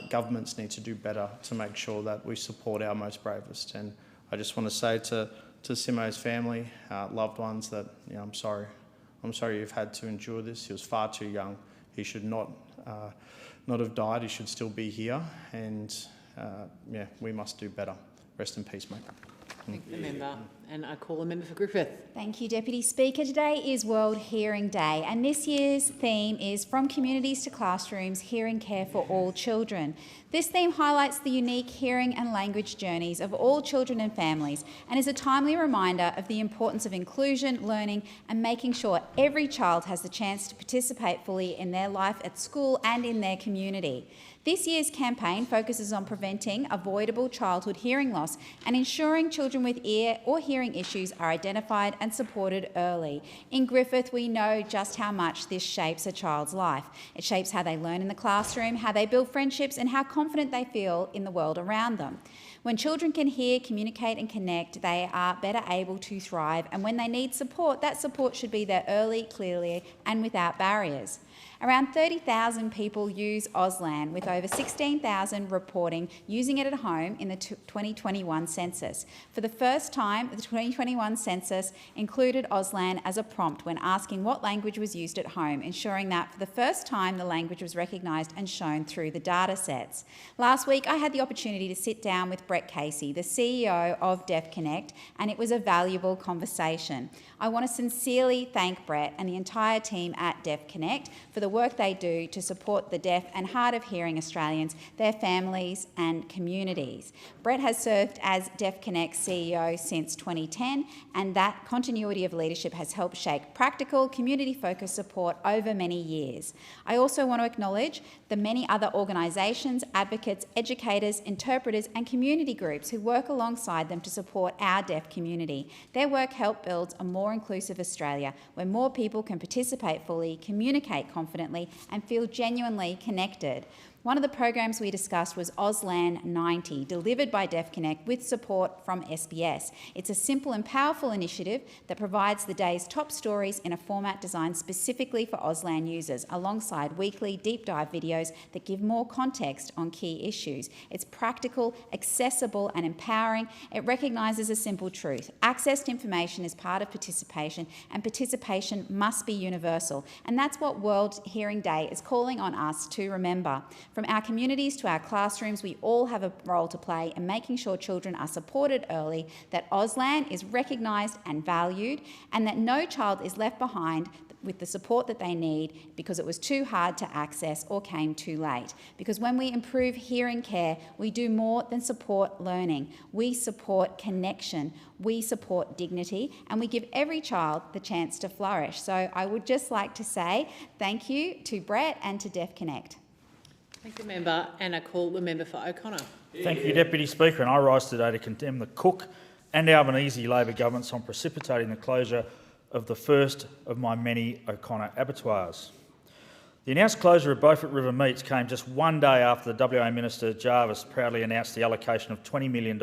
governments need to do better to make sure that we support our most bravest. And I just want to say to Simo's family, loved ones, that I'm sorry. I'm sorry you've had to endure this. He was far too young. He should not have died. He should still be here. And we must do better. Rest in peace, mate. Thank the member. And I call the member for Griffith. Thank you, Deputy Speaker. Today is World Hearing Day, and this year's theme is From Communities to Classrooms, Hearing Care for All Children. This theme highlights the unique hearing and language journeys of all children and families, and is a timely reminder of the importance of inclusion, learning, and making sure every child has the chance to participate fully in their life at school and in their community. This year's campaign focuses on preventing avoidable childhood hearing loss and ensuring children with ear or hearing issues are identified and supported early. In Griffith, we know just how much this shapes a child's life. It shapes how they learn in the classroom, how they build friendships, and how confident they feel in the world around them. When children can hear, communicate and connect, they are better able to thrive, and when they need support, that support should be there early, clearly and without barriers. Around 30,000 people use Auslan, with over 16,000 reporting using it at home in the 2021 census. For the first time, the 2021 census included Auslan as a prompt when asking what language was used at home, ensuring that for the first time the language was recognised and shown through the data sets. Last week I had the opportunity to sit down with Brett Casey, the CEO of Deaf Connect, and it was a valuable conversation. I want to sincerely thank Brett and the entire team at Deaf Connect for the work they do to support the deaf and hard of hearing Australians, their families and communities. Brett has served as Deaf Connect CEO since 2010, and that continuity of leadership has helped shape practical, community-focused support over many years. I also want to acknowledge the many other organisations, advocates, educators, interpreters and community groups who work alongside them to support our deaf community. Their work helps build a more inclusive Australia, where more people can participate fully, communicate confidently and feel genuinely connected. One of the programs we discussed was Auslan 90, delivered by Deaf Connect with support from SBS. It's a simple and powerful initiative that provides the day's top stories in a format designed specifically for Auslan users, alongside weekly deep dive videos that give more context on key issues. It's practical, accessible and empowering. It recognises a simple truth: access to information is part of participation, and participation must be universal. And that's what World Hearing Day is calling on us to remember. From our communities to our classrooms, we all have a role to play in making sure children are supported early, that Auslan is recognised and valued, and that no child is left behind with the support that they need because it was too hard to access or came too late. Because when we improve hearing care, we do more than support learning. We support connection, we support dignity, and we give every child the chance to flourish. So I would just like to say thank you to Brett and to Deaf Connect. Thank the member, and I call the member for O'Connor. Thank you, Deputy Speaker, and I rise today to condemn the Cook and Albanese Labor governments on precipitating the closure of the first of my many O'Connor abattoirs. The announced closure of Beaufort River Meats came just one day after the WA Minister Jarvis proudly announced the allocation of $20 million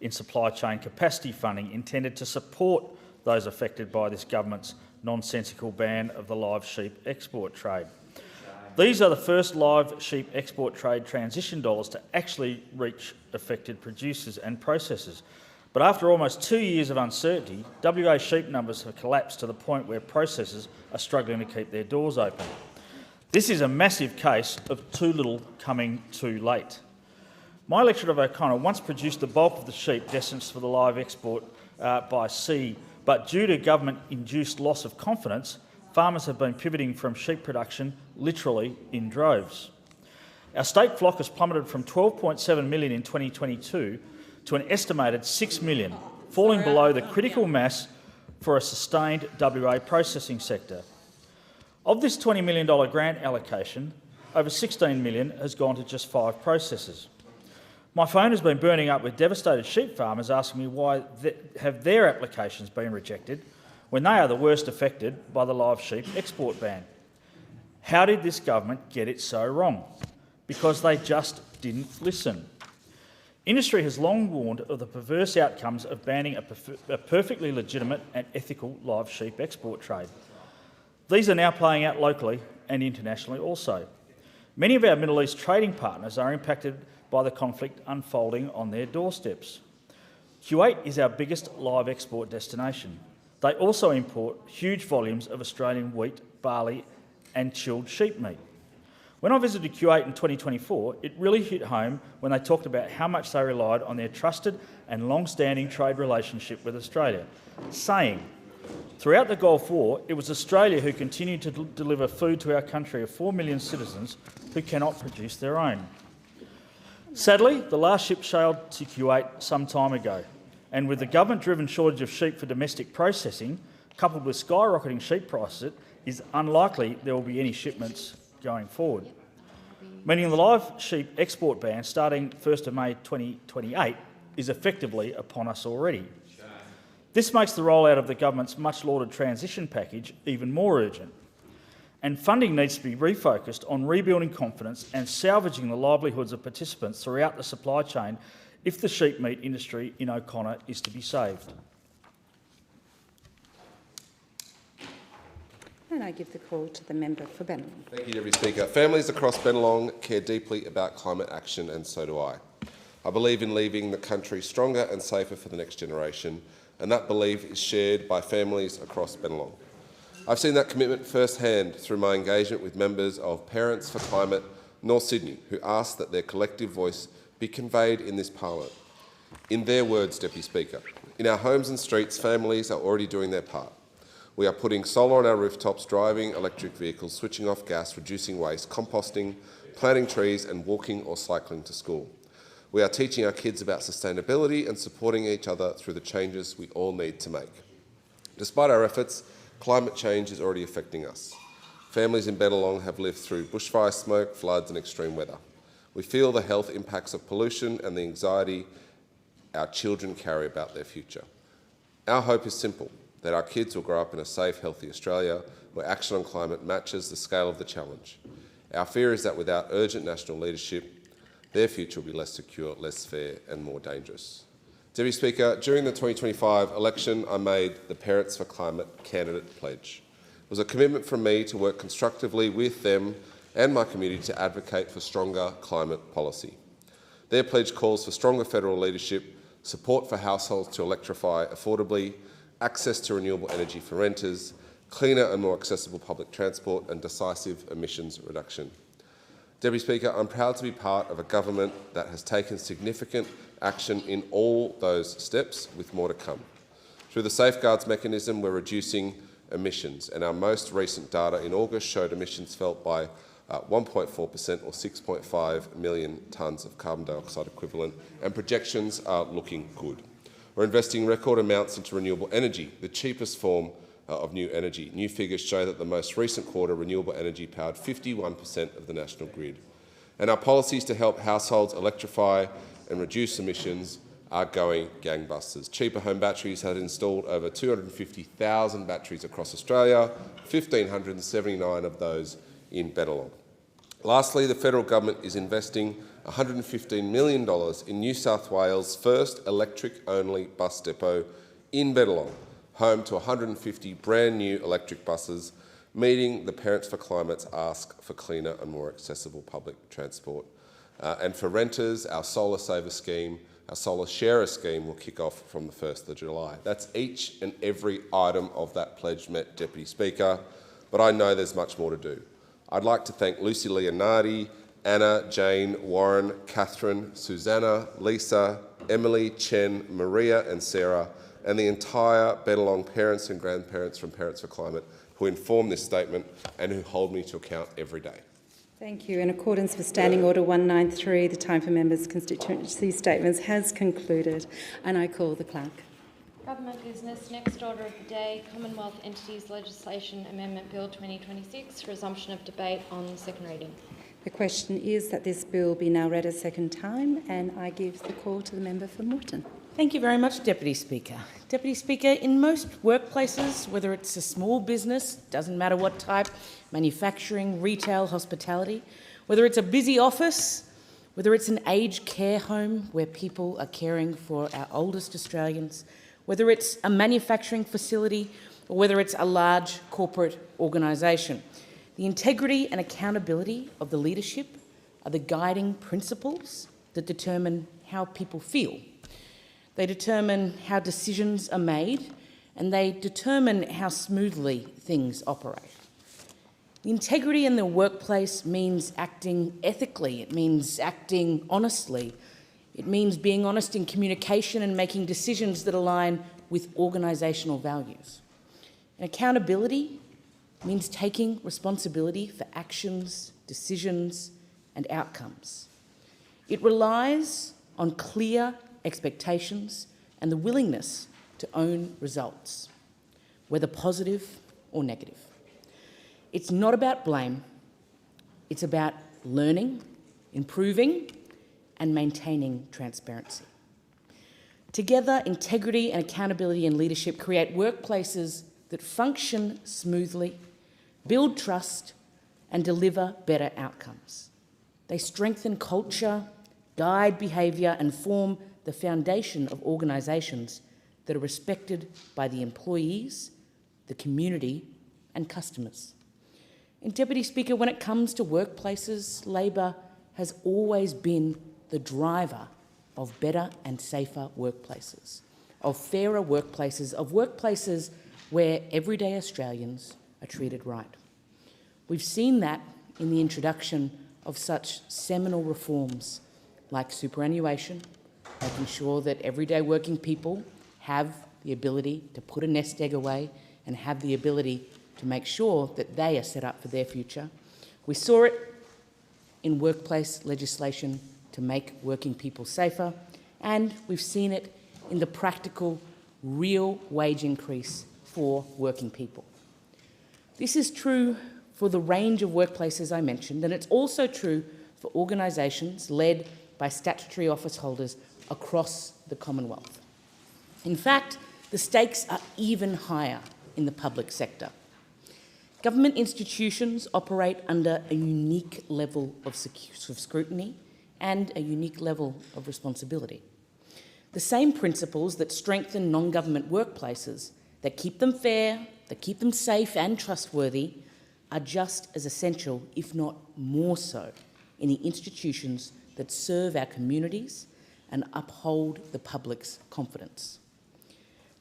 in supply chain capacity funding intended to support those affected by this government's nonsensical ban of the live sheep export trade. These are the first live sheep export trade transition dollars to actually reach affected producers and processors. But after almost 2 years of uncertainty, WA sheep numbers have collapsed to the point where processors are struggling to keep their doors open. This is a massive case of too little coming too late. My electorate of O'Connor once produced the bulk of the sheep destined for the live export by sea, but due to government-induced loss of confidence, farmers have been pivoting from sheep production literally in droves. Our state flock has plummeted from 12.7 million in 2022 to an estimated 6 million, falling below the critical mass for a sustained WA processing sector. Of this $20 million grant allocation, over $16 million has gone to just 5 processors. My phone has been burning up with devastated sheep farmers asking me why have their applications been rejected when they are the worst affected by the live sheep export ban. How did this government get it so wrong? Because they just didn't listen. Industry has long warned of the perverse outcomes of banning a perfectly legitimate and ethical live sheep export trade. These are now playing out locally and internationally also. Many of our Middle East trading partners are impacted by the conflict unfolding on their doorsteps. Kuwait is our biggest live export destination. They also import huge volumes of Australian wheat, barley and chilled sheep meat. When I visited Kuwait in 2024, it really hit home when they talked about how much they relied on their trusted and long-standing trade relationship with Australia, saying, throughout the Gulf War, it was Australia who continued to deliver food to our country of 4 million citizens who cannot produce their own. Sadly, the last ship sailed to Kuwait some time ago, and with the government-driven shortage of sheep for domestic processing, coupled with skyrocketing sheep prices, it is unlikely there will be any shipments going forward. Meaning the live sheep export ban starting 1st of May 2028 is effectively upon us already. This makes the rollout of the government's much-lauded transition package even more urgent. And funding needs to be refocused on rebuilding confidence and salvaging the livelihoods of participants throughout the supply chain if the sheep meat industry in O'Connor is to be saved. And I give the call to the member for Bennelong. Thank you, Deputy Speaker. Families across Bennelong care deeply about climate action, and so do I. I believe in leaving the country stronger and safer for the next generation, and that belief is shared by families across Bennelong. I've seen that commitment firsthand through my engagement with members of Parents for Climate North Sydney, who ask that their collective voice be conveyed in this parliament. In their words, Deputy Speaker, in our homes and streets, families are already doing their part. We are putting solar on our rooftops, driving electric vehicles, switching off gas, reducing waste, composting, planting trees and walking or cycling to school. We are teaching our kids about sustainability and supporting each other through the changes we all need to make. Despite our efforts, climate change is already affecting us. Families in Bennelong have lived through bushfire smoke, floods and extreme weather. We feel the health impacts of pollution and the anxiety our children carry about their future. Our hope is simple, that our kids will grow up in a safe, healthy Australia where action on climate matches the scale of the challenge. Our fear is that without urgent national leadership, their future will be less secure, less fair and more dangerous. Deputy Speaker, during the 2025 election, I made the Parents for Climate candidate pledge. It was a commitment from me to work constructively with them and my community to advocate for stronger climate policy. Their pledge calls for stronger federal leadership, support for households to electrify affordably, access to renewable energy for renters, cleaner and more accessible public transport and decisive emissions reduction. Deputy Speaker, I'm proud to be part of a government that has taken significant action in all those steps, with more to come. Through the Safeguards mechanism, we're reducing emissions, and our most recent data in August showed emissions fell by 1.4% or 6.5 million tonnes of carbon dioxide equivalent, and projections are looking good. We're investing record amounts into renewable energy, the cheapest form of new energy. New figures show that the most recent quarter, renewable energy powered 51% of the national grid. And our policies to help households electrify and reduce emissions are going gangbusters. Cheaper Home Batteries had installed over 250,000 batteries across Australia, 1,579 of those in Bennelong. Lastly, the federal government is investing $115 million in New South Wales' first electric-only bus depot in Bennelong, home to 150 brand new electric buses, meeting the Parents for Climate's ask for cleaner and more accessible public transport. And for renters, our Solar Saver scheme, our Solar Sharer scheme will kick off from the 1st of July. That's each and every item of that pledge met, Deputy Speaker, but I know there's much more to do. I'd like to thank Lucy Leonardi, Anna, Jane, Warren, Catherine, Susanna, Lisa, Emily, Chen, Maria and Sarah, and the entire Bennelong parents and grandparents from Parents for Climate who inform this statement and who hold me to account every day. Thank you. In accordance with Standing Order 193, the time for members' constituency statements has concluded, and I call the clerk. Government business. Next order of the day, Commonwealth Entities Legislation Amendment Bill 2026, resumption of debate on second reading. The question is that this bill be now read a second time, and I give the call to the member for Moreton. Thank you very much, Deputy Speaker. Deputy Speaker, in most workplaces, whether it's a small business, doesn't matter what type, manufacturing, retail, hospitality, whether it's a busy office, whether it's an aged care home where people are caring for our oldest Australians, whether it's a manufacturing facility, or whether it's a large corporate organisation, the integrity and accountability of the leadership are the guiding principles that determine how people feel. They determine how decisions are made, and they determine how smoothly things operate. The integrity in the workplace means acting ethically. It means acting honestly. It means being honest in communication and making decisions that align with organisational values. And accountability means taking responsibility for actions, decisions, and outcomes. It relies on clear expectations and the willingness to own results, whether positive or negative. It's not about blame. It's about learning, improving, and maintaining transparency. Together, integrity and accountability and leadership create workplaces that function smoothly, build trust, and deliver better outcomes. They strengthen culture, guide behaviour, and form the foundation of organisations that are respected by the employees, the community, and customers. And Deputy Speaker, when it comes to workplaces, Labor has always been the driver of better and safer workplaces, of fairer workplaces, of workplaces where everyday Australians are treated right. We've seen that in the introduction of such seminal reforms like superannuation, making sure that everyday working people have the ability to put a nest egg away and have the ability to make sure that they are set up for their future. We saw it in workplace legislation to make working people safer, and we've seen it in the practical, real wage increase for working people. This is true for the range of workplaces I mentioned, and it's also true for organisations led by statutory office holders across the Commonwealth. In fact, the stakes are even higher in the public sector. Government institutions operate under a unique level of scrutiny and a unique level of responsibility. The same principles that strengthen non-government workplaces, that keep them fair, that keep them safe and trustworthy, are just as essential, if not more so, in the institutions that serve our communities and uphold the public's confidence.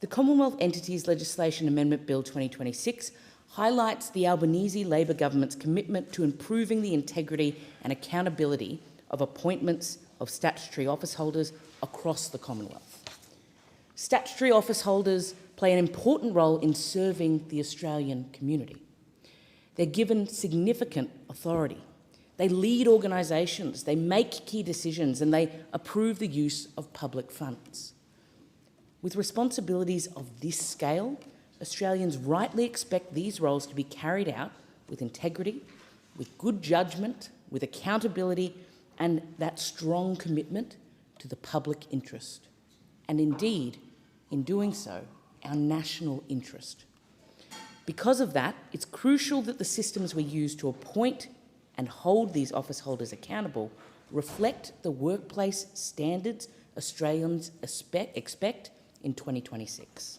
The Commonwealth Entities Legislation Amendment Bill 2026 highlights the Albanese Labor government's commitment to improving the integrity and accountability of appointments of statutory office holders across the Commonwealth. Statutory office holders play an important role in serving the Australian community. They're given significant authority. They lead organisations, they make key decisions, and they approve the use of public funds. With responsibilities of this scale, Australians rightly expect these roles to be carried out with integrity, with good judgment, with accountability, and that strong commitment to the public interest. And indeed, in doing so, our national interest. Because of that, it's crucial that the systems we use to appoint and hold these office holders accountable reflect the workplace standards Australians expect in 2026.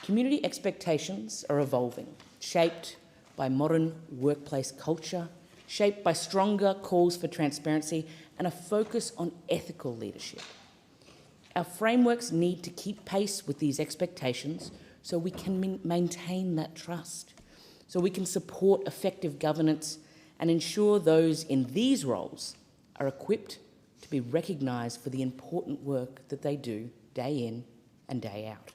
Community expectations are evolving, shaped by modern workplace culture, shaped by stronger calls for transparency and a focus on ethical leadership. Our frameworks need to keep pace with these expectations so we can maintain that trust, so we can support effective governance and ensure those in these roles are equipped to be recognised for the important work that they do day in and day out.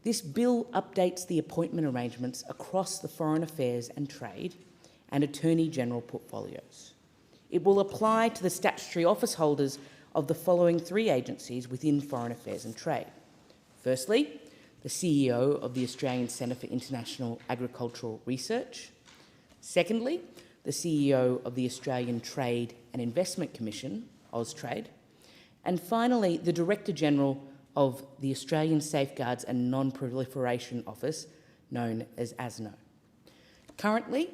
This bill updates the appointment arrangements across the Foreign Affairs and Trade and Attorney General portfolios. It will apply to the statutory office holders of the following three agencies within Foreign Affairs and Trade. Firstly, the CEO of the Australian Centre for International Agricultural Research. Secondly, the CEO of the Australian Trade and Investment Commission, Austrade. And finally, the Director General of the Australian Safeguards and Non-Proliferation Office, known as ASNO. Currently,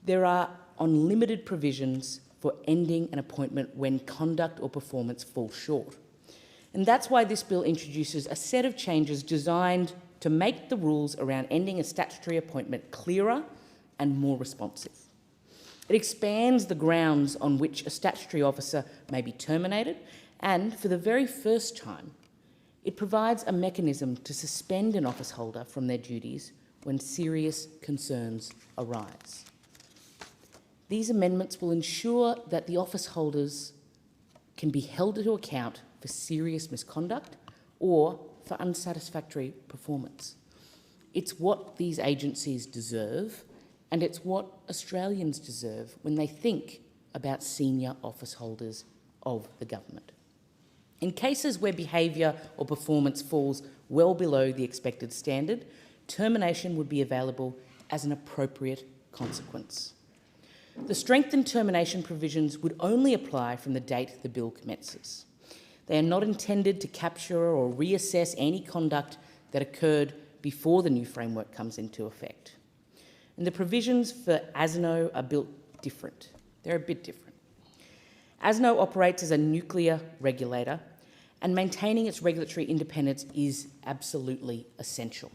there are unlimited provisions for ending an appointment when conduct or performance falls short. And that's why this bill introduces a set of changes designed to make the rules around ending a statutory appointment clearer and more responsive. It expands the grounds on which a statutory officer may be terminated, and for the very first time, it provides a mechanism to suspend an office holder from their duties when serious concerns arise. These amendments will ensure that the office holders can be held to account for serious misconduct or for unsatisfactory performance. It's what these agencies deserve, and it's what Australians deserve when they think about senior office holders of the government. In cases where behaviour or performance falls well below the expected standard, termination would be available as an appropriate consequence. The strengthened termination provisions would only apply from the date the bill commences. They are not intended to capture or reassess any conduct that occurred before the new framework comes into effect. And the provisions for ASNO are built different. They're a bit different. ASNO operates as a nuclear regulator, and maintaining its regulatory independence is absolutely essential.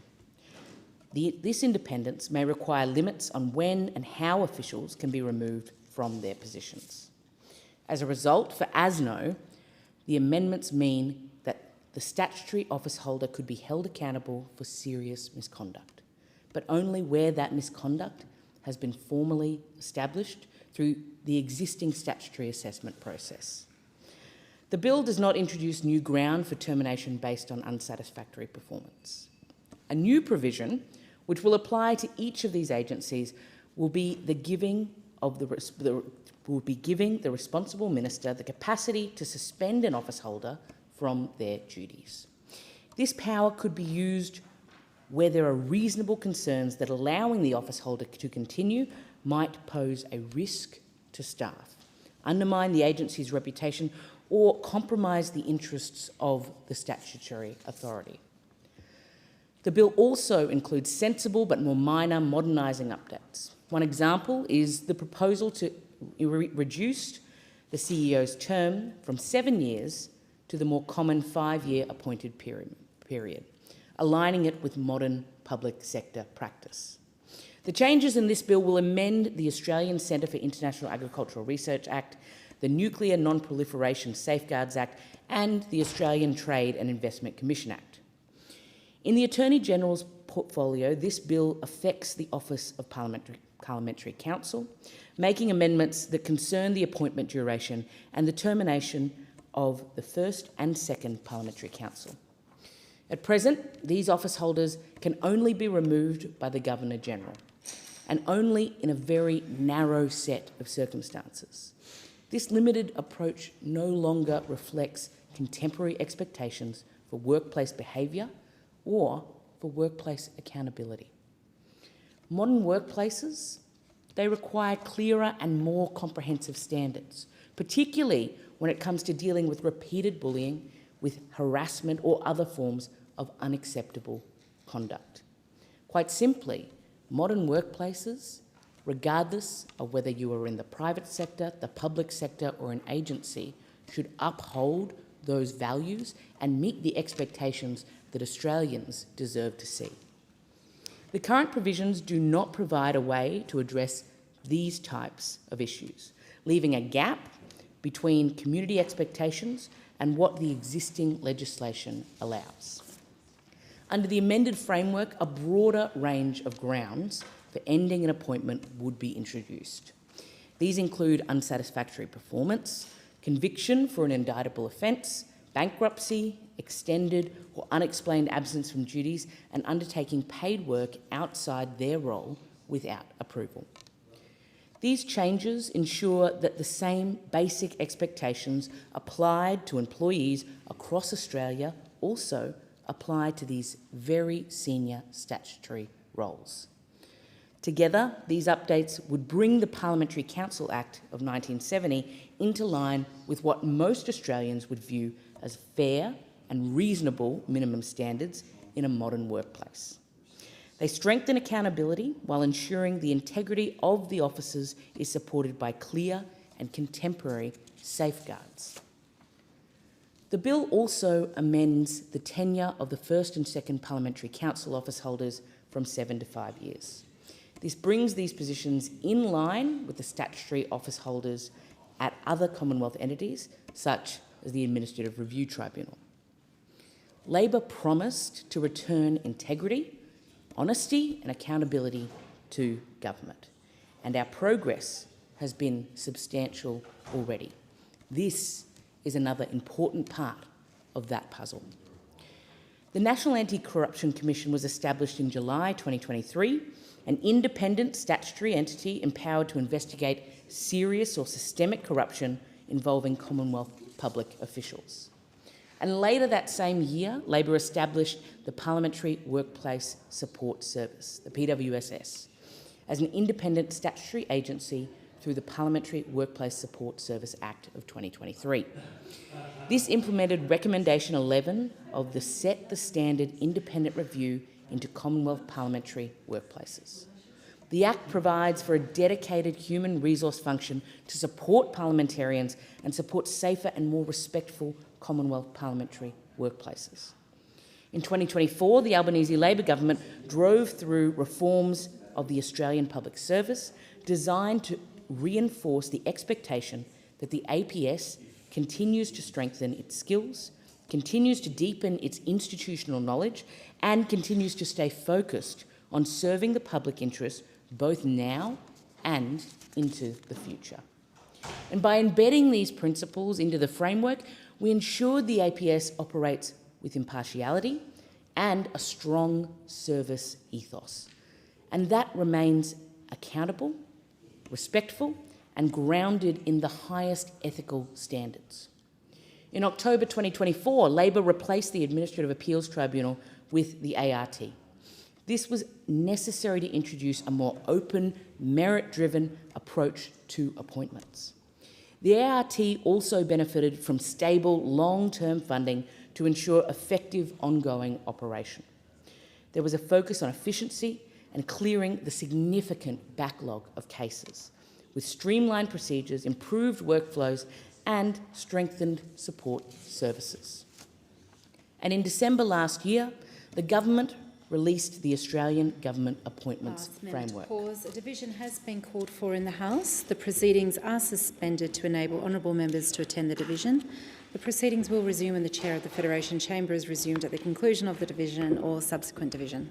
This independence may require limits on when and how officials can be removed from their positions. As a result, for ASNO, the amendments mean that the statutory office holder could be held accountable for serious misconduct, but only where that misconduct has been formally established through the existing statutory assessment process. The bill does not introduce new ground for termination based on unsatisfactory performance. A new provision, which will apply to each of these agencies, will be giving the responsible minister the capacity to suspend an office holder from their duties. This power could be used where there are reasonable concerns that allowing the office holder to continue might pose a risk to staff, undermine the agency's reputation, or compromise the interests of the statutory authority. The bill also includes sensible but more minor modernising updates. One example is the proposal to reduce the CEO's term from 7 years to the more common 5-year appointed period, aligning it with modern public sector practice. The changes in this bill will amend the Australian Centre for International Agricultural Research Act, the Nuclear Non-Proliferation Safeguards Act, and the Australian Trade and Investment Commission Act. In the Attorney General's portfolio, this bill affects the Office of Parliamentary Counsel, making amendments that concern the appointment duration and the termination of the first and second Parliamentary Counsel. At present, these office holders can only be removed by the Governor-General, and only in a very narrow set of circumstances. This limited approach no longer reflects contemporary expectations for workplace behaviour or for workplace accountability. Modern workplaces, they require clearer and more comprehensive standards, particularly when it comes to dealing with repeated bullying, with harassment or other forms of unacceptable conduct. Quite simply, modern workplaces, regardless of whether you are in the private sector, the public sector, or an agency, should uphold those values and meet the expectations that Australians deserve to see. The current provisions do not provide a way to address these types of issues, leaving a gap between community expectations and what the existing legislation allows. Under the amended framework, a broader range of grounds for ending an appointment would be introduced. These include unsatisfactory performance, conviction for an indictable offence, bankruptcy, extended or unexplained absence from duties, and undertaking paid work outside their role without approval. These changes ensure that the same basic expectations applied to employees across Australia also apply to these very senior statutory roles. Together, these updates would bring the Parliamentary Council Act of 1970 into line with what most Australians would view as fair and reasonable minimum standards in a modern workplace. They strengthen accountability while ensuring the integrity of the officers is supported by clear and contemporary safeguards. The bill also amends the tenure of the first and second Parliamentary Council office holders from 7 to 5 years. This brings these positions in line with the statutory office holders at other Commonwealth entities, such as the Administrative Review Tribunal. Labor promised to return integrity, honesty and accountability to government, and our progress has been substantial already. This is another important part of that puzzle. The National Anti-Corruption Commission was established in July 2023, an independent statutory entity empowered to investigate serious or systemic corruption involving Commonwealth public officials. And later that same year, Labor established the Parliamentary Workplace Support Service, the PWSS, as an independent statutory agency through the Parliamentary Workplace Support Service Act of 2023. This implemented Recommendation 11 of the Set the Standard Independent Review into Commonwealth Parliamentary Workplaces. The Act provides for a dedicated human resource function to support parliamentarians and support safer and more respectful Commonwealth parliamentary workplaces. In 2024, the Albanese Labor government drove through reforms of the Australian Public Service designed to reinforce the expectation that the APS continues to strengthen its skills, continues to deepen its institutional knowledge, and continues to stay focused on serving the public interest both now and into the future. And by embedding these principles into the framework, we ensured the APS operates with impartiality and a strong service ethos. And that remains accountable, respectful, and grounded in the highest ethical standards. In October 2024, Labor replaced the Administrative Appeals Tribunal with the ART. This was necessary to introduce a more open, merit-driven approach to appointments. The ART also benefited from stable, long-term funding to ensure effective ongoing operation. There was a focus on efficiency and clearing the significant backlog of cases, with streamlined procedures, improved workflows, and strengthened support services. And in December last year, the government released the Australian Government Appointments Framework. Pause. A division has been called for in the House. The proceedings are suspended to enable honourable members to attend the division. The proceedings will resume when the Chair of the Federation Chamber is resumed at the conclusion of the division or subsequent division.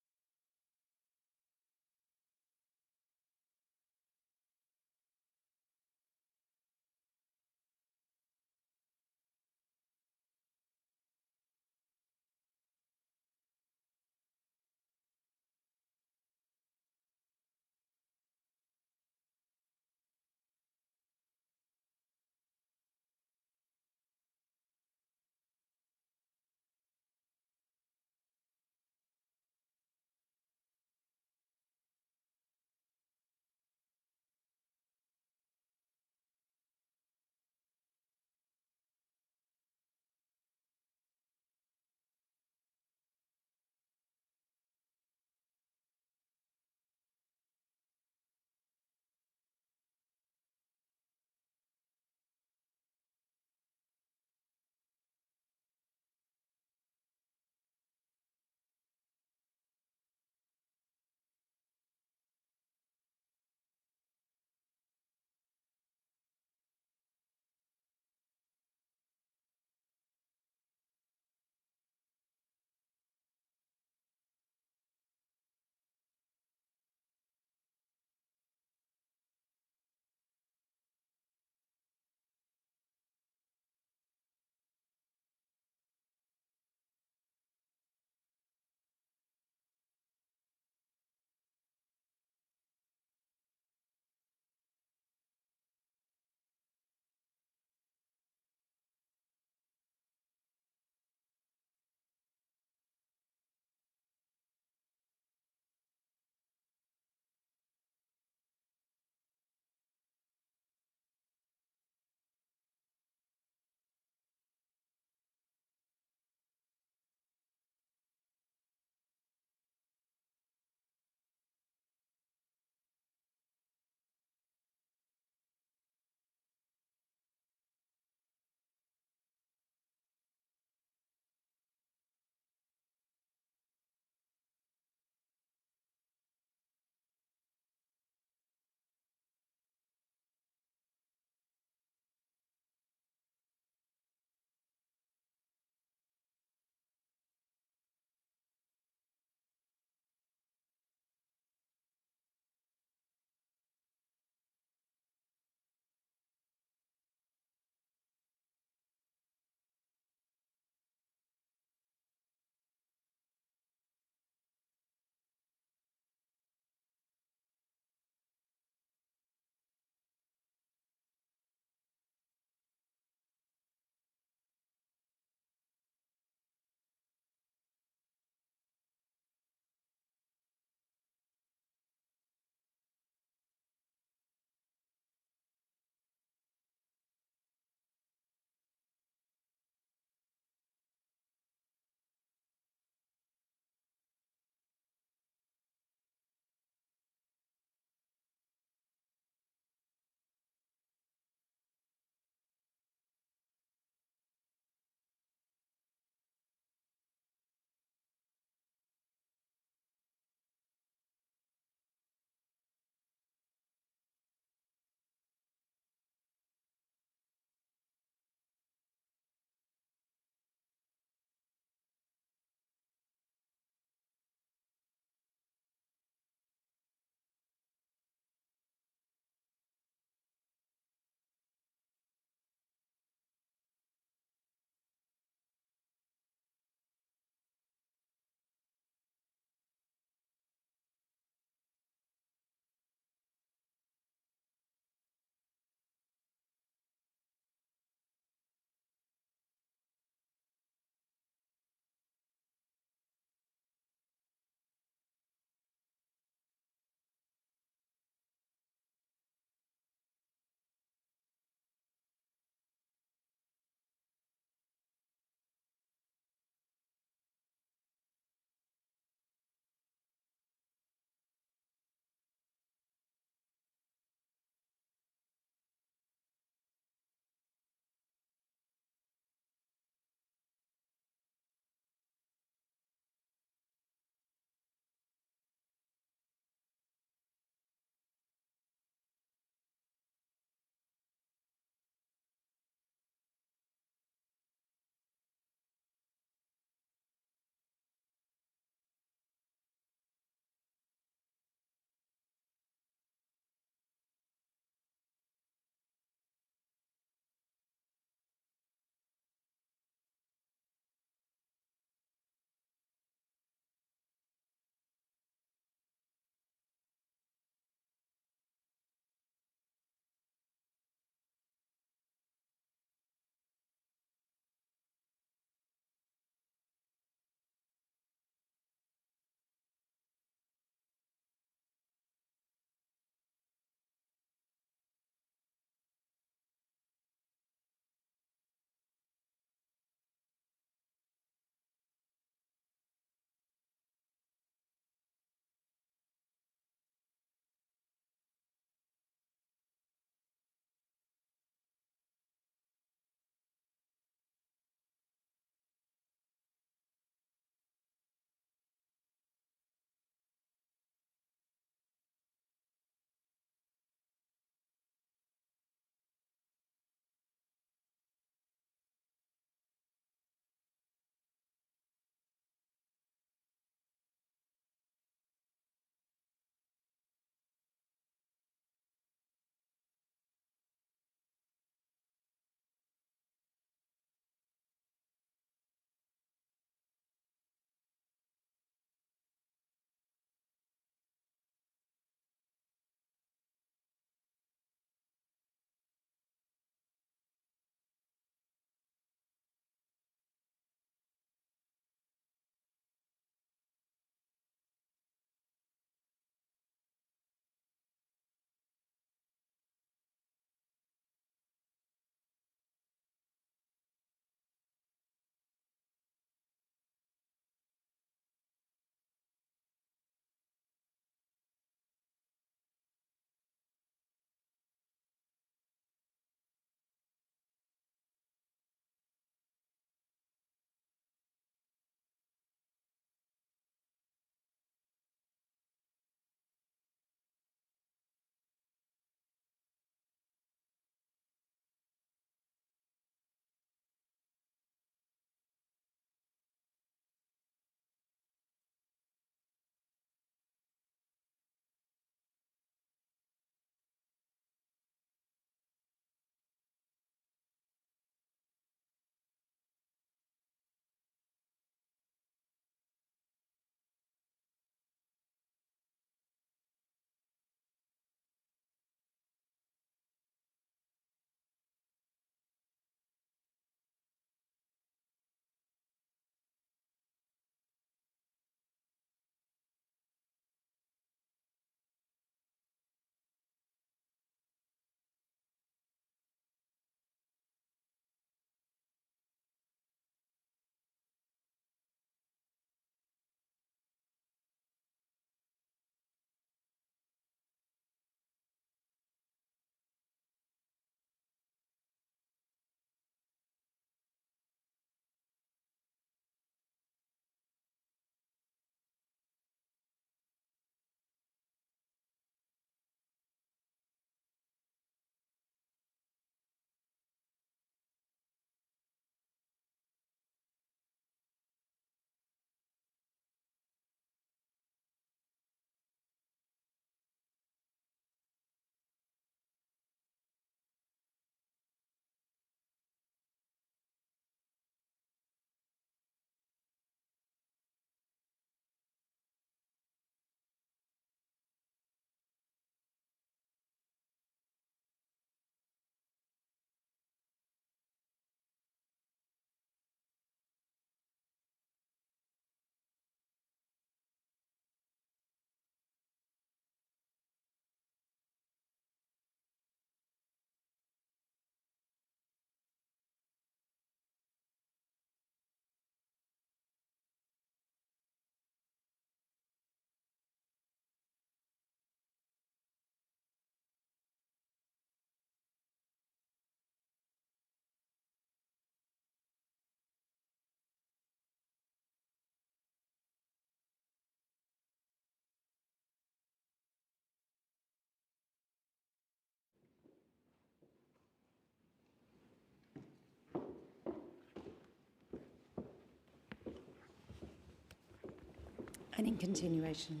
And in continuation,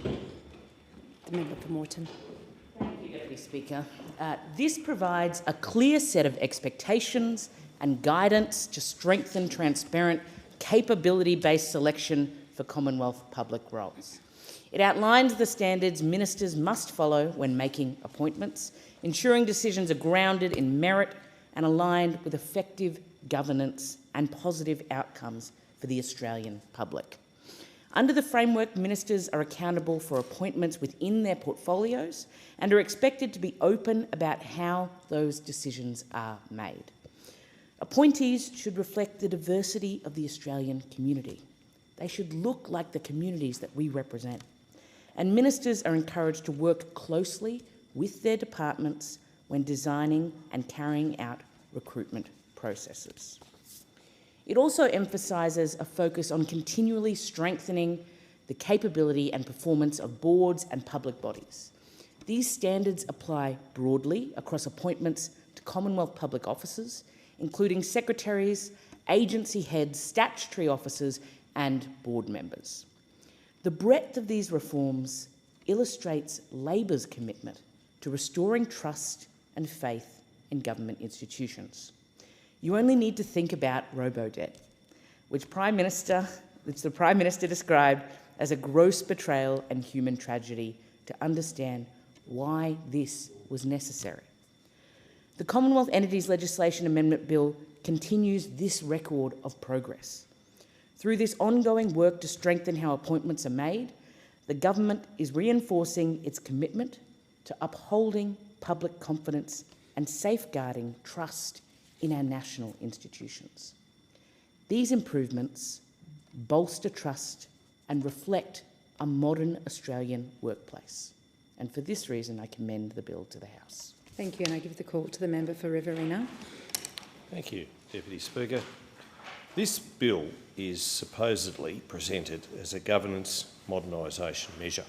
the member for Moreton. Thank you, Deputy Speaker. This provides a clear set of expectations and guidance to strengthen transparent, capability-based selection for Commonwealth public roles. It outlines the standards ministers must follow when making appointments, ensuring decisions are grounded in merit and aligned with effective governance and positive outcomes for the Australian public. Under the framework, ministers are accountable for appointments within their portfolios and are expected to be open about how those decisions are made. Appointees should reflect the diversity of the Australian community. They should look like the communities that we represent. And ministers are encouraged to work closely with their departments when designing and carrying out recruitment processes. It also emphasises a focus on continually strengthening the capability and performance of boards and public bodies. These standards apply broadly across appointments to Commonwealth public officers, including secretaries, agency heads, statutory officers and board members. The breadth of these reforms illustrates Labor's commitment to restoring trust and faith in government institutions. You only need to think about robo-debt, which the Prime Minister described as a gross betrayal and human tragedy, to understand why this was necessary. The Commonwealth Entities Legislation Amendment Bill continues this record of progress. Through this ongoing work to strengthen how appointments are made, the government is reinforcing its commitment to upholding public confidence and safeguarding trust in our national institutions. These improvements bolster trust and reflect a modern Australian workplace. And for this reason, I commend the bill to the House. Thank you, and I give the call to the member for Riverina. Thank you, Deputy Speaker. This bill is supposedly presented as a governance modernisation measure.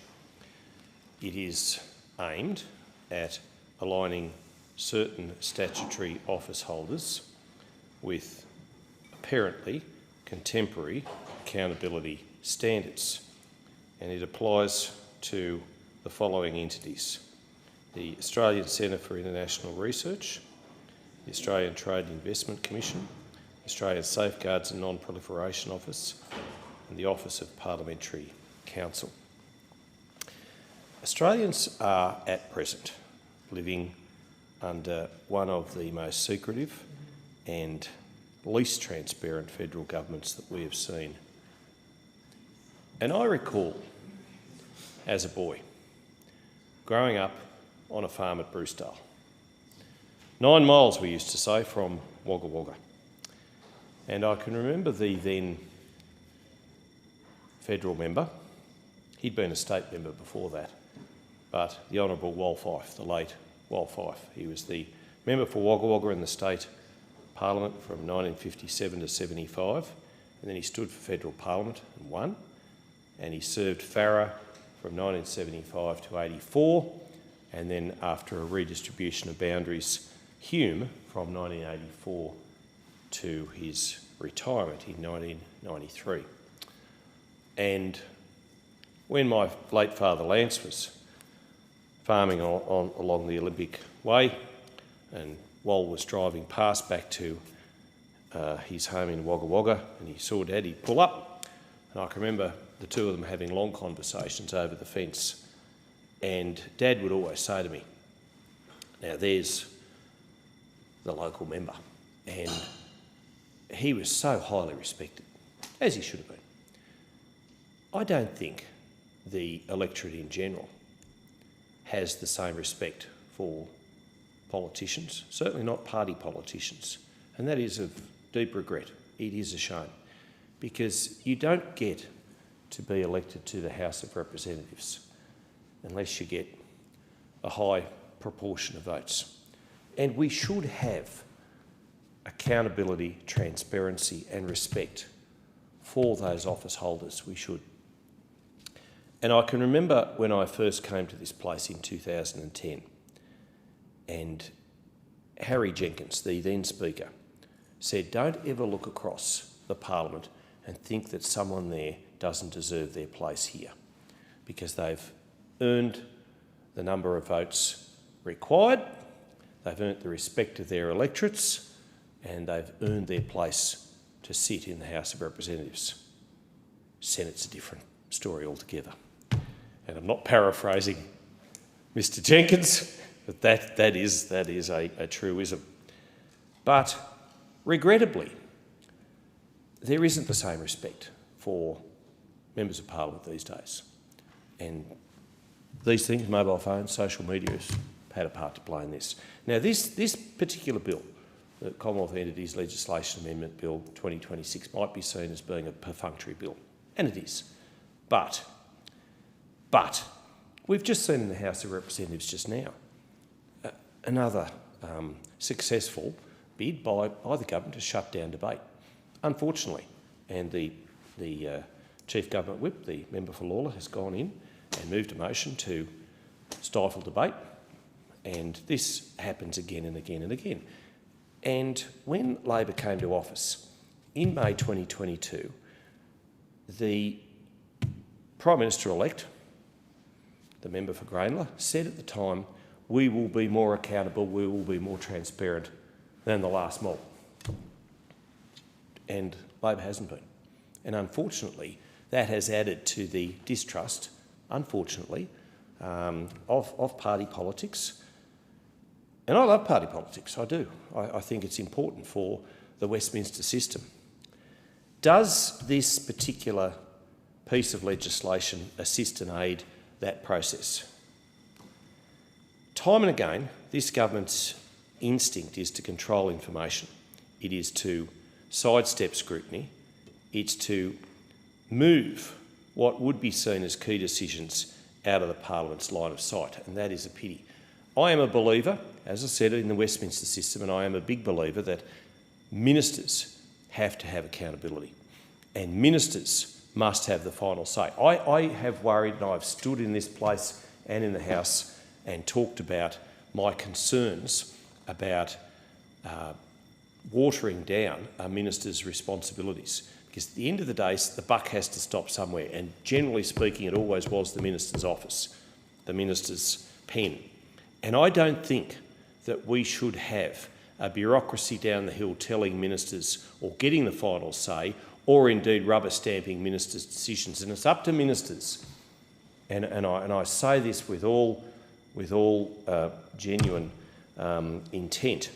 It is aimed at aligning certain statutory office holders with apparently contemporary accountability standards, and it applies to the following entities: the Australian Centre for International Research, the Australian Trade and Investment Commission, the Australian Safeguards and Non-Proliferation Office, and the Office of Parliamentary Counsel. Australians are at present living under one of the most secretive and least transparent federal governments that we have seen. And I recall, as a boy, growing up on a farm at Brucedale. 9 miles, we used to say, from Wagga Wagga. And I can remember the then federal member. He'd been a state member before that, but the Honourable Wal Fyfe, the late Wal Fyfe. He was the member for Wagga Wagga in the state parliament from 1957 to 75, and then he stood for federal parliament and won, and he served Farrer from 1975 to 84, and then after a redistribution of boundaries, Hume from 1984 to his retirement in 1993. And when my late father Lance was farming along the Olympic Way, and Wal was driving past back to his home in Wagga Wagga, and he saw Daddy pull up, and I can remember the two of them having long conversations over the fence, and Dad would always say to me, "Now there's the local member," and he was so highly respected, as he should have been. I don't think the electorate in general has the same respect for politicians, certainly not party politicians, and that is of deep regret. It is a shame, because you don't get to be elected to the House of Representatives unless you get a high proportion of votes. And we should have accountability, transparency and respect for those office holders. We should. And I can remember when I first came to this place in 2010, and Harry Jenkins, the then Speaker, said, "Don't ever look across the Parliament and think that someone there doesn't deserve their place here, because they've earned the number of votes required, they've earned the respect of their electorates, and they've earned their place to sit in the House of Representatives. Senate's a different story altogether. And I'm not paraphrasing Mr Jenkins, but that is a truism. But regrettably, there isn't the same respect for members of Parliament these days. And these things, mobile phones, social media, has had a part to play in this. Now, this particular bill, the Commonwealth Entities Legislation Amendment Bill 2026, might be seen as being a perfunctory bill, and it is. But we've just seen in the House of Representatives just now another successful bid by the government to shut down debate, unfortunately. And the Chief Government Whip, the member for Lawler, has gone in and moved a motion to stifle debate, and this happens again and again and again. And when Labor came to office in May 2022, the Prime Minister-elect, the member for Grainler, said at the time, "We will be more accountable, we will be more transparent than the last mob." And Labor hasn't been. And unfortunately, that has added to the distrust, unfortunately, of party politics. And I love party politics, I do. I think it's important for the Westminster system. Does this particular piece of legislation assist and aid that process? Time and again, this government's instinct is to control information. It is to sidestep scrutiny. It's to move what would be seen as key decisions out of the Parliament's line of sight, and that is a pity. I am a believer, as I said, in the Westminster system, and I am a big believer that ministers have to have accountability, and ministers must have the final say. I have worried, and I've stood in this place and in the House and talked about my concerns about watering down a minister's responsibilities, because at the end of the day, the buck has to stop somewhere, and generally speaking, it always was the minister's office, the minister's pen. And I don't think that we should have a bureaucracy down the hill telling ministers or getting the final say, or indeed rubber stamping ministers' decisions. And it's up to ministers, and I say this with all genuine intent,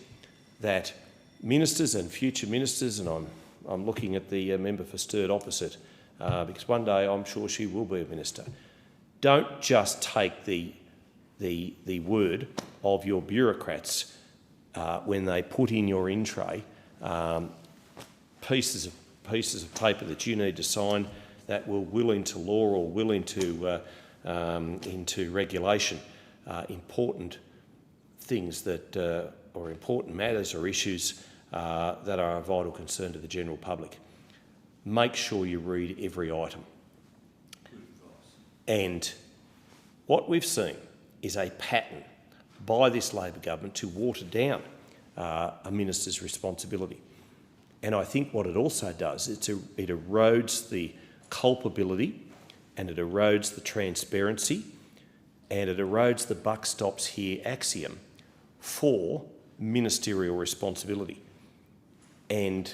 that ministers and future ministers, and I'm looking at the member for Sturt opposite, because one day I'm sure she will be a minister, don't just take the word of your bureaucrats when they put in your in-tray pieces of paper that you need to sign that will will into law or will into regulation, important things that or important matters or issues that are of vital concern to the general public. Make sure you read every item. And what we've seen is a pattern by this Labor government to water down a minister's responsibility. And I think what it also does is it erodes the culpability, and it erodes the transparency, and it erodes the buck stops here axiom for ministerial responsibility. And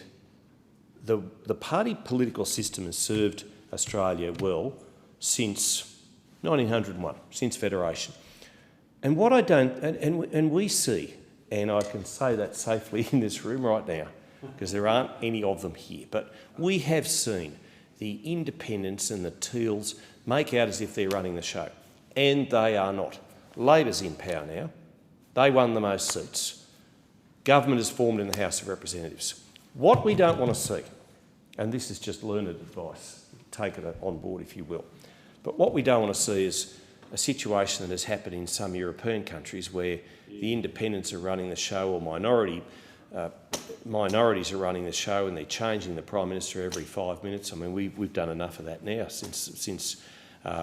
the party political system has served Australia well since 1901, since Federation. And what I don't, and we see, and I can say that safely in this room right now, because there aren't any of them here, but we have seen the independents and the Teals make out as if they're running the show, and they are not. Labor's in power now. They won the most seats. Government is formed in the House of Representatives. What we don't want to see, and this is just learned advice, take it on board if you will, but what we don't want to see is a situation that has happened in some European countries where the independents are running the show, or minorities are running the show, and they're changing the Prime Minister every 5 minutes. I mean, we've done enough of that now since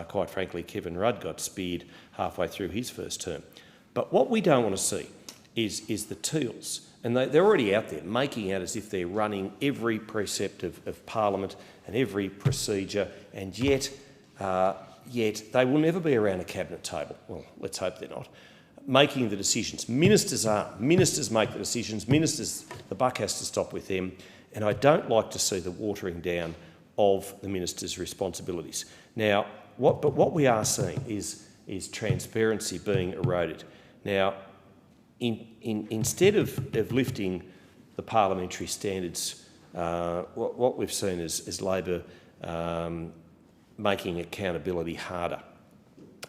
quite frankly, Kevin Rudd got speared halfway through his first term. But what we don't want to see is the Teals and they're already out there making out as if they're running every precept of Parliament and every procedure, and yet they will never be around a cabinet table. Well, let's hope they're not. Making the decisions. Ministers aren't. Ministers make the decisions. Ministers, the buck has to stop with them. And I don't like to see the watering down of the ministers' responsibilities. Now, what we are seeing is transparency being eroded. Now, instead of lifting the parliamentary standards, what we've seen is Labor making accountability harder.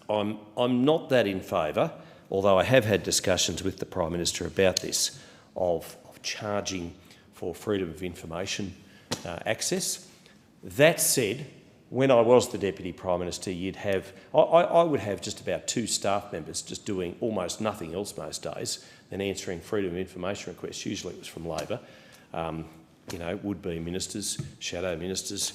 I'm not that in favour, although I have had discussions with the Prime Minister about this, of charging for freedom of information access. That said, when I was the Deputy Prime Minister, I would have just about 2 staff members just doing almost nothing else most days than answering freedom of information requests. Usually it was from Labor, would-be ministers, shadow ministers,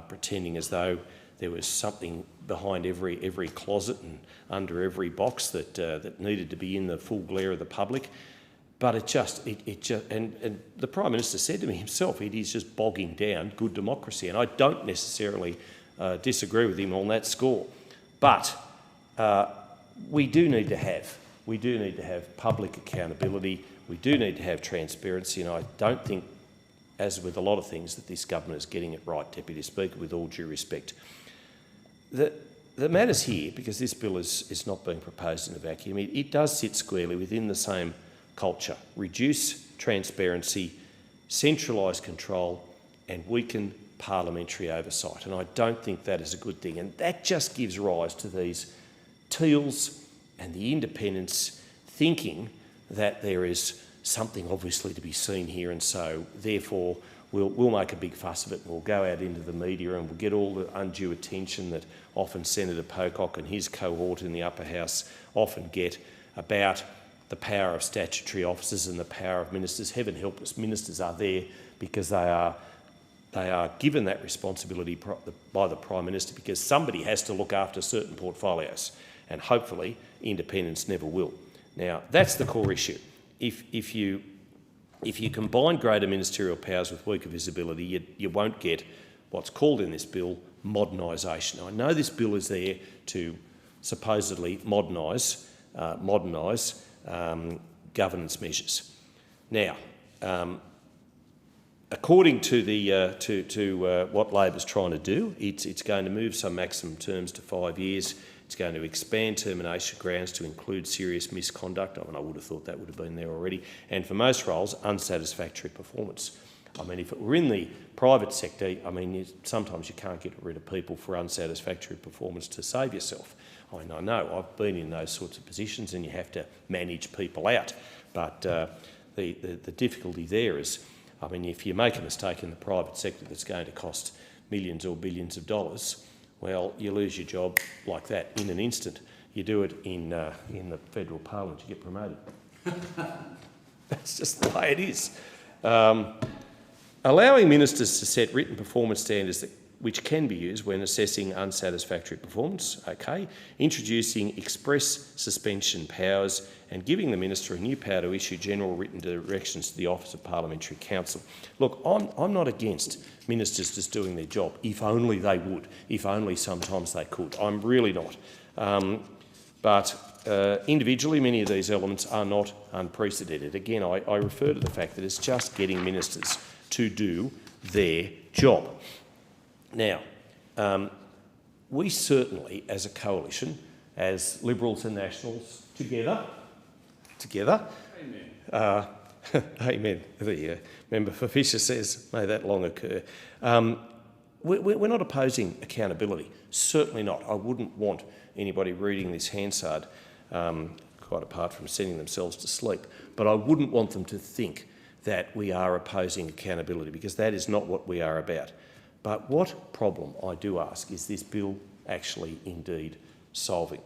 pretending as though there was something behind every closet and under every box that needed to be in the full glare of the public. But and the Prime Minister said to me himself, it is just bogging down good democracy, and I don't necessarily disagree with him on that score. But we do need to have public accountability. We do need to have transparency, and I don't think, as with a lot of things, that this government is getting it right, Deputy Speaker, with all due respect. The matters here, because this bill is not being proposed in a vacuum, it does sit squarely within the same culture: reduce transparency, centralise control and weaken parliamentary oversight. And I don't think that is a good thing. And that just gives rise to these Teals and the independents thinking that there is something obviously to be seen here, and so therefore we'll make a big fuss of it and we'll go out into the media and we'll get all the undue attention that often Senator Pocock and his cohort in the upper house often get about the power of statutory officers and the power of ministers. Heaven help us, ministers are there because they are given that responsibility by the Prime Minister, because somebody has to look after certain portfolios, and hopefully independents never will. Now, that's the core issue. If you combine greater ministerial powers with weaker visibility, you won't get what's called in this bill modernisation. Now, I know this bill is there to supposedly modernise governance measures. Now, according to what Labor's trying to do, it's going to move some maximum terms to 5 years. It's going to expand termination grounds to include serious misconduct. I would have thought that would have been there already. And for most roles, unsatisfactory performance. If it were in the private sector, sometimes you can't get rid of people for unsatisfactory performance to save yourself. I know, I've been in those sorts of positions and you have to manage people out. But the difficulty there is, if you make a mistake in the private sector that's going to cost millions or billions of dollars, well, you lose your job like that in an instant. You do it in the federal parliament, you get promoted. That's just the way it is. Allowing ministers to set written performance standards which can be used when assessing unsatisfactory performance, okay. Introducing express suspension powers and giving the minister a new power to issue general written directions to the Office of Parliamentary Counsel. Look, I'm not against ministers just doing their job, if only they would, if only sometimes they could. I'm really not. But individually, many of these elements are not unprecedented. Again, I refer to the fact that it's just getting ministers to do their job. Now, we certainly, as a coalition, as Liberals and Nationals, together, amen. Amen. The member for Fisher says, may that long occur. We're not opposing accountability, certainly not. I wouldn't want anybody reading this Hansard, quite apart from sending themselves to sleep, but I wouldn't want them to think that we are opposing accountability, because that is not what we are about. But what problem, I do ask, is this bill actually indeed solving?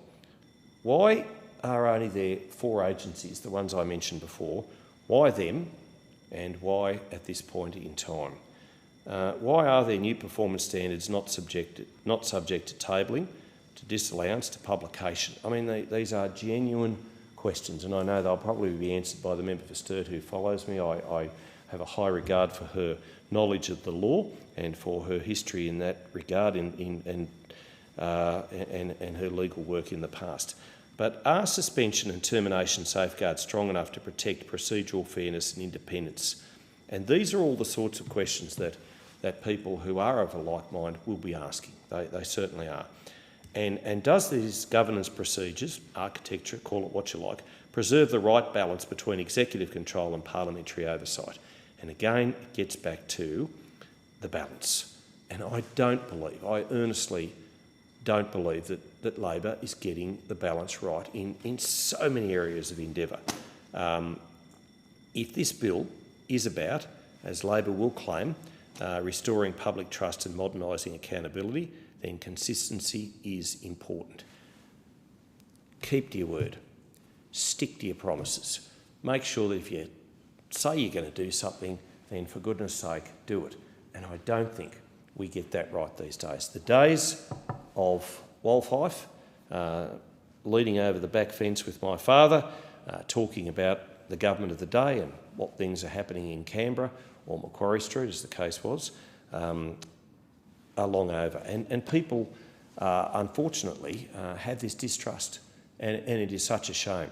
Why are only there 4 agencies, the ones I mentioned before? Why them, and why at this point in time? Why are there new performance standards not subject to tabling, to disallowance, to publication? These are genuine questions, and I know they'll probably be answered by the member for Sturt who follows me. I have a high regard for her knowledge of the law and for her history in that regard and her legal work in the past. But are suspension and termination safeguards strong enough to protect procedural fairness and independence? And these are all the sorts of questions that people who are of a like mind will be asking. They certainly are. And does these governance procedures, architecture, call it what you like, preserve the right balance between executive control and parliamentary oversight? And again, it gets back to the balance. And I earnestly don't believe that Labor is getting the balance right in so many areas of endeavour. If this bill is about, as Labor will claim, restoring public trust and modernising accountability, then consistency is important. Keep to your word. Stick to your promises. Make sure that if you say you're going to do something, then for goodness sake, do it. And I don't think we get that right these days. The days of Wolfife, leaning over the back fence with my father, talking about the government of the day and what things are happening in Canberra or Macquarie Street, as the case was, are long over. And people, unfortunately, have this distrust, and it is such a shame.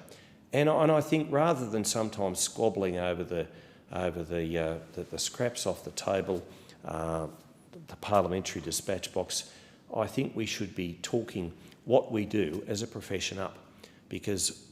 And I think rather than sometimes squabbling over the scraps off the table, the parliamentary dispatch box, I think we should be talking what we do as a profession up, because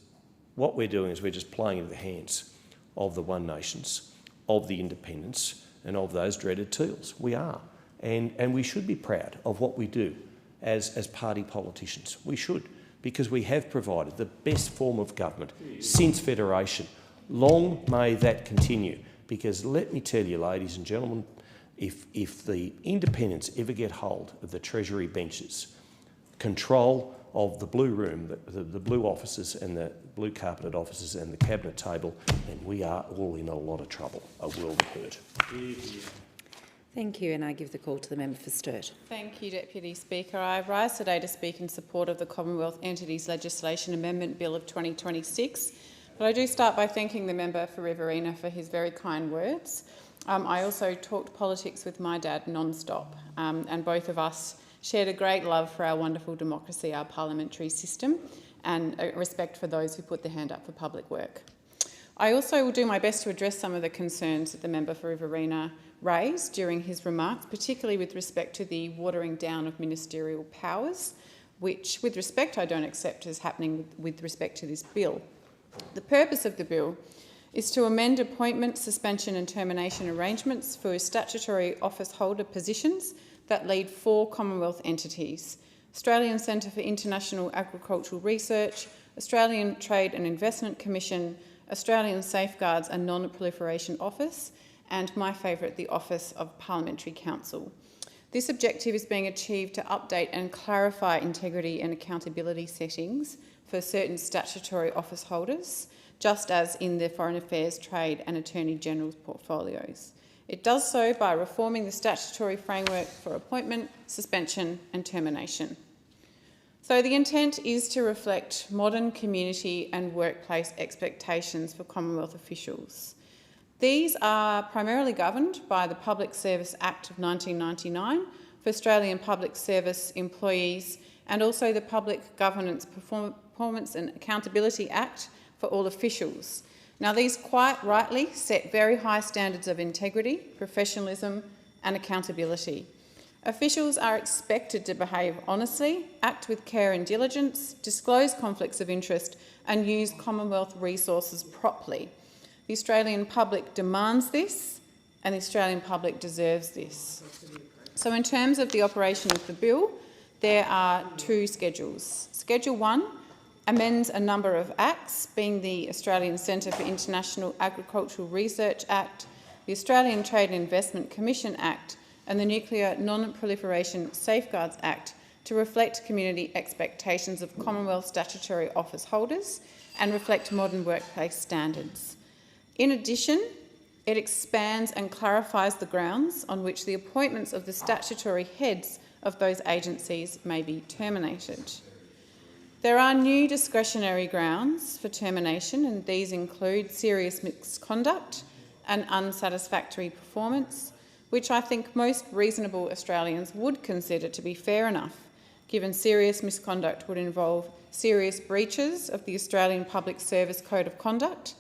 what we're doing is we're just playing into the hands of the One Nations, of the independents, and of those dreaded Teals. We are. And we should be proud of what we do as party politicians. We should, because we have provided the best form of government since Federation. Long may that continue, because let me tell you, ladies and gentlemen, if the independents ever get hold of the Treasury benches, control of the blue room, the blue offices and the blue carpeted offices and the cabinet table, then we are all in a lot of trouble, a world of hurt. Thank you, and I give the call to the member for Sturt. Thank you, Deputy Speaker. I rise today to speak in support of the Commonwealth Entities Legislation Amendment Bill of 2026, but I do start by thanking the member for Riverina for his very kind words. I also talked politics with my dad non-stop, and both of us shared a great love for our wonderful democracy, our parliamentary system, and a respect for those who put their hand up for public work. I also will do my best to address some of the concerns that the member for Riverina raised during his remarks, particularly with respect to the watering down of ministerial powers, which, with respect, I don't accept as happening with respect to this bill. The purpose of the bill is to amend appointment, suspension and termination arrangements for statutory office holder positions that lead 4 Commonwealth entities: Australian Centre for International Agricultural Research, Australian Trade and Investment Commission, Australian Safeguards and Non-Proliferation Office, and my favourite, the Office of Parliamentary Counsel. This objective is being achieved to update and clarify integrity and accountability settings for certain statutory office holders, just as in the Foreign Affairs, Trade and Attorney General's portfolios. It does so by reforming the statutory framework for appointment, suspension and termination. So the intent is to reflect modern community and workplace expectations for Commonwealth officials. These are primarily governed by the Public Service Act of 1999 for Australian Public Service employees, and also the Public Governance Performance and Accountability Act for all officials. Now, these quite rightly set very high standards of integrity, professionalism and accountability. Officials are expected to behave honestly, act with care and diligence, disclose conflicts of interest and use Commonwealth resources properly. The Australian public demands this, and the Australian public deserves this. So in terms of the operation of the bill, there are 2 schedules. Schedule 1 amends a number of acts, being the Australian Centre for International Agricultural Research Act, the Australian Trade and Investment Commission Act, and the Nuclear Non-Proliferation Safeguards Act, to reflect community expectations of Commonwealth statutory office holders and reflect modern workplace standards. In addition, it expands and clarifies the grounds on which the appointments of the statutory heads of those agencies may be terminated. There are new discretionary grounds for termination, and these include serious misconduct and unsatisfactory performance, which I think most reasonable Australians would consider to be fair enough, given serious misconduct would involve serious breaches of the Australian Public Service Code of Conduct,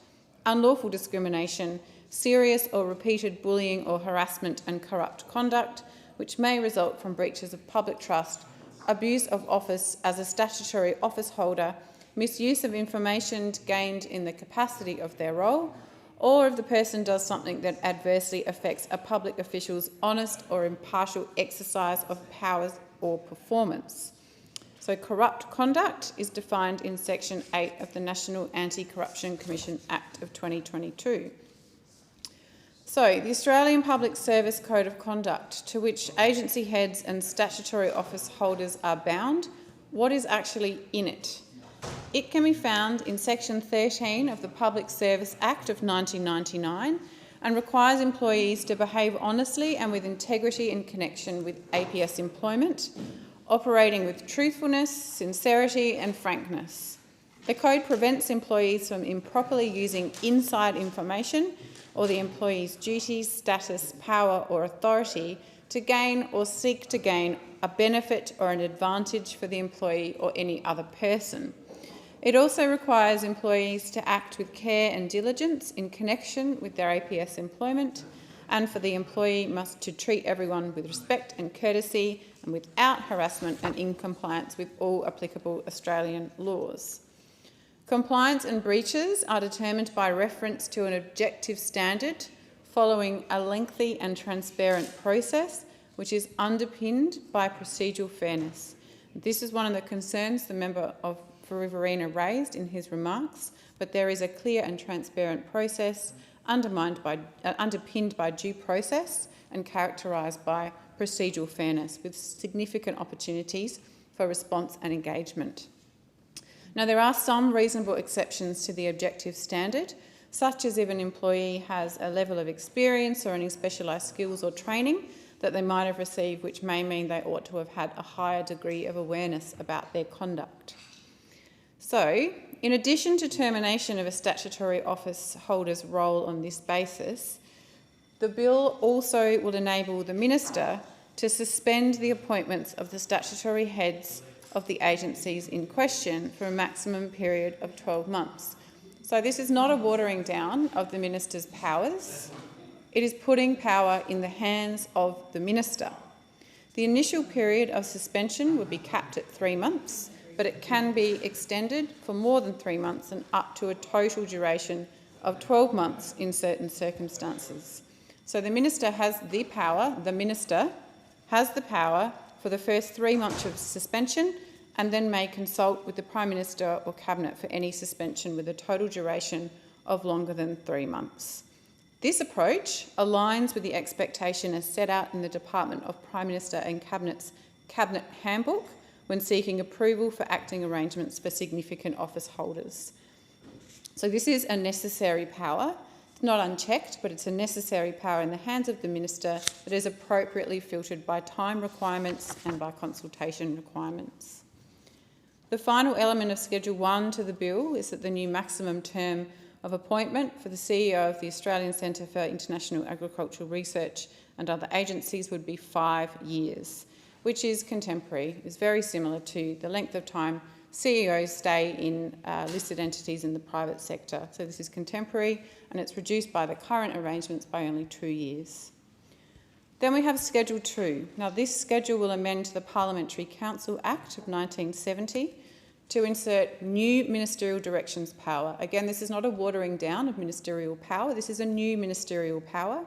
unlawful discrimination, serious or repeated bullying or harassment and corrupt conduct, which may result from breaches of public trust, abuse of office as a statutory office holder, misuse of information gained in the capacity of their role, or if the person does something that adversely affects a public official's honest or impartial exercise of powers or performance. So corrupt conduct is defined in Section 8 of the National Anti-Corruption Commission Act of 2022. So the Australian Public Service Code of Conduct, to which agency heads and statutory office holders are bound, what is actually in it? It can be found in Section 13 of the Public Service Act of 1999 and requires employees to behave honestly and with integrity in connection with APS employment, operating with truthfulness, sincerity and frankness. The code prevents employees from improperly using inside information or the employee's duties, status, power or authority to gain or seek to gain a benefit or an advantage for the employee or any other person. It also requires employees to act with care and diligence in connection with their APS employment, and for the employee must to treat everyone with respect and courtesy and without harassment and in compliance with all applicable Australian laws. Compliance and breaches are determined by reference to an objective standard following a lengthy and transparent process which is underpinned by procedural fairness. This is one of the concerns the member for Riverina raised in his remarks, but there is a clear and transparent process underpinned by due process and characterised by procedural fairness with significant opportunities for response and engagement. Now, there are some reasonable exceptions to the objective standard, such as if an employee has a level of experience or any specialised skills or training that they might have received, which may mean they ought to have had a higher degree of awareness about their conduct. So, in addition to termination of a statutory office holder's role on this basis, the bill also will enable the Minister to suspend the appointments of the statutory heads of the agencies in question for a maximum period of 12 months. So this is not a watering down of the Minister's powers. It is putting power in the hands of the Minister. The initial period of suspension would be capped at 3 months, but it can be extended for more than 3 months and up to a total duration of 12 months in certain circumstances. So the Minister has the power for the first 3 months of suspension, and then may consult with the Prime Minister or Cabinet for any suspension with a total duration of longer than 3 months. This approach aligns with the expectation as set out in the Department of Prime Minister and Cabinet's Cabinet Handbook when seeking approval for acting arrangements for significant office holders. So this is a necessary power. It's not unchecked, but it's a necessary power in the hands of the Minister that is appropriately filtered by time requirements and by consultation requirements. The final element of Schedule 1 to the bill is that the new maximum term of appointment for the CEO of the Australian Centre for International Agricultural Research and other agencies would be 5 years, which is contemporary, is very similar to the length of time CEOs stay in listed entities in the private sector. So this is contemporary, and it's reduced by the current arrangements by only 2 years. Then we have Schedule 2. Now, this schedule will amend the Parliamentary Council Act of 1970 to insert new ministerial directions power. Again, this is not a watering down of ministerial power. This is a new ministerial power,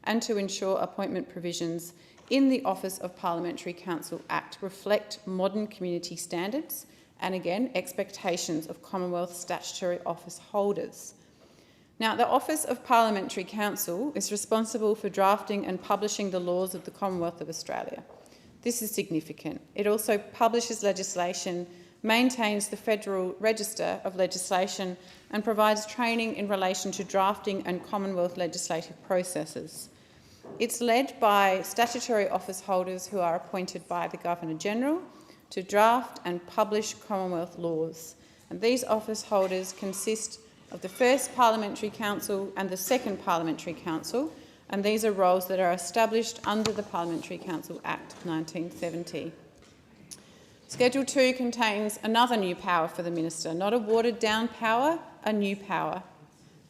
and to ensure appointment provisions in the Office of Parliamentary Counsel Act reflect modern community standards and, again, expectations of Commonwealth statutory office holders. Now, the Office of Parliamentary Counsel is responsible for drafting and publishing the laws of the Commonwealth of Australia. This is significant. It also publishes legislation, maintains the Federal Register of Legislation, and provides training in relation to drafting and Commonwealth legislative processes. It's led by statutory office holders who are appointed by the Governor-General, to draft and publish Commonwealth laws. And these office holders consist of the first Parliamentary Council and the second Parliamentary Council, and these are roles that are established under the Parliamentary Council Act of 1970. Schedule 2 contains another new power for the Minister, not a watered-down power, a new power.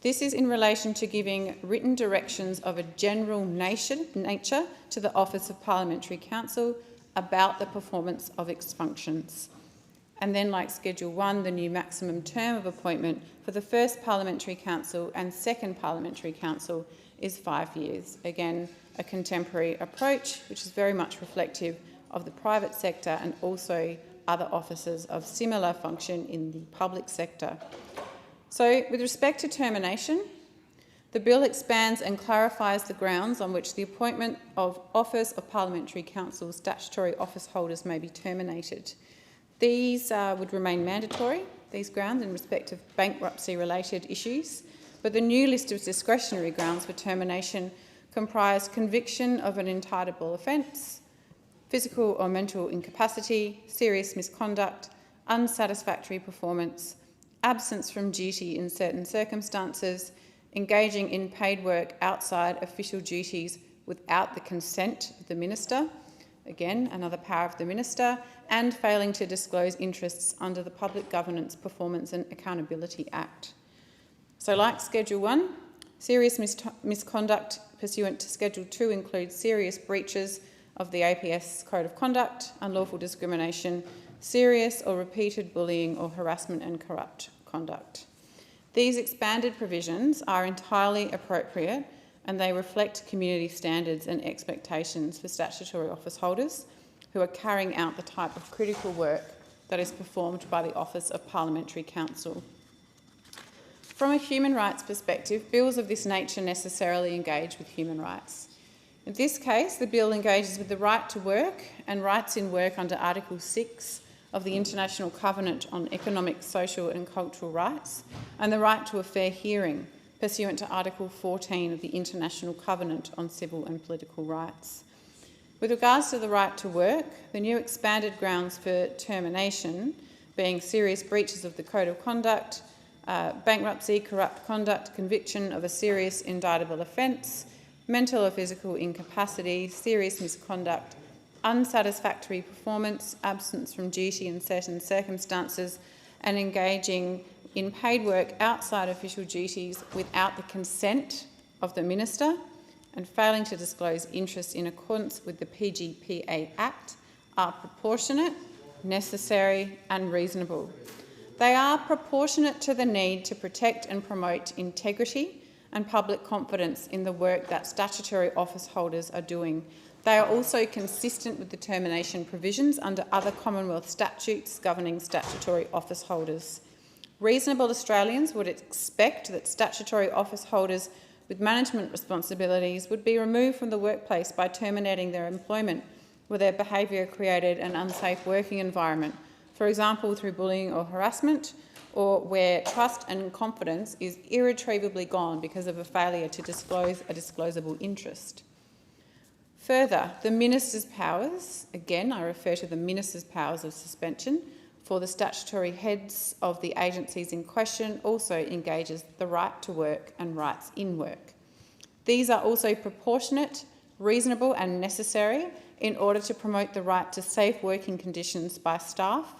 This is in relation to giving written directions of a general nature to the Office of Parliamentary Counsel about the performance of its functions. And then, like Schedule 1, the new maximum term of appointment for the first Parliamentary Council and second Parliamentary Council is 5 years. Again, a contemporary approach which is very much reflective of the private sector and also other offices of similar function in the public sector. So, with respect to termination, the bill expands and clarifies the grounds on which the appointment of Office of Parliamentary Counsel statutory office holders may be terminated. These would remain mandatory, these grounds, in respect of bankruptcy-related issues, but the new list of discretionary grounds for termination comprise conviction of an entitlement offence, physical or mental incapacity, serious misconduct, unsatisfactory performance, absence from duty in certain circumstances, engaging in paid work outside official duties without the consent of the Minister, again another power of the Minister, and failing to disclose interests under the Public Governance, Performance and Accountability Act. So, like Schedule 1, serious misconduct pursuant to Schedule 2 includes serious breaches of the APS Code of Conduct, unlawful discrimination, serious or repeated bullying or harassment and corrupt conduct. These expanded provisions are entirely appropriate and they reflect community standards and expectations for statutory office holders who are carrying out the type of critical work that is performed by the Office of Parliamentary Counsel. From a human rights perspective, bills of this nature necessarily engage with human rights. In this case, the bill engages with the right to work and rights in work under Article 6 of the International Covenant on Economic, Social and Cultural Rights, and the right to a fair hearing pursuant to Article 14 of the International Covenant on Civil and Political Rights. With regards to the right to work, the new expanded grounds for termination being serious breaches of the Code of Conduct, bankruptcy, corrupt conduct, conviction of a serious indictable offence, mental or physical incapacity, serious misconduct, unsatisfactory performance, absence from duty in certain circumstances, and engaging in paid work outside official duties without the consent of the Minister, and failing to disclose interests in accordance with the PGPA Act are proportionate, necessary and reasonable. They are proportionate to the need to protect and promote integrity and public confidence in the work that statutory office holders are doing. They are also consistent with the termination provisions under other Commonwealth statutes governing statutory office holders. Reasonable Australians would expect that statutory office holders with management responsibilities would be removed from the workplace by terminating their employment where their behaviour created an unsafe working environment, for example through bullying or harassment, or where trust and confidence is irretrievably gone because of a failure to disclose a disclosable interest. Further, the Minister's powers, again I refer to the Minister's powers of suspension, for the statutory heads of the agencies in question also engages the right to work and rights in work. These are also proportionate, reasonable and necessary in order to promote the right to safe working conditions by staff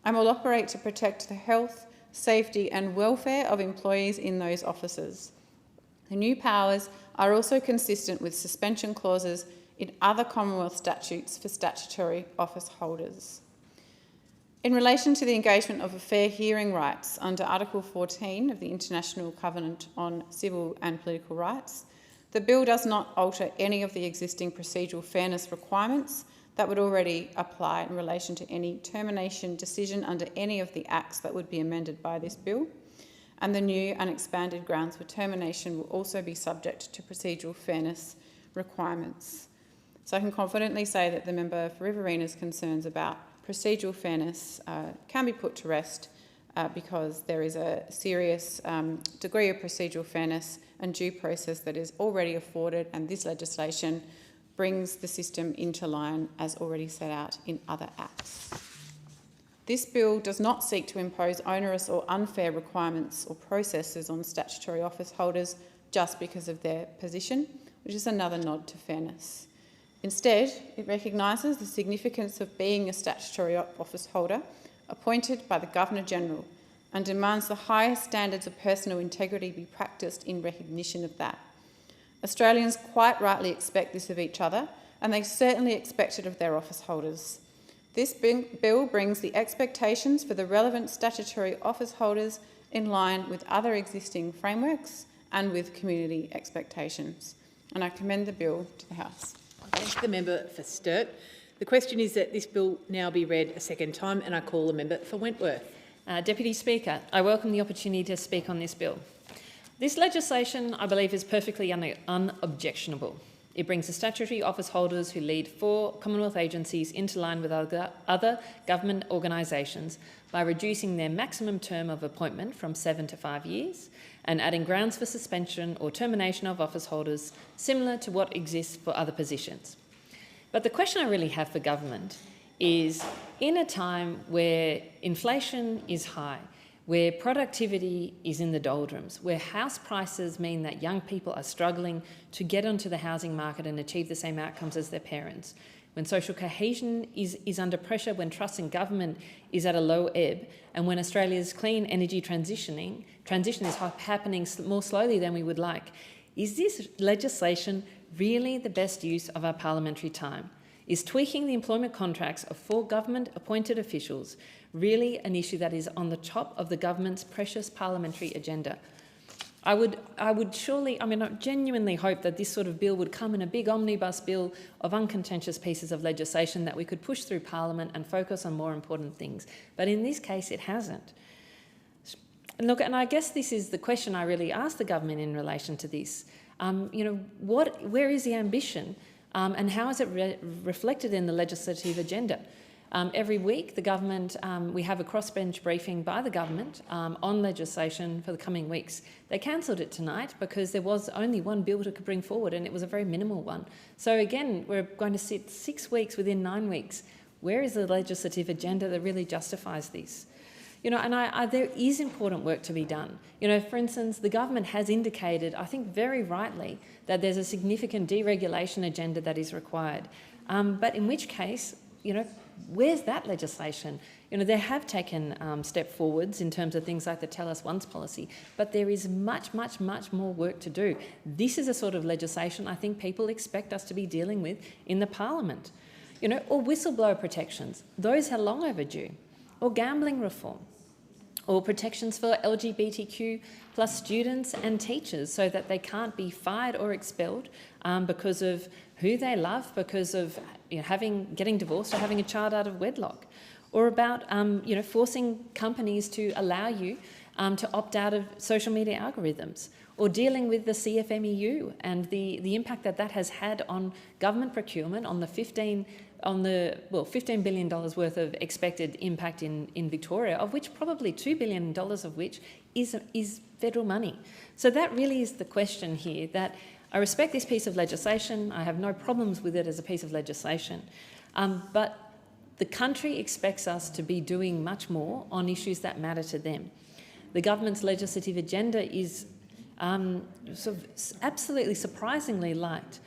and will operate to protect the health, safety and welfare of employees in those offices. The new powers are also consistent with suspension clauses in other Commonwealth statutes for statutory office holders. In relation to the engagement of a fair hearing rights under Article 14 of the International Covenant on Civil and Political Rights, the bill does not alter any of the existing procedural fairness requirements that would already apply in relation to any termination decision under any of the acts that would be amended by this bill, and the new and expanded grounds for termination will also be subject to procedural fairness requirements. So I can confidently say that the member for Riverina's concerns about procedural fairness can be put to rest because there is a serious degree of procedural fairness and due process that is already afforded, and this legislation brings the system into line as already set out in other acts. This bill does not seek to impose onerous or unfair requirements or processes on statutory office holders just because of their position, which is another nod to fairness. Instead, it recognises the significance of being a statutory office holder appointed by the Governor-General and demands the highest standards of personal integrity be practised in recognition of that. Australians quite rightly expect this of each other, and they certainly expect it of their office holders. This bill brings the expectations for the relevant statutory office holders in line with other existing frameworks and with community expectations. And I commend the bill to the House. I thank the member for Sturt. The question is that this bill now be read a second time, and I call the member for Wentworth. Deputy Speaker, I welcome the opportunity to speak on this bill. This legislation, I believe, is perfectly unobjectionable. It brings the statutory office holders who lead 4 Commonwealth agencies into line with other government organisations by reducing their maximum term of appointment from 7 to 5 years and adding grounds for suspension or termination of office holders similar to what exists for other positions. But the question I really have for government is, in a time where inflation is high, where productivity is in the doldrums, where house prices mean that young people are struggling to get onto the housing market and achieve the same outcomes as their parents, when social cohesion is under pressure, when trust in government is at a low ebb, and when Australia's clean energy transition is happening more slowly than we would like, is this legislation really the best use of our parliamentary time? Is tweaking the employment contracts of 4 government-appointed officials really an issue that is on the top of the government's precious parliamentary agenda? I genuinely hope that this sort of bill would come in a big omnibus bill of uncontentious pieces of legislation that we could push through Parliament and focus on more important things. But in this case, it hasn't. And look, and I guess this is the question I really ask the government in relation to this. Where is the ambition? And how is it reflected in the legislative agenda? Every week, the government, we have a crossbench briefing by the government on legislation for the coming weeks. They cancelled it tonight because there was only one bill to bring forward, and it was a very minimal one. So again, we're going to sit 6 weeks within 9 weeks. Where is the legislative agenda that really justifies this? And there is important work to be done. For instance, the government has indicated, I think very rightly, that there's a significant deregulation agenda that is required. But in which case, where's that legislation? They have taken step forwards in terms of things like the Tell Us Once policy, but there is much, much, much more work to do. This is a sort of legislation I think people expect us to be dealing with in the Parliament. Or whistleblower protections. Those are long overdue. Or gambling reform. Or protections for LGBTQ plus students and teachers so that they can't be fired or expelled because of who they love, because of getting divorced or having a child out of wedlock. Or about forcing companies to allow you to opt out of social media algorithms. Or dealing with the CFMEU and the impact that has had on government procurement, on the $15 billion worth of expected impact in Victoria, of which probably $2 billion of which is federal money. So that really is the question here, that I respect this piece of legislation. I have no problems with it as a piece of legislation. But the country expects us to be doing much more on issues that matter to them. The government's legislative agenda is absolutely surprisingly light,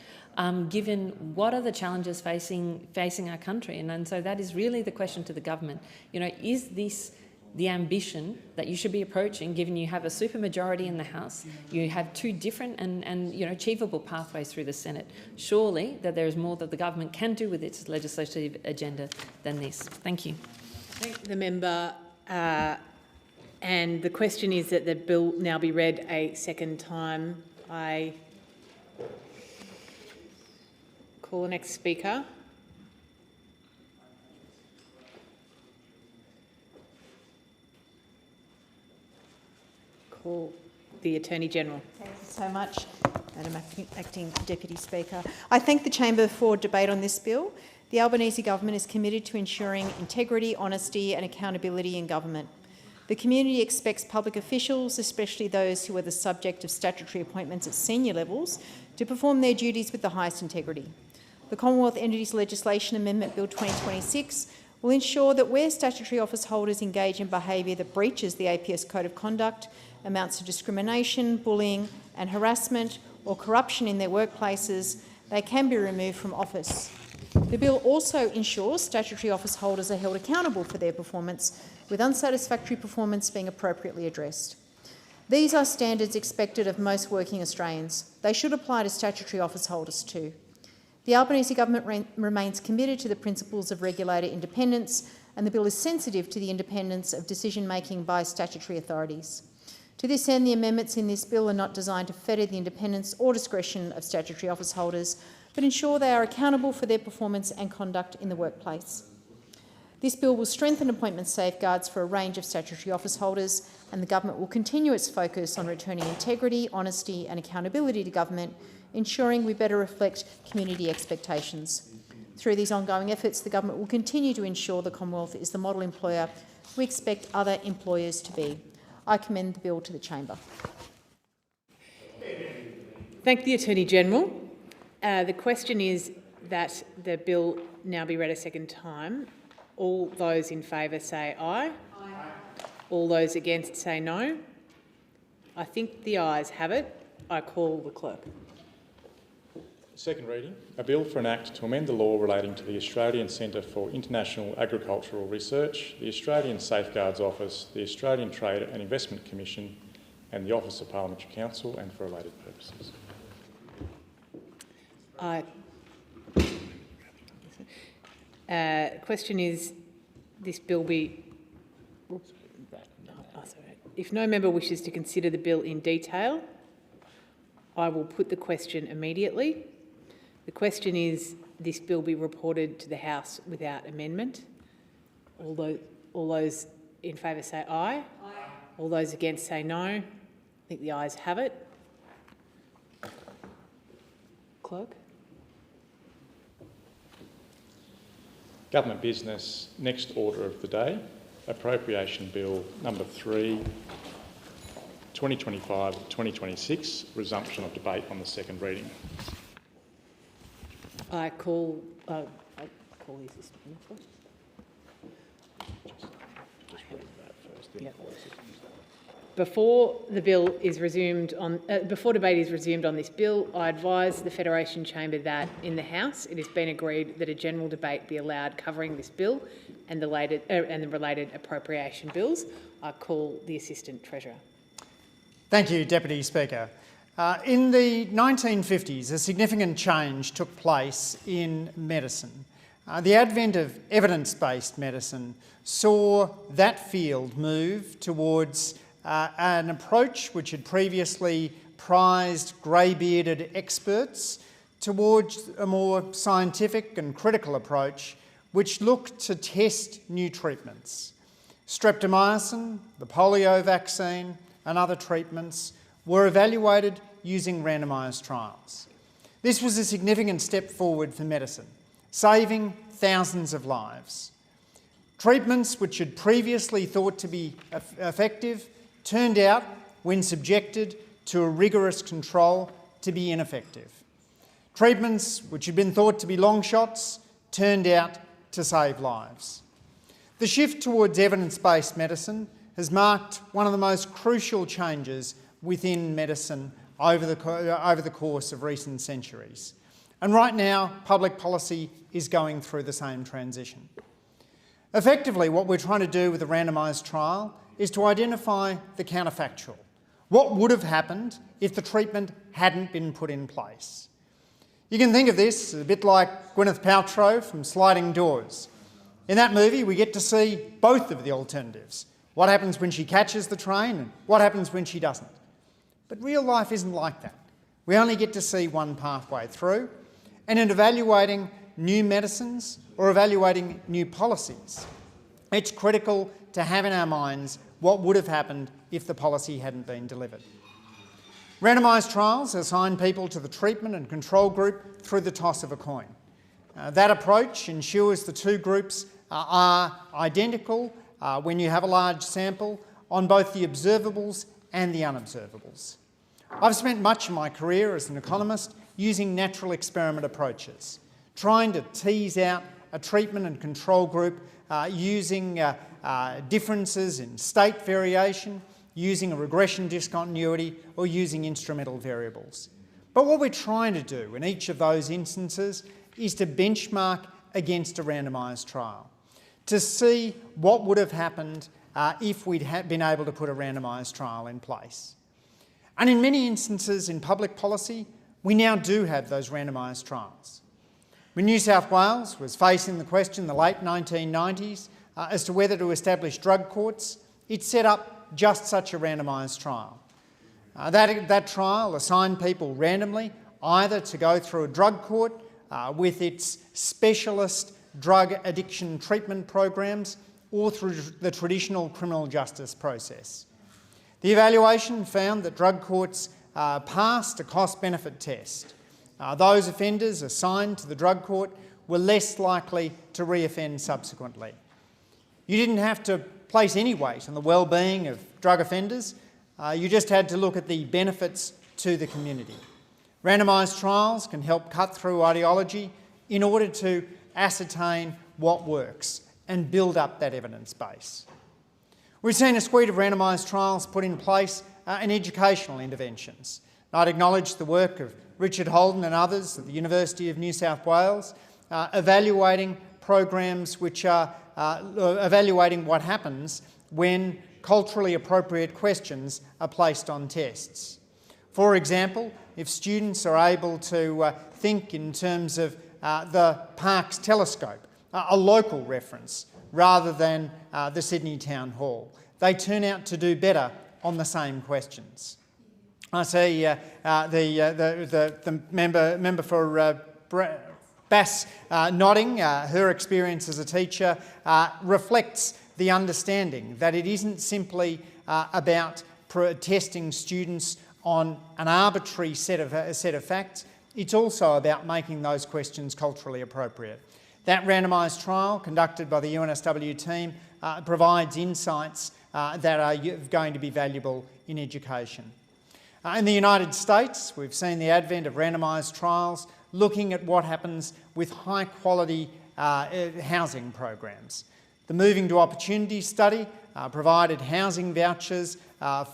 given what are the challenges facing our country. And so that is really the question to the government. Is this the ambition that you should be approaching, given you have a supermajority in the House, you have 2 different and achievable pathways through the Senate? Surely that there is more that the government can do with its legislative agenda than this. Thank you. Thank the member. And the question is that the bill now be read a second time. I call the next speaker. Call the Attorney-General. Thank you so much, Madam Acting Deputy Speaker. I thank the Chamber for debate on this bill. The Albanese government is committed to ensuring integrity, honesty and accountability in government. The community expects public officials, especially those who are the subject of statutory appointments at senior levels, to perform their duties with the highest integrity. The Commonwealth Entities Legislation Amendment Bill 2026 will ensure that where statutory office holders engage in behaviour that breaches the APS Code of Conduct, amounts to discrimination, bullying and harassment or corruption in their workplaces, they can be removed from office. The bill also ensures statutory office holders are held accountable for their performance, with unsatisfactory performance being appropriately addressed. These are standards expected of most working Australians. They should apply to statutory office holders too. The Albanese government remains committed to the principles of regulator independence, and the bill is sensitive to the independence of decision-making by statutory authorities. To this end, the amendments in this bill are not designed to fetter the independence or discretion of statutory office holders, but ensure they are accountable for their performance and conduct in the workplace. This bill will strengthen appointment safeguards for a range of statutory office holders, and the government will continue its focus on returning integrity, honesty and accountability to government, ensuring we better reflect community expectations. Through these ongoing efforts, the government will continue to ensure the Commonwealth is the model employer we expect other employers to be. I commend the bill to the Chamber. Thank the Attorney-General. The question is that the bill now be read a second time. All those in favour say aye. Aye. All those against say no. I think the ayes have it. I call the clerk. Second reading, a bill for an act to amend the law relating to the Australian Centre for International Agricultural Research, the Australian Safeguards Office, the Australian Trade and Investment Commission and the Office of Parliamentary Counsel, and for related purposes. Question is, this bill be... If no member wishes to consider the bill in detail, I will put the question immediately. The question is, this bill be reported to the House without amendment. All those in favour say aye. Aye. All those against say no. I think the ayes have it. Clerk. Government business, next order of the day, Appropriation Bill number 3, 2025-2026, resumption of debate on the second reading. I call the assistant minister. Before the bill is resumed on, before debate is resumed on this bill, I advise the Federation Chamber that in the House it has been agreed that a general debate be allowed covering this bill and the related appropriation bills. I call the Assistant Treasurer. Thank you, Deputy Speaker. In the 1950s, a significant change took place in medicine. The advent of evidence-based medicine saw that field move towards an approach which had previously prized grey-bearded experts towards a more scientific and critical approach which looked to test new treatments. Streptomycin, the polio vaccine and other treatments were evaluated using randomised trials. This was a significant step forward for medicine, saving thousands of lives. Treatments which had previously thought to be effective turned out, when subjected to a rigorous control, to be ineffective. Treatments which had been thought to be long shots turned out to save lives. The shift towards evidence-based medicine has marked one of the most crucial changes within medicine over the course of recent centuries. And right now, public policy is going through the same transition. Effectively, what we're trying to do with a randomised trial is to identify the counterfactual. What would have happened if the treatment hadn't been put in place? You can think of this a bit like Gwyneth Paltrow from Sliding Doors. In that movie, we get to see both of the alternatives. What happens when she catches the train and what happens when she doesn't. But real life isn't like that. We only get to see one pathway through. And in evaluating new medicines or evaluating new policies, it's critical to have in our minds what would have happened if the policy hadn't been delivered. Randomised trials assign people to the treatment and control group through the toss of a coin. That approach ensures the two groups are identical when you have a large sample on both the observables and the unobservables. I've spent much of my career as an economist using natural experiment approaches, trying to tease out a treatment and control group using differences in state variation, using a regression discontinuity, or using instrumental variables. But what we're trying to do in each of those instances is to benchmark against a randomised trial, to see what would have happened if we'd been able to put a randomised trial in place. And in many instances in public policy, we now do have those randomised trials. When New South Wales was facing the question in the late 1990s as to whether to establish drug courts, it set up just such a randomised trial. That trial assigned people randomly either to go through a drug court with its specialist drug addiction treatment programs or through the traditional criminal justice process. The evaluation found that drug courts passed a cost-benefit test. Those offenders assigned to the drug court were less likely to reoffend subsequently. You didn't have to place any weight on the well-being of drug offenders. You just had to look at the benefits to the community. Randomised trials can help cut through ideology in order to ascertain what works and build up that evidence base. We've seen a suite of randomised trials put in place in educational interventions. I'd acknowledge the work of Richard Holden and others at the University of New South Wales, evaluating programs which are evaluating what happens when culturally appropriate questions are placed on tests. For example, if students are able to think in terms of the Parkes telescope, a local reference, rather than the Sydney Town Hall, they turn out to do better on the same questions. I see the member for Bass nodding. Her experience as a teacher reflects the understanding that it isn't simply about testing students on an arbitrary set of facts. It's also about making those questions culturally appropriate. That randomised trial conducted by the UNSW team provides insights that are going to be valuable in education. In the United States, we've seen the advent of randomised trials looking at what happens with high-quality housing programs. The Moving to Opportunity study provided housing vouchers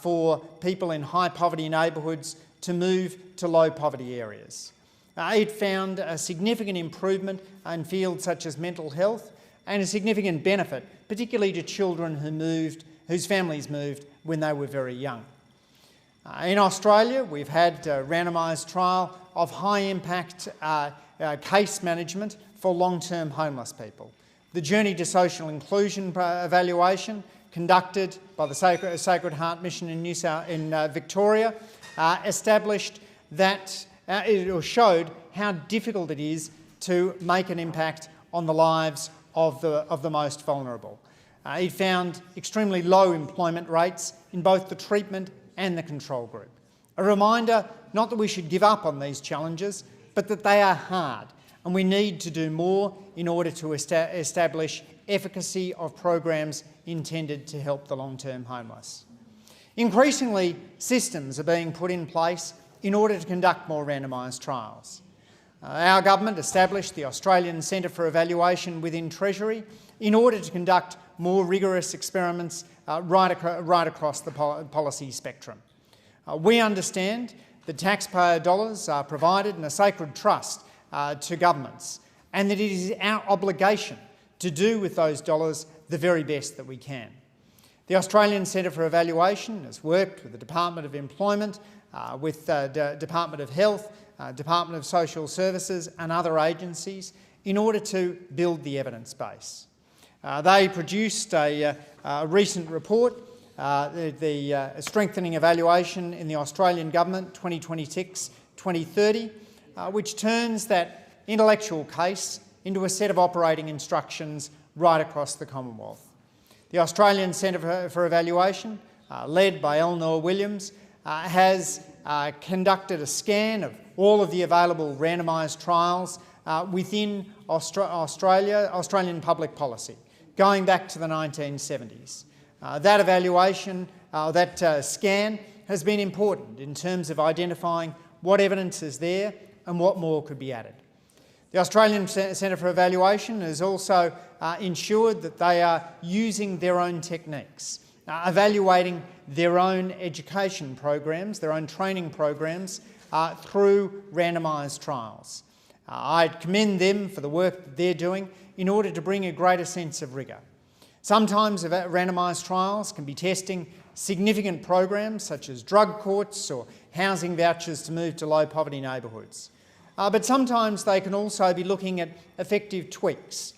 for people in high-poverty neighbourhoods to move to low-poverty areas. It found a significant improvement in fields such as mental health and a significant benefit, particularly to children whose families moved when they were very young. In Australia, we've had a randomised trial of high-impact case management for long-term homeless people. The Journey to Social Inclusion evaluation conducted by the Sacred Heart Mission in Victoria established that it showed how difficult it is to make an impact on the lives of the most vulnerable. It found extremely low employment rates in both the treatment and the control group. A reminder, not that we should give up on these challenges, but that they are hard and we need to do more in order to establish efficacy of programs intended to help the long-term homeless. Increasingly, systems are being put in place in order to conduct more randomised trials. Our government established the Australian Centre for Evaluation within Treasury in order to conduct more rigorous experiments right across the policy spectrum. We understand that taxpayer dollars are provided in a sacred trust to governments, and that it is our obligation to do with those dollars the very best that we can. The Australian Centre for Evaluation has worked with the Department of Employment, with the Department of Health, Department of Social Services and other agencies in order to build the evidence base. They produced a recent report, the Strengthening Evaluation in the Australian Government 2026-2030, which turns that intellectual case into a set of operating instructions right across the Commonwealth. The Australian Centre for Evaluation, led by Eleanor Williams, has conducted a scan of all of the available randomised trials within Australian public policy, going back to the 1970s. That evaluation, that scan, has been important in terms of identifying what evidence is there and what more could be added. The Australian Centre for Evaluation has also ensured that they are using their own techniques, evaluating their own education programs, their own training programs through randomised trials. I commend them for the work that they're doing in order to bring a greater sense of rigour. Sometimes randomised trials can be testing significant programs such as drug courts or housing vouchers to move to low poverty neighbourhoods. But sometimes they can also be looking at effective tweaks.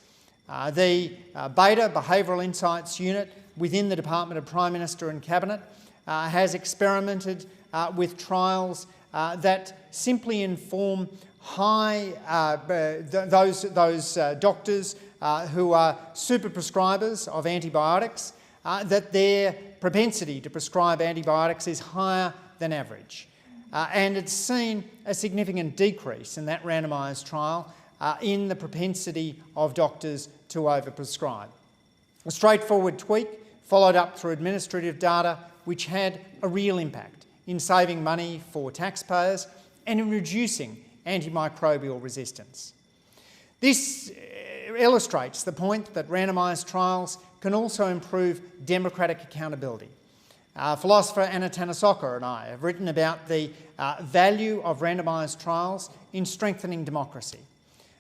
The Beta Behavioural Insights Unit within the Department of Prime Minister and Cabinet has experimented with trials that simply inform those doctors who are super prescribers of antibiotics that their propensity to prescribe antibiotics is higher than average. And it's seen a significant decrease in that randomised trial in the propensity of doctors to overprescribe. A straightforward tweak followed up through administrative data which had a real impact in saving money for taxpayers and in reducing antimicrobial resistance. This illustrates the point that randomised trials can also improve democratic accountability. Philosopher Anna Tanasoko and I have written about the value of randomised trials in strengthening democracy.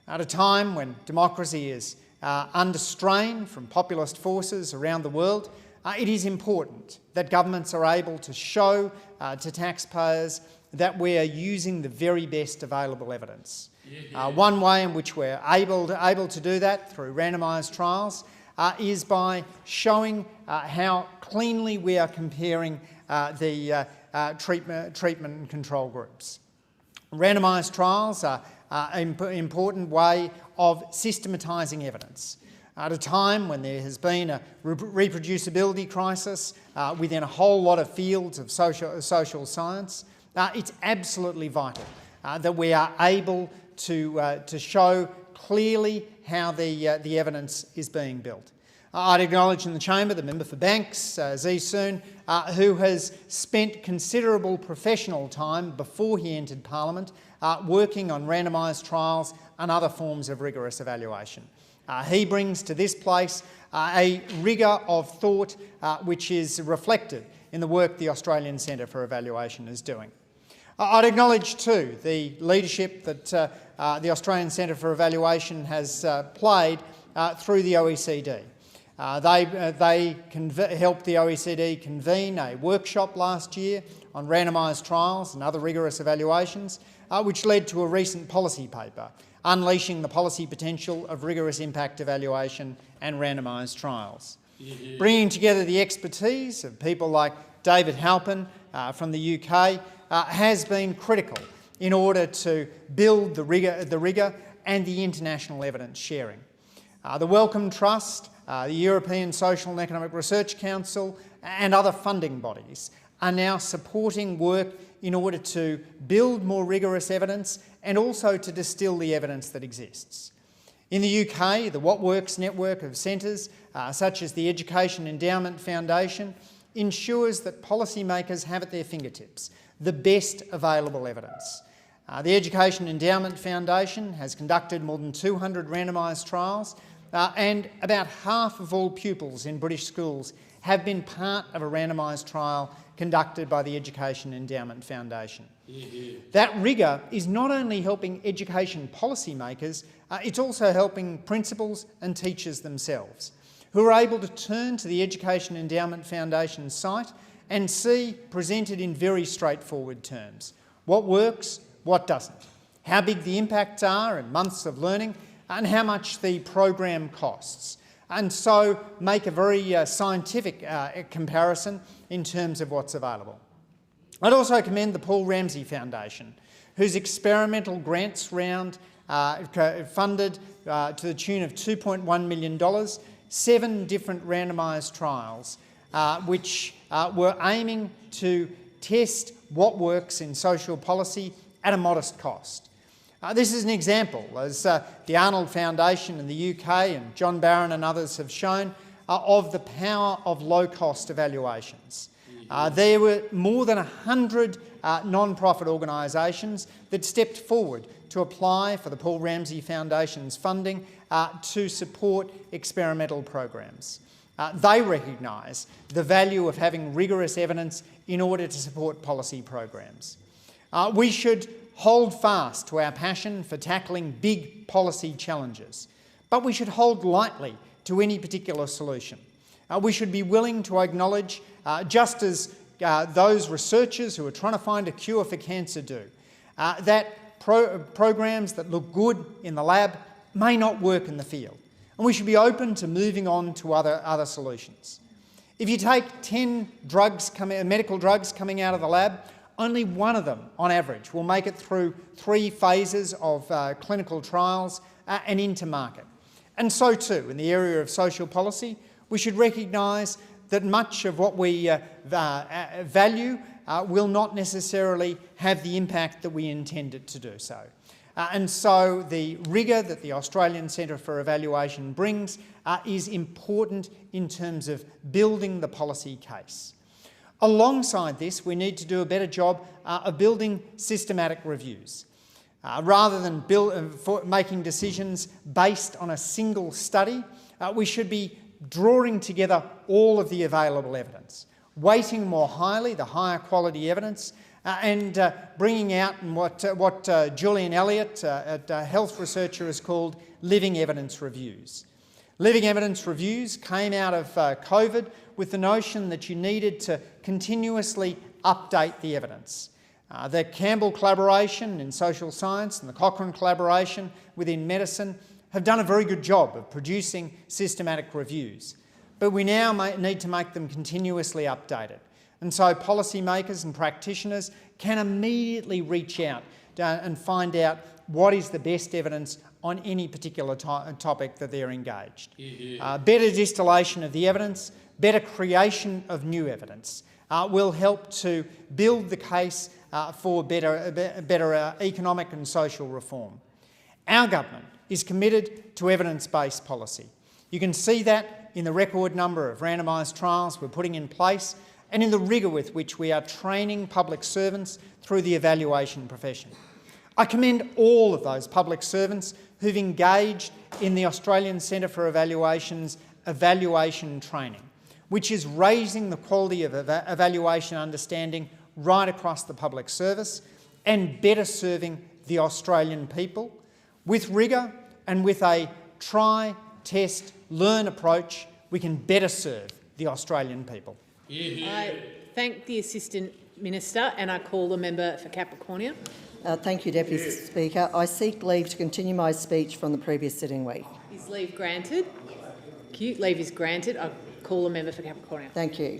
At a time when democracy is under strain from populist forces around the world, it is important that governments are able to show to taxpayers that we are using the very best available evidence. One way in which we're able to do that through randomised trials is by showing how cleanly we are comparing the treatment and control groups. Randomised trials are an important way of systematising evidence. At a time when there has been a reproducibility crisis within a whole lot of fields of social science, it's absolutely vital that we are able to show clearly how the evidence is being built. I'd acknowledge in the chamber the member for Banks, Zee Soon, who has spent considerable professional time before he entered Parliament working on randomised trials and other forms of rigorous evaluation. He brings to this place a rigour of thought which is reflected in the work the Australian Centre for Evaluation is doing. I'd acknowledge too the leadership that the Australian Centre for Evaluation has played through the OECD. They helped the OECD convene a workshop last year on randomised trials and other rigorous evaluations, which led to a recent policy paper, Unleashing the Policy Potential of Rigorous Impact Evaluation and Randomised Trials. Bringing together the expertise of people like David Halpin from the UK has been critical in order to build the rigour and the international evidence sharing. The Wellcome Trust, the European Social and Economic Research Council and other funding bodies are now supporting work in order to build more rigorous evidence and also to distill the evidence that exists. In the UK, the What Works network of centres, such as the Education Endowment Foundation, ensures that policymakers have at their fingertips the best available evidence. The Education Endowment Foundation has conducted more than 200 randomised trials and about half of all pupils in British schools have been part of a randomised trial conducted by the Education Endowment Foundation. That rigour is not only helping education policymakers, it's also helping principals and teachers themselves, who are able to turn to the Education Endowment Foundation site and see presented in very straightforward terms what works, what doesn't, how big the impacts are in months of learning and how much the program costs, and so make a very scientific comparison in terms of what's available. I'd also commend the Paul Ramsay Foundation, whose experimental grants round funded to the tune of $2.1 million, 7 different randomised trials which were aiming to test what works in social policy at a modest cost. This is an example, as the Arnold Foundation in the UK and John Barron and others have shown, of the power of low-cost evaluations. There were more than 100 non-profit organisations that stepped forward to apply for the Paul Ramsay Foundation's funding to support experimental programs. They recognise the value of having rigorous evidence in order to support policy programs. We should hold fast to our passion for tackling big policy challenges, but we should hold lightly to any particular solution. We should be willing to acknowledge, just as those researchers who are trying to find a cure for cancer do, that programs that look good in the lab may not work in the field. And we should be open to moving on to other solutions. If you take 10 medical drugs coming out of the lab, only one of them, on average, will make it through 3 phases of clinical trials and into market. And so too, in the area of social policy, we should recognise that much of what we value will not necessarily have the impact that we intend it to do so. And so the rigour that the Australian Centre for Evaluation brings is important in terms of building the policy case. Alongside this, we need to do a better job of building systematic reviews. Rather than making decisions based on a single study, we should be drawing together all of the available evidence, weighting more highly the higher quality evidence, and bringing out what Julian Elliott, a health researcher, has called living evidence reviews. Living evidence reviews came out of COVID with the notion that you needed to continuously update the evidence. The Campbell collaboration in social science and the Cochrane collaboration within medicine have done a very good job of producing systematic reviews, but we now need to make them continuously updated. And so policymakers and practitioners can immediately reach out and find out what is the best evidence on any particular topic that they're engaged. Better distillation of the evidence, better creation of new evidence will help to build the case for better economic and social reform. Our government is committed to evidence-based policy. You can see that in the record number of randomised trials we're putting in place and in the rigour with which we are training public servants through the evaluation profession. I commend all of those public servants who've engaged in the Australian Centre for Evaluation's evaluation training, which is raising the quality of evaluation understanding right across the public service and better serving the Australian people. With rigour and with a try, test, learn approach, we can better serve the Australian people. I thank the Assistant Minister and I call the member for Capricornia. Thank you, Deputy Speaker. I seek leave to continue my speech from the previous sitting week. Is leave granted? Leave is granted. I call the member for Capricornia. Thank you.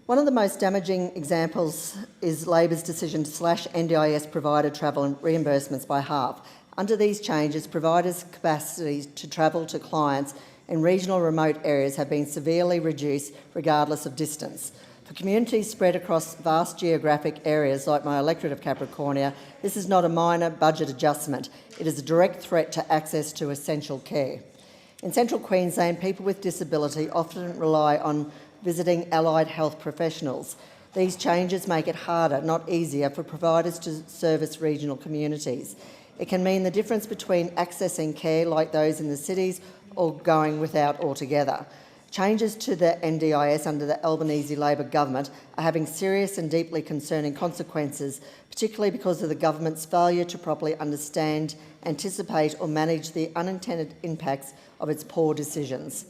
One of the most damaging examples is Labor's decision to slash NDIS provider travel and reimbursements by half. Under these changes, providers' capacities to travel to clients in regional remote areas have been severely reduced regardless of distance. For communities spread across vast geographic areas like my electorate of Capricornia, this is not a minor budget adjustment. It is a direct threat to access to essential care. In central Queensland, people with disability often rely on visiting allied health professionals. These changes make it harder, not easier, for providers to service regional communities. It can mean the difference between accessing care like those in the cities or going without altogether. Changes to the NDIS under the Albanese Labor government are having serious and deeply concerning consequences, particularly because of the government's failure to properly understand, anticipate or manage the unintended impacts of its poor decisions.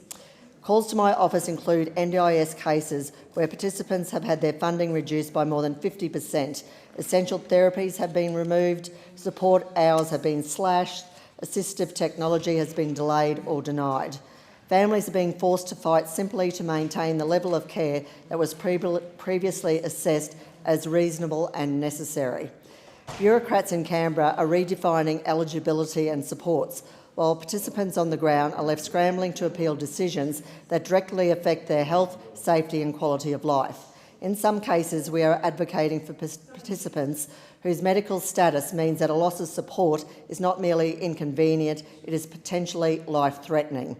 Calls to my office include NDIS cases where participants have had their funding reduced by more than 50%. Essential therapies have been removed, support hours have been slashed, assistive technology has been delayed or denied. Families are being forced to fight simply to maintain the level of care that was previously assessed as reasonable and necessary. Bureaucrats in Canberra are redefining eligibility and supports, while participants on the ground are left scrambling to appeal decisions that directly affect their health, safety and quality of life. In some cases, we are advocating for participants whose medical status means that a loss of support is not merely inconvenient, it is potentially life-threatening.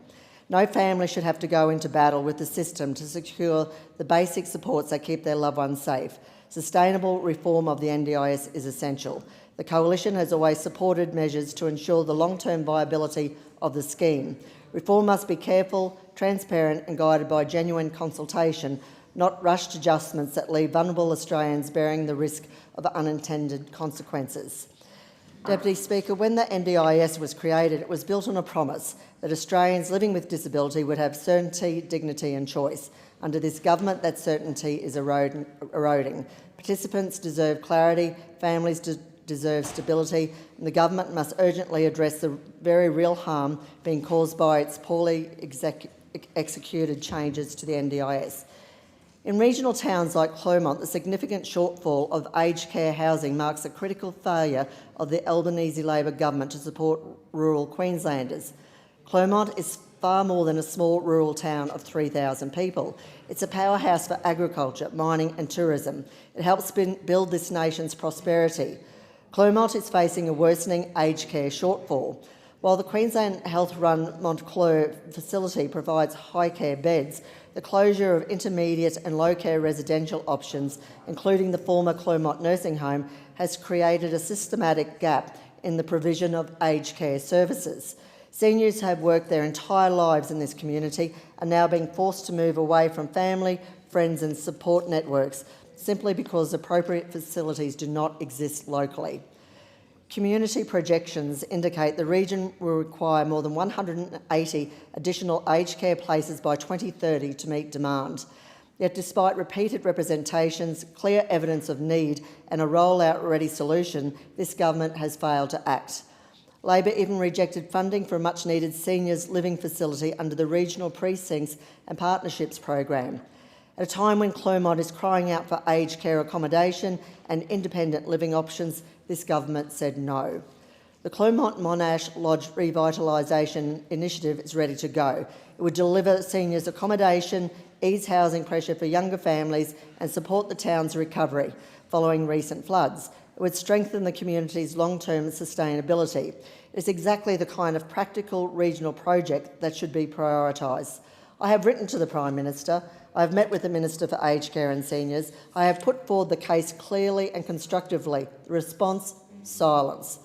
No family should have to go into battle with the system to secure the basic supports that keep their loved ones safe. Sustainable reform of the NDIS is essential. The Coalition has always supported measures to ensure the long-term viability of the scheme. Reform must be careful, transparent and guided by genuine consultation, not rushed adjustments that leave vulnerable Australians bearing the risk of unintended consequences. Deputy Speaker, when the NDIS was created, it was built on a promise that Australians living with disability would have certainty, dignity and choice. Under this government, that certainty is eroding. Participants deserve clarity, families deserve stability, and the government must urgently address the very real harm being caused by its poorly executed changes to the NDIS. In regional towns like Clermont, the significant shortfall of aged care housing marks a critical failure of the Albanese Labor government to support rural Queenslanders. Clermont is far more than a small rural town of 3,000 people. It's a powerhouse for agriculture, mining and tourism. It helps build this nation's prosperity. Clermont is facing a worsening aged care shortfall. While the Queensland Health-run Montclair facility provides high care beds, the closure of intermediate and low care residential options, including the former Clermont nursing home, has created a systematic gap in the provision of aged care services. Seniors who have worked their entire lives in this community are now being forced to move away from family, friends and support networks simply because appropriate facilities do not exist locally. Community projections indicate the region will require more than 180 additional aged care places by 2030 to meet demand. Yet despite repeated representations, clear evidence of need and a rollout-ready solution, this government has failed to act. Labor even rejected funding for a much-needed seniors living facility under the Regional Precincts and Partnerships program. At a time when Clermont is crying out for aged care accommodation and independent living options, this government said no. The Clermont Monash Lodge Revitalisation Initiative is ready to go. It would deliver seniors accommodation, ease housing pressure for younger families and support the town's recovery following recent floods. It would strengthen the community's long-term sustainability. It is exactly the kind of practical regional project that should be prioritised. I have written to the Prime Minister. I have met with the Minister for Aged Care and Seniors. I have put forward the case clearly and constructively. The response, silence.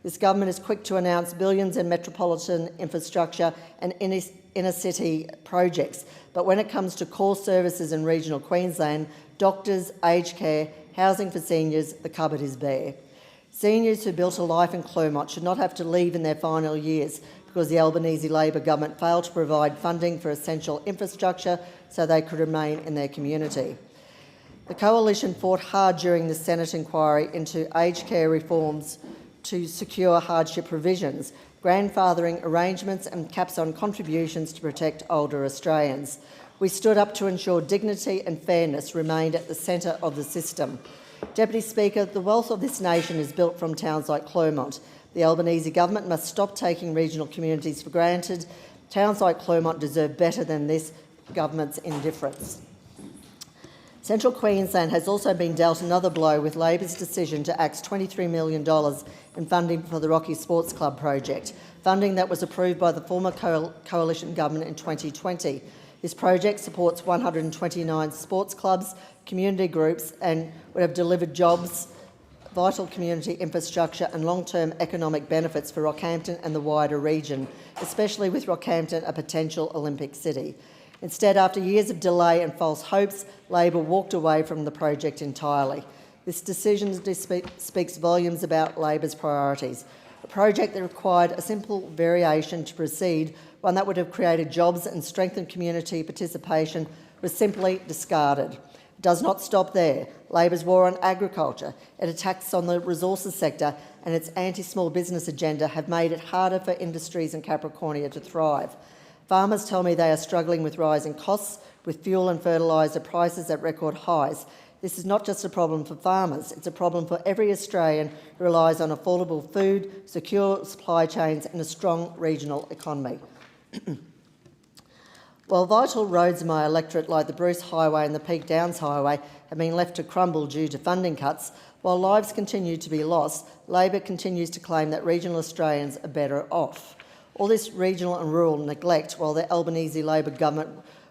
This government is quick to announce billions in metropolitan infrastructure and inner-city projects, but when it comes to core services in regional Queensland, doctors, aged care, housing for seniors, the cupboard is bare. Seniors who built a life in Clermont should not have to leave in their final years because the Albanese Labor government failed to provide funding for essential infrastructure so they could remain in their community. The Coalition fought hard during the Senate inquiry into aged care reforms to secure hardship provisions, grandfathering arrangements and caps on contributions to protect older Australians. We stood up to ensure dignity and fairness remained at the centre of the system. Deputy Speaker, the wealth of this nation is built from towns like Clermont. The Albanese government must stop taking regional communities for granted. Towns like Clermont deserve better than this government's indifference. Central Queensland has also been dealt another blow with Labor's decision to axe $23 million in funding for the Rocky Sports Club project, funding that was approved by the former Coalition government in 2020. This project supports 129 sports clubs, community groups and would have delivered jobs, vital community infrastructure and long-term economic benefits for Rockhampton and the wider region, especially with Rockhampton a potential Olympic city. Instead, after years of delay and false hopes, Labor walked away from the project entirely. This decision speaks volumes about Labor's priorities. A project that required a simple variation to proceed, one that would have created jobs and strengthened community participation, was simply discarded. It does not stop there. Labor's war on agriculture, its attacks on the resources sector and its anti-small business agenda have made it harder for industries in Capricornia to thrive. Farmers tell me they are struggling with rising costs, with fuel and fertiliser prices at record highs. This is not just a problem for farmers, it's a problem for every Australian who relies on affordable food, secure supply chains and a strong regional economy. While vital roads in my electorate like the Bruce Highway and the Peak Downs Highway have been left to crumble due to funding cuts, while lives continue to be lost, Labor continues to claim that regional Australians are better off. All this regional and rural neglect while the Albanese Labor government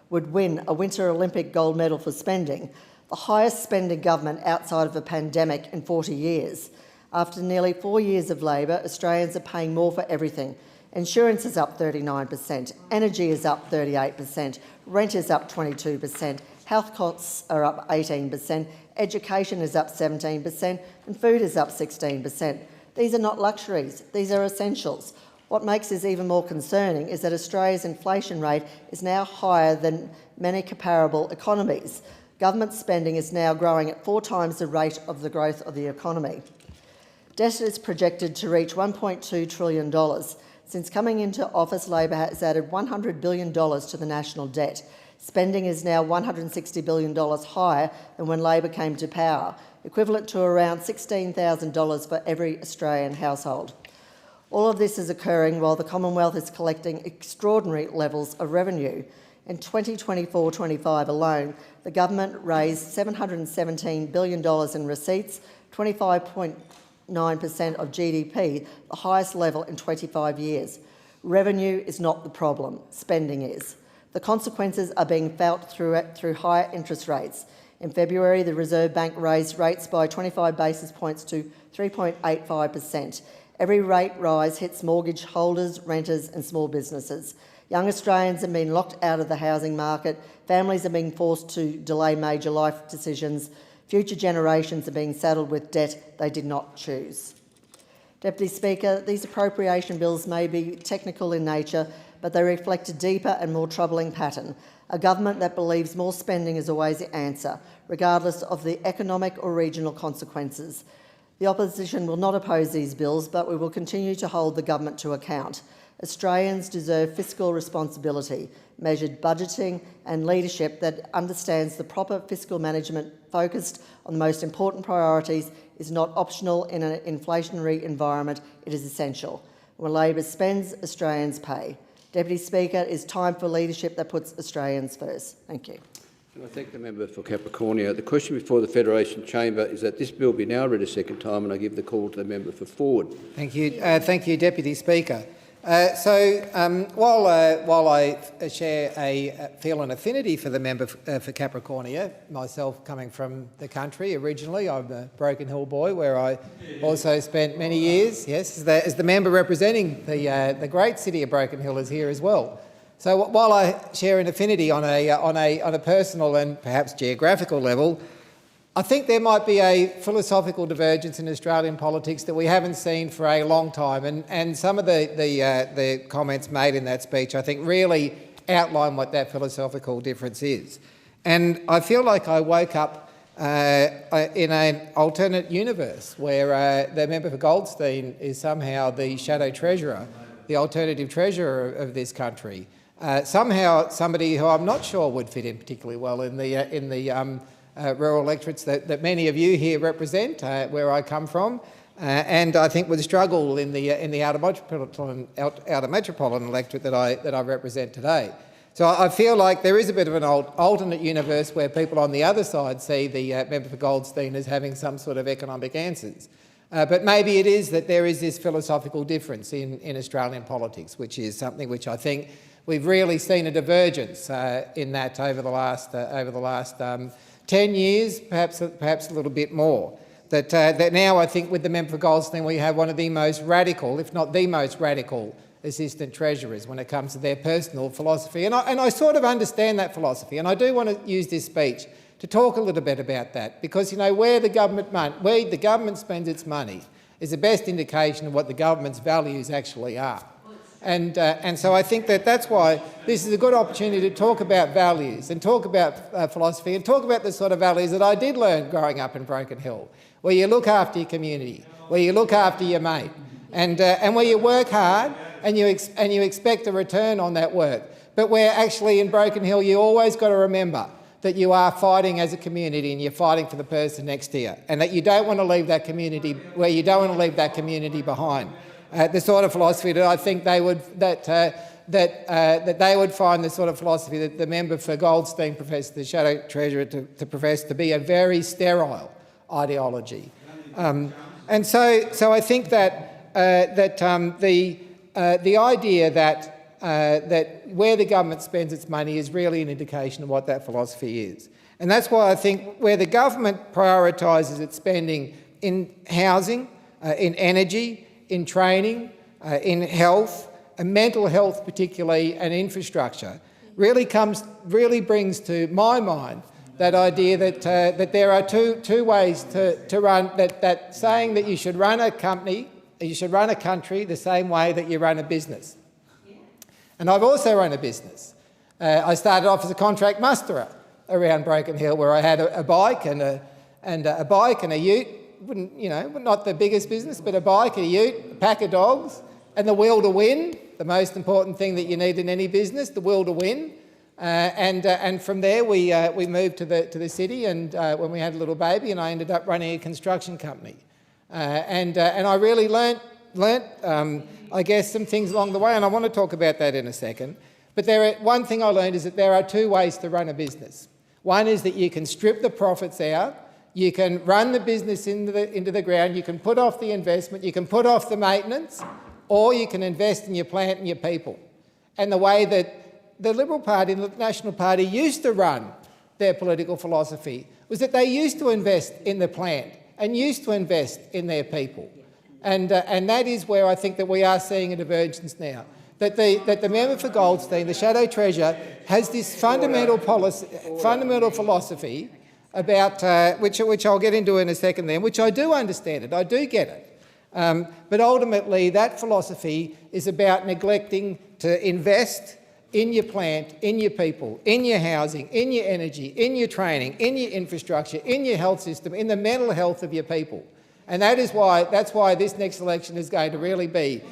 would win a Winter Olympic gold medal for spending. The the highest spending government outside of a pandemic in 40 years. After nearly 4 years of Labor, Australians are paying more for everything. Insurance is up 39%, energy is up 38%, rent is up 22%, health costs are up 18%, education is up 17%, and food is up 16%. These are not luxuries, these are essentials. What makes this even more concerning is that Australia's inflation rate is now higher than many comparable economies. Government spending is now growing at 4 times the rate of the growth of the economy. Debt is projected to reach $1.2 trillion. Since coming into office, Labor has added $100 billion to the national debt. Spending is now $160 billion higher than when Labor came to power, equivalent to around $16,000 for every Australian household. All of this is occurring while the Commonwealth is collecting extraordinary levels of revenue. In 2024-25 alone, the government raised $717 billion in receipts, 25.9% of GDP, the highest level in 25 years. Revenue is not the problem, spending is. The consequences are being felt through higher interest rates. In February, the Reserve Bank raised rates by 25 basis points to 3.85%. Every rate rise hits mortgage holders, renters and small businesses. Young Australians have been locked out of the housing market, families are being forced to delay major life decisions, future generations are being saddled with debt they did not choose. Deputy Speaker, these appropriation bills may be technical in nature, but they reflect a deeper and more troubling pattern. A government that believes more spending is always the answer, regardless of the economic or regional consequences. The opposition will not oppose these bills, but we will continue to hold the government to account. Australians deserve fiscal responsibility, measured budgeting and leadership that understands the proper fiscal management focused on the most important priorities is not optional in an inflationary environment, it is essential. When Labor spends, Australians pay. Deputy Speaker, it is time for leadership that puts Australians first. Thank you. And I thank the member for Capricornia. The question before the Federation Chamber is that this bill be now read a second time, and I give the call to the member for Forward. Thank you, Deputy Speaker. While I feel an affinity for the member for Capricornia, myself coming from the country originally, I'm a Broken Hill boy where I also spent many years, yes, as the member representing the great city of Broken Hill is here as well. So while I share an affinity on a personal and perhaps geographical level, I think there might be a philosophical divergence in Australian politics that we haven't seen for a long time, and some of the comments made in that speech I think really outline what that philosophical difference is. And I feel like I woke up in an alternate universe where the member for Goldstein is somehow the shadow treasurer, the alternative treasurer of this country. Somehow somebody who I'm not sure would fit in particularly well in the rural electorates that many of you here represent, where I come from, and I think would struggle in the outer metropolitan electorate that I represent today. So I feel like there is a bit of an alternate universe where people on the other side see the member for Goldstein as having some sort of economic answers. But maybe it is that there is this philosophical difference in Australian politics, which is something which I think we've really seen a divergence in that over the last 10 years, perhaps a little bit more. That now I think with the member for Goldstein we have one of the most radical, if not the most radical, assistant treasurers when it comes to their personal philosophy. And I sort of understand that philosophy, and I do want to use this speech to talk a little bit about that, because you know where the government spends its money is the best indication of what the government's values actually are. And so I think that's why this is a good opportunity to talk about values and talk about philosophy and talk about the sort of values that I did learn growing up in Broken Hill, where you look after your community, where you look after your mate, and where you work hard and you expect a return on that work. But where actually in Broken Hill you always got to remember that you are fighting as a community and you're fighting for the person next to you, and that you don't want to leave that community behind. The sort of philosophy that I think they would they would find the sort of philosophy that the member for Goldstein professed, the shadow treasurer, to profess to be a very sterile ideology. And so I think that the idea that that where the government spends its money is really an indication of what that philosophy is. And that's why I think where the government prioritises its spending in housing, in energy, in training, in health, and mental health particularly, and infrastructure, really brings to my mind that idea that that there are two ways to run, that saying that you should run a company, you should run a country the same way that you run a business. And I've also run a business. I started off as a contract musterer around Broken Hill, where I had a bike and a ute. Not the biggest business, but a bike, a ute, a pack of dogs, and the will to win. The most important thing that you need in any business, the will to win. And from there we moved to the city, and when we had a little baby, and I ended up running a construction company. And I really learnt I guess some things along the way, and I want to talk about that in a second. But one thing I learned is that there are two ways to run a business. One is that you can strip the profits out, you can run the business into the ground, you can put off the investment, you can put off the maintenance, or you can invest in your plant and your people. And the way that the Liberal Party and the National Party used to run their political philosophy was that they used to invest in the plant and used to invest in their people. And that is where I think that we are seeing a divergence now. That the member for Goldstein, the Shadow Treasurer, has this fundamental philosophy about which I'll get into in a second then, which I do understand it, I do get it. But ultimately that philosophy is about neglecting to invest in your plant, in your people, in your housing, in your energy, in your training, in your infrastructure, in your health system, in the mental health of your people. And that's why this next election is going to really be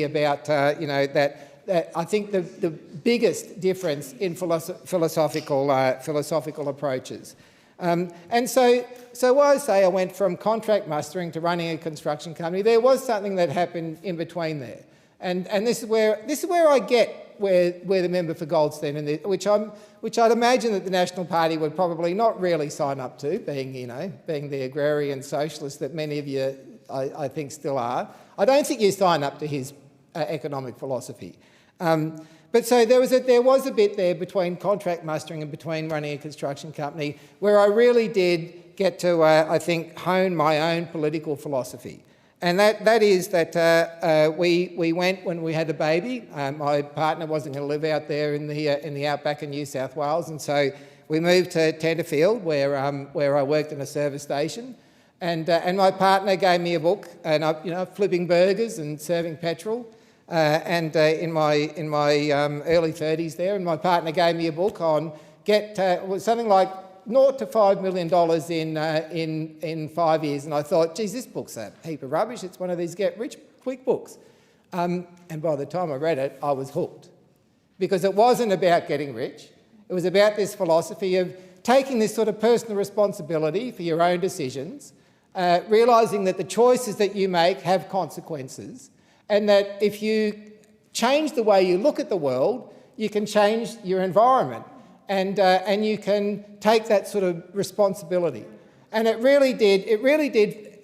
about that I think the biggest difference in philosophical approaches. And so why I say I went from contract mustering to running a construction company, there was something that happened in between there. And this is where I get where the member for Goldstein, and which I'd imagine that the National Party would probably not really sign up to, being the agrarian socialist that many of you I think still are. I don't think you sign up to his economic philosophy. But so there was a bit there between contract mustering and between running a construction company where I really did get to, I think, hone my own political philosophy. And that is that we went when we had a baby. My partner wasn't going to live out there in the outback of New South Wales, and so we moved to Tenterfield, where I worked in a service station. And my partner gave me a book, and flipping burgers and serving petrol. In my early 30s there, and my partner gave me a book on something like $0 to $5 million in 5 years, and I thought, geez, this book's a heap of rubbish. It's one of these get-rich-quick books. And by the time I read it, I was hooked, because it wasn't about getting rich. It was about this philosophy of taking this sort of personal responsibility for your own decisions, realising that the choices that you make have consequences, and that if you change the way you look at the world, you can change your environment, and you can take that sort of responsibility. And it really did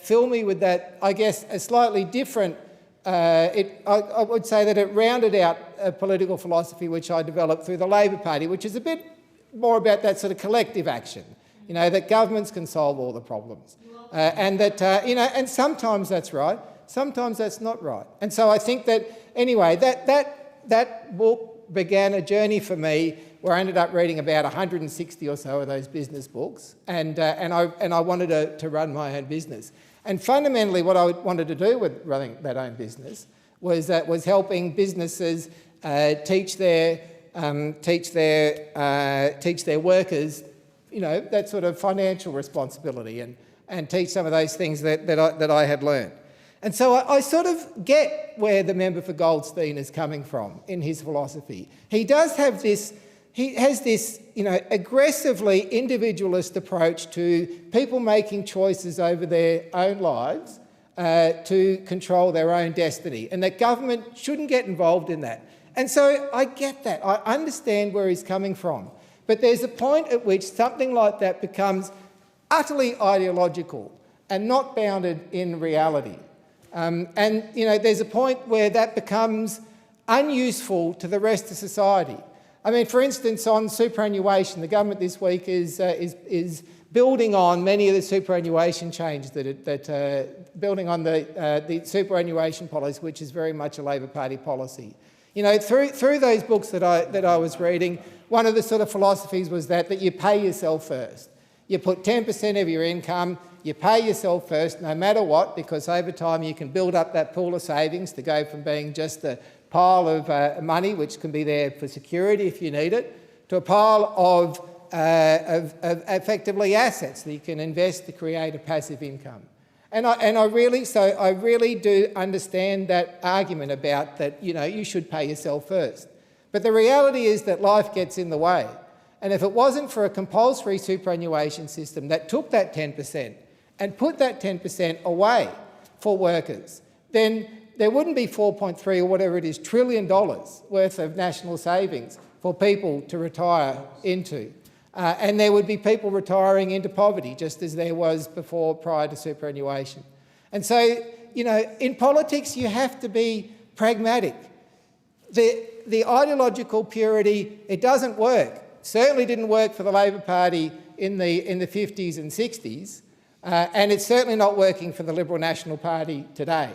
fill me with that, I guess, a slightly different, I would say that it rounded out a political philosophy which I developed through the Labor Party, which is a bit more about that sort of collective action, that governments can solve all the problems. And that, and sometimes that's right, sometimes that's not right. And so I think that, anyway, that book began a journey for me where I ended up reading about 160 or so of those business books, and I wanted to run my own business. And fundamentally what I wanted to do with running that own business was helping businesses teach their workers, that sort of financial responsibility, and teach some of those things that I had learned. And so I sort of get where the member for Goldstein is coming from in his philosophy. He has this aggressively individualist approach to people making choices over their own lives to control their own destiny, and that government shouldn't get involved in that. And so I get that. I understand where he's coming from. But there's a point at which something like that becomes utterly ideological and not bounded in reality. There's a point where that becomes unuseful to the rest of society. I mean, for instance, on superannuation, the government this week is building on many of the superannuation changes building on the superannuation policy, which is very much a Labor Party policy. You know, through those books that I was reading, one of the sort of philosophies was that you pay yourself first. You put 10% of your income, you pay yourself first no matter what, because over time you can build up that pool of savings to go from being just a pile of money, which can be there for security if you need it, to a pile of effectively assets that you can invest to create a passive income. And I really do understand that argument about that, you know, you should pay yourself first. But the reality is that life gets in the way. And if it wasn't for a compulsory superannuation system that took that 10% and put that 10% away for workers, then there wouldn't be 4.3 or whatever it is trillion dollars worth of national savings for people to retire into. And there would be people retiring into poverty, just as there was prior to superannuation. And so, you know, in politics you have to be pragmatic. The ideological purity, it doesn't work. Certainly didn't work for the Labor Party in the 50s and 60s, and it's certainly not working for the Liberal National Party today.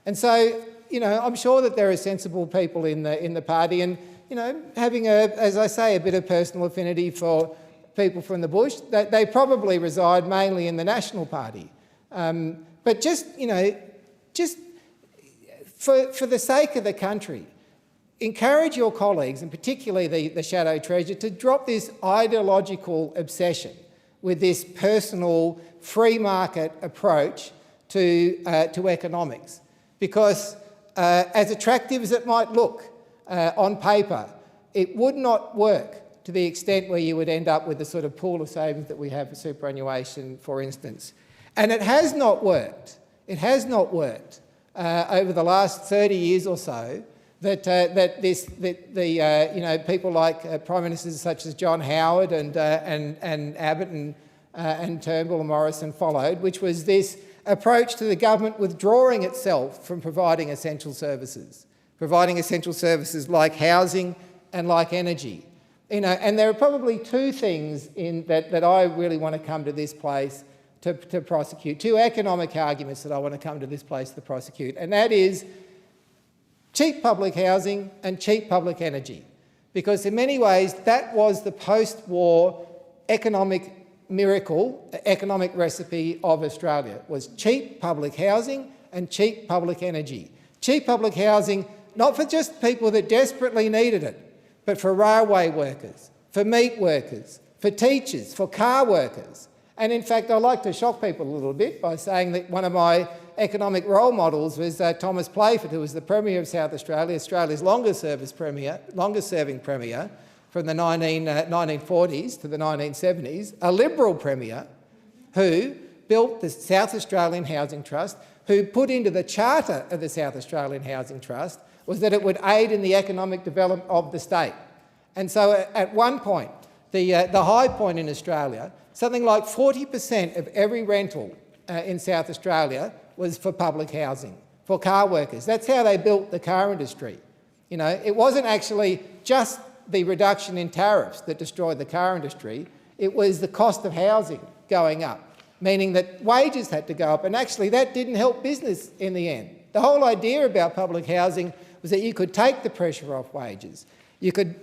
And so, you know, I'm sure that there are sensible people in the party, and, you know, having as I say, a bit of personal affinity for people from the bush, that they probably reside mainly in the National Party. But just, you know, just for the sake of the country, encourage your colleagues, and particularly the Shadow Treasurer, to drop this ideological obsession with this personal free market approach to economics. Because as attractive as it might look on paper, it would not work to the extent where you would end up with the sort of pool of savings that we have for superannuation, for instance. And it has not worked. It has not worked over the last 30 years or so that people like Prime Ministers such as John Howard and Abbott and Turnbull and Morrison followed, which was this approach to the government withdrawing itself from providing essential services like housing and like energy. You know, and there are probably two things that I really want to come to this place to prosecute, two economic arguments that I want to come to this place to prosecute, and that is cheap public housing and cheap public energy. Because in many ways that was the post-war economic miracle, economic recipe of Australia, was cheap public housing and cheap public energy. Cheap public housing, not for just people that desperately needed it, but for railway workers, for meat workers, for teachers, for car workers. And in fact, I like to shock people a little bit by saying that one of my economic role models was Thomas Playford, who was the Premier of South Australia, Australia's longest-serving Premier from the 1940s to the 1970s, a Liberal Premier who built the South Australian Housing Trust, who put into the charter of the South Australian Housing Trust was that it would aid in the economic development of the state. And so at one point, the high point in Australia, something like 40% of every rental in South Australia was for public housing, for car workers. That's how they built the car industry. You know, it wasn't actually just the reduction in tariffs that destroyed the car industry, it was the cost of housing going up, meaning that wages had to go up, and actually that didn't help business in the end. The whole idea about public housing was that you could take the pressure off wages. You could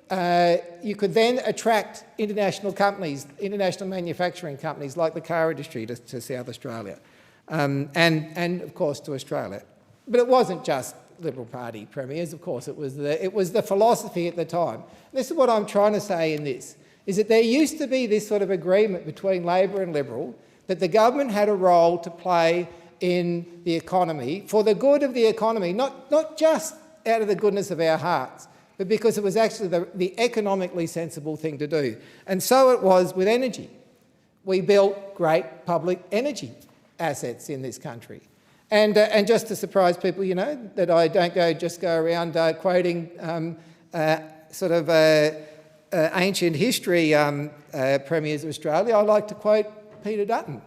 then attract international companies, international manufacturing companies like the car industry to South Australia, and of course to Australia. But it wasn't just Liberal Party premiers, of course, it was the philosophy at the time. This is what I'm trying to say in this, is that there used to be this sort of agreement between Labor and Liberal that the government had a role to play in the economy, for the good of the economy, not just out of the goodness of our hearts, but because it was actually the economically sensible thing to do. And so it was with energy. We built great public energy assets in this country. And just to surprise people, you know, that I don't go around quoting ancient history premiers of Australia, I like to quote Peter Dutton,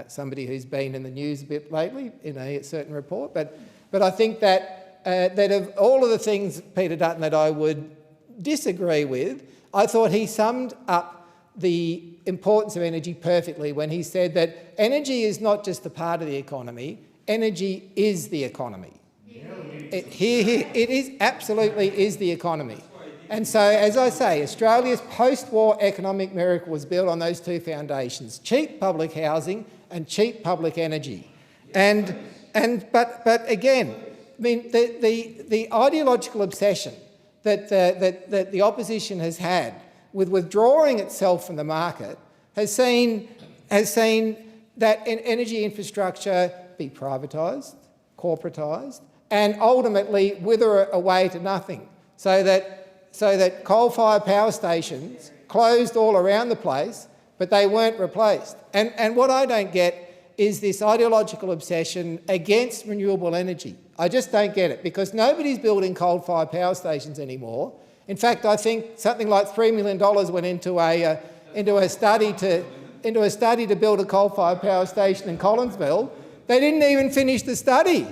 somebody who's been in the news a bit lately in a certain report. But I think that that of all of the things, Peter Dutton, that I would disagree with, I thought he summed up the importance of energy perfectly when he said that energy is not just a part of the economy, energy is the economy. It is absolutely is the economy. And so, as I say, Australia's post-war economic miracle was built on those two foundations: cheap public housing and cheap public energy. But again, I mean, the ideological obsession that the opposition has had with withdrawing itself from the market has seen that energy infrastructure be privatised, corporatised, and ultimately wither away to nothing, so that coal-fired power stations closed all around the place, but they weren't replaced. And what I don't get is this ideological obsession against renewable energy. I just don't get it, because nobody's building coal-fired power stations anymore. In fact, I think something like $3 million went into a study to build a coal-fired power station in Collinsville. They didn't even finish the study,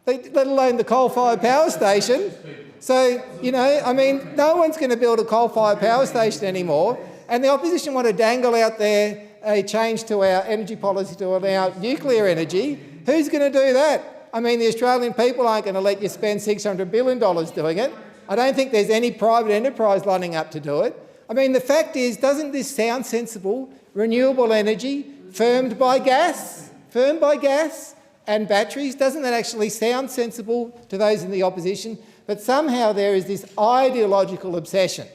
let alone the coal-fired power station. So, you know, I mean, no one's going to build a coal-fired power station anymore, and the opposition want to dangle out there a change to our energy policy to allow nuclear energy. Who's going to do that? I mean, the Australian people aren't going to let you spend $600 billion doing it. I don't think there's any private enterprise lining up to do it. I mean, the fact is, doesn't this sound sensible? Renewable energy firmed by gas and batteries, doesn't that actually sound sensible to those in the opposition? But somehow there is this ideological obsession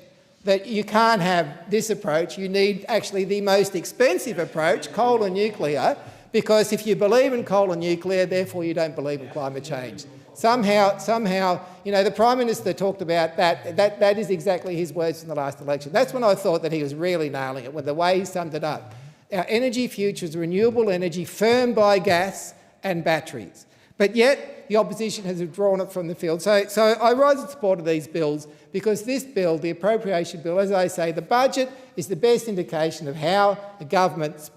that you can't have this approach. You need actually the most expensive approach, coal and nuclear, because if you believe in coal and nuclear, therefore you don't believe in climate change. Somehow, you know, the Prime Minister talked about that is exactly his words in the last election. That's when I thought that he was really nailing it, with the way he summed it up. Our energy future is renewable energy firmed by gas and batteries. But yet the opposition has withdrawn it from the field. So I rise in support of these bills, because this bill, the appropriation bill, as I say, the budget is the best indication of how the government,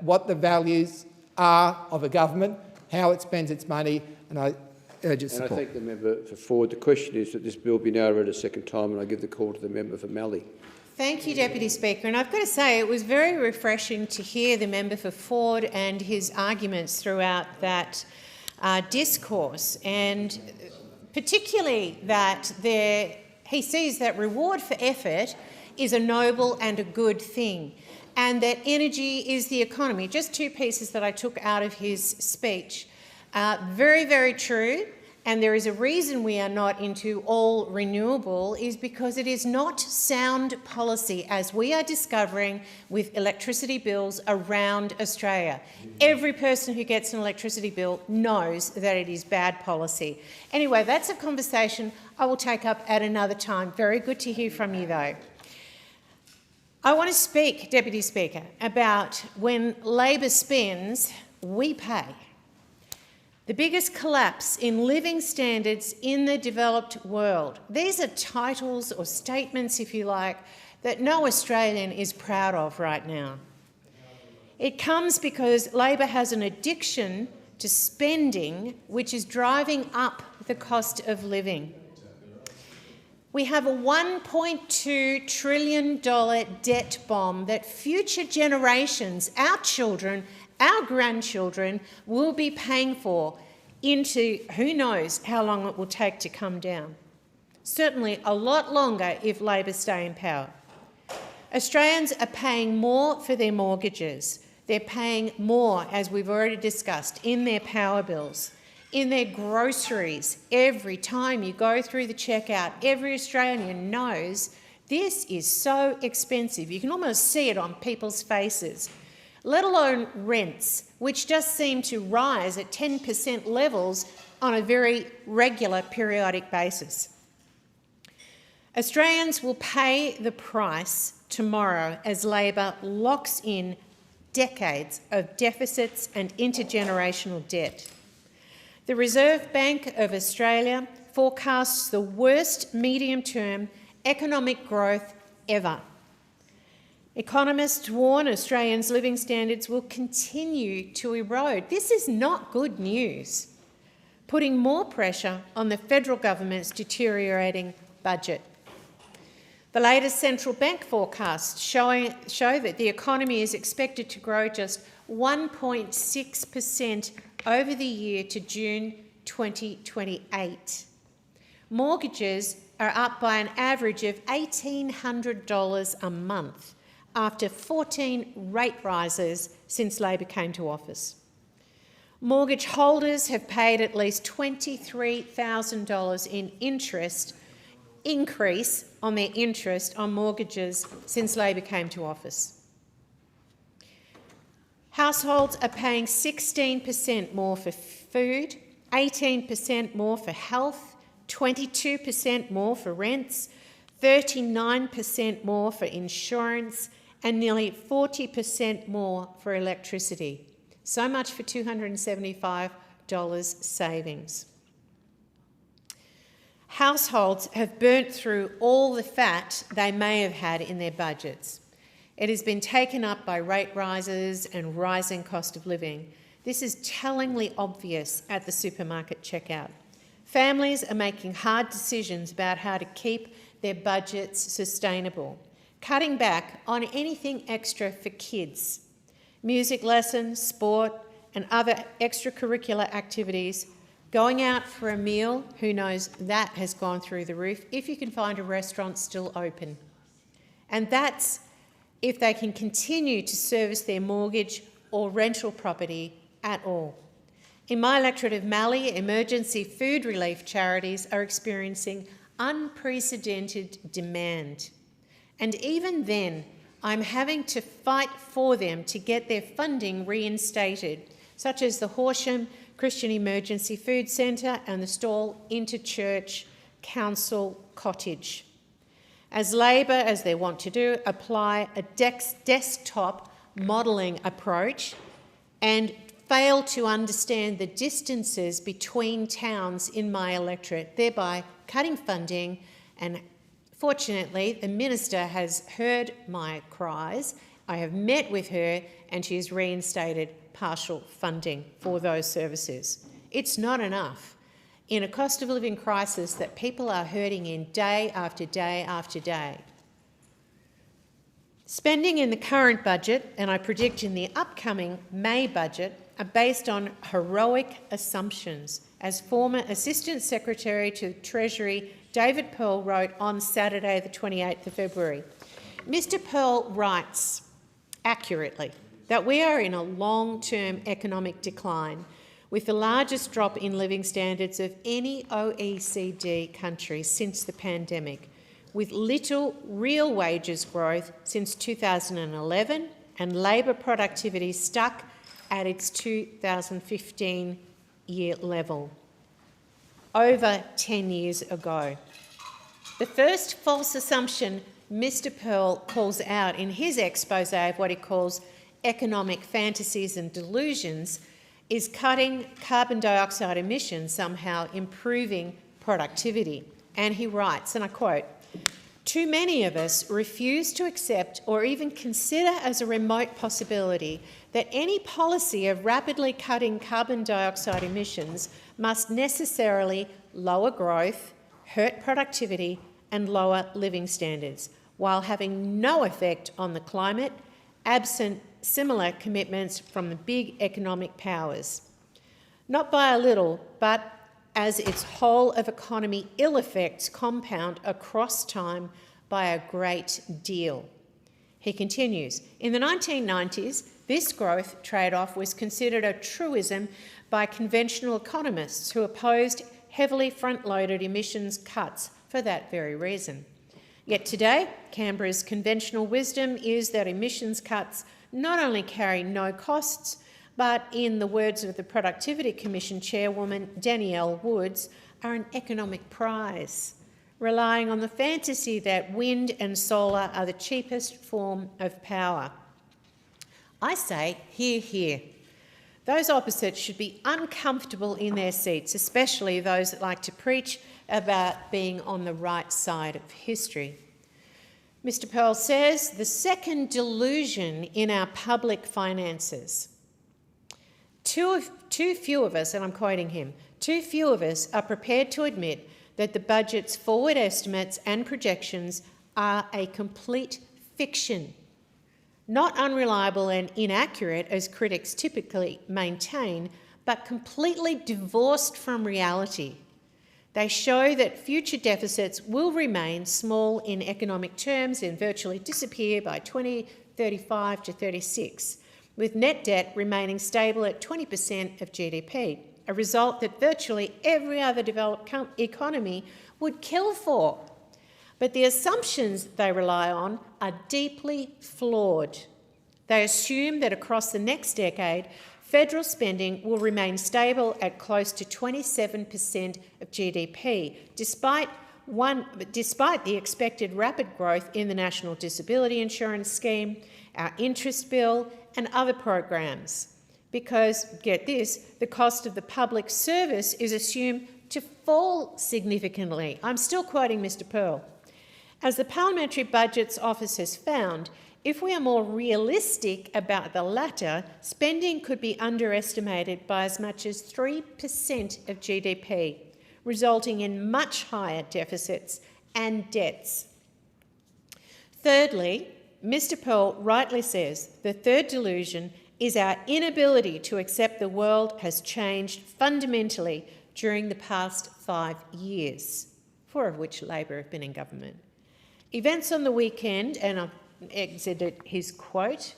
what the values are of a government, how it spends its money, and I urge its support. And I thank the member for Ford. The question is that this bill be now read a second time, and I give the call to the member for Mallee. Thank you, Deputy Speaker. And I've got to say, it was very refreshing to hear the member for Ford and his arguments throughout that discourse, and particularly that he sees that reward for effort is a noble and a good thing, and that energy is the economy. Just two pieces that I took out of his speech. Very, very true. And there is a reason we are not into all renewable, is because it is not sound policy, as we are discovering with electricity bills around Australia. Every person who gets an electricity bill knows that it is bad policy. Anyway, that's a conversation I will take up at another time. Very good to hear from you, though. I want to speak, Deputy Speaker, about when Labor spends, we pay. The biggest collapse in living standards in the developed world. These are titles or statements, if you like, that no Australian is proud of right now. It comes because Labor has an addiction to spending, which is driving up the cost of living. We have a $1.2 trillion debt bomb that future generations, our children, our grandchildren, will be paying for into who knows how long it will take to come down. Certainly a lot longer if Labor stay in power. Australians are paying more for their mortgages. They're paying more, as we've already discussed, in their power bills, in their groceries. Every time you go through the checkout, every Australian knows this is so expensive. You can almost see it on people's faces. Let alone rents, which just seem to rise at 10% levels on a very regular, periodic basis. Australians will pay the price tomorrow as Labor locks in decades of deficits and intergenerational debt. The Reserve Bank of Australia forecasts the worst medium-term economic growth ever. Economists warn Australians' living standards will continue to erode. This is not good news. putting more pressure on the federal government's deteriorating budget. The latest central bank forecasts show that the economy is expected to grow just 1.6% over the year to June 2028. Mortgages are up by an average of $1,800 a month after 14 rate rises since Labor came to office. Mortgage holders have paid at least $23,000 in interest increase on their interest on mortgages since Labor came to office. Households are paying 16% more for food, 18% more for health, 22% more for rents, 39% more for insurance, and nearly 40% more for electricity. So much for $275 savings. Households have burnt through all the fat they may have had in their budgets. It has been taken up by rate rises and rising cost of living. This is tellingly obvious at the supermarket checkout. Families are making hard decisions about how to keep their budgets sustainable, cutting back on anything extra for kids. Music lessons, sport, and other extracurricular activities. Going out for a meal, who knows, that has gone through the roof, if you can find a restaurant still open. And that's if they can continue to service their mortgage or rental property at all. In my electorate of Mallee, emergency food relief charities are experiencing unprecedented demand. And even then, I'm having to fight for them to get their funding reinstated, such as the Horsham Christian Emergency Food Centre and the Stall Interchurch Council Cottage. As Labor, as they want to do, apply a desktop modelling approach and fail to understand the distances between towns in my electorate, thereby cutting funding. And fortunately, the Minister has heard my cries. I have met with her and she has reinstated partial funding for those services. It's not enough in a cost of living crisis that people are hurting in day after day after day. Spending in the current budget, and I predict in the upcoming May budget, are based on heroic assumptions, as former Assistant Secretary to Treasury David Pearl wrote on Saturday the 28th of February. Mr Pearl writes accurately that we are in a long-term economic decline with the largest drop in living standards of any OECD country since the pandemic, with little real wages growth since 2011 and labour productivity stuck at its 2015 year level, over 10 years ago. The first false assumption Mr Pearl calls out in his expose of what he calls economic fantasies and delusions is cutting carbon dioxide emissions somehow improving productivity. And he writes, and I quote, "Too many of us refuse to accept or even consider as a remote possibility that any policy of rapidly cutting carbon dioxide emissions must necessarily lower growth, hurt productivity and lower living standards, while having no effect on the climate, absent similar commitments from the big economic powers. Not by a little, but as its whole of economy ill effects compound across time by a great deal." He continues, "In the 1990s, this growth trade-off was considered a truism by conventional economists who opposed heavily front-loaded emissions cuts for that very reason. Yet today, Canberra's conventional wisdom is that emissions cuts not only carry no costs, but in the words of the Productivity Commission chairwoman Danielle Woods, are an economic prize, relying on the fantasy that wind and solar are the cheapest form of power." I say, hear, hear. Those opposites should be uncomfortable in their seats, especially those that like to preach about being on the right side of history. Mr Pearl says, "The second delusion in our public finances Too few of us, and I'm quoting him, too few of us are prepared to admit that the budget's forward estimates and projections are a complete fiction, not unreliable and inaccurate as critics typically maintain, but completely divorced from reality. They show that future deficits will remain small in economic terms and virtually disappear by 2035 to 36, with net debt remaining stable at 20% of GDP, a result that virtually every other developed economy would kill for. But the assumptions they rely on are deeply flawed. They assume that across the next decade, federal spending will remain stable at close to 27% of GDP, despite the expected rapid growth in the National Disability Insurance Scheme, our interest bill and other programs. Because, get this, the cost of the public service is assumed to fall significantly. I'm still quoting Mr Pearl. As the Parliamentary Budgets Office has found, if we are more realistic about the latter, spending could be underestimated by as much as 3% of GDP, resulting in much higher deficits and debts. Thirdly, Mr Pearl rightly says the third delusion is our inability to accept the world has changed fundamentally during the past 5 years, 4 of which Labor have been in government. Events on the weekend, and I've exited his quote,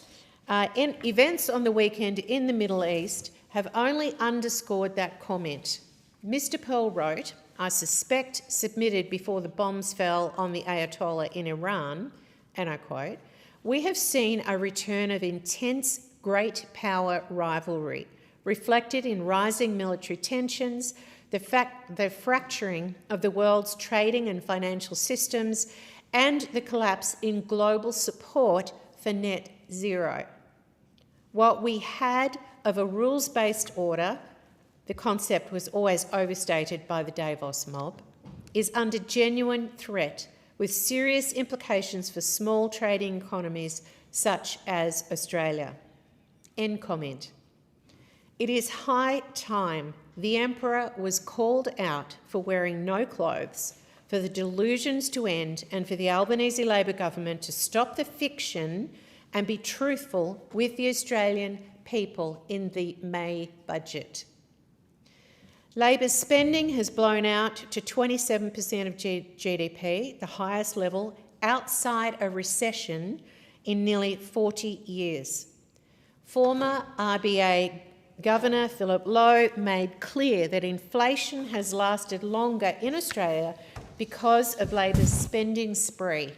events on the weekend in the Middle East have only underscored that comment. Mr Pearl wrote, I suspect submitted before the bombs fell on the Ayatollah in Iran, and I quote, we have seen a return of intense great power rivalry, reflected in rising military tensions, the fracturing of the world's trading and financial systems, and the collapse in global support for net zero. What we had of a rules-based order, the concept was always overstated by the Davos mob, is under genuine threat with serious implications for small trading economies such as Australia. End comment. It is high time the Emperor was called out for wearing no clothes, for the delusions to end, and for the Albanese Labor government to stop the fiction and be truthful with the Australian people in the May budget. Labor's spending has blown out to 27% of GDP, the highest level outside a recession in nearly 40 years. Former RBA Governor Philip Lowe made clear that inflation has lasted longer in Australia because of Labor's spending spree.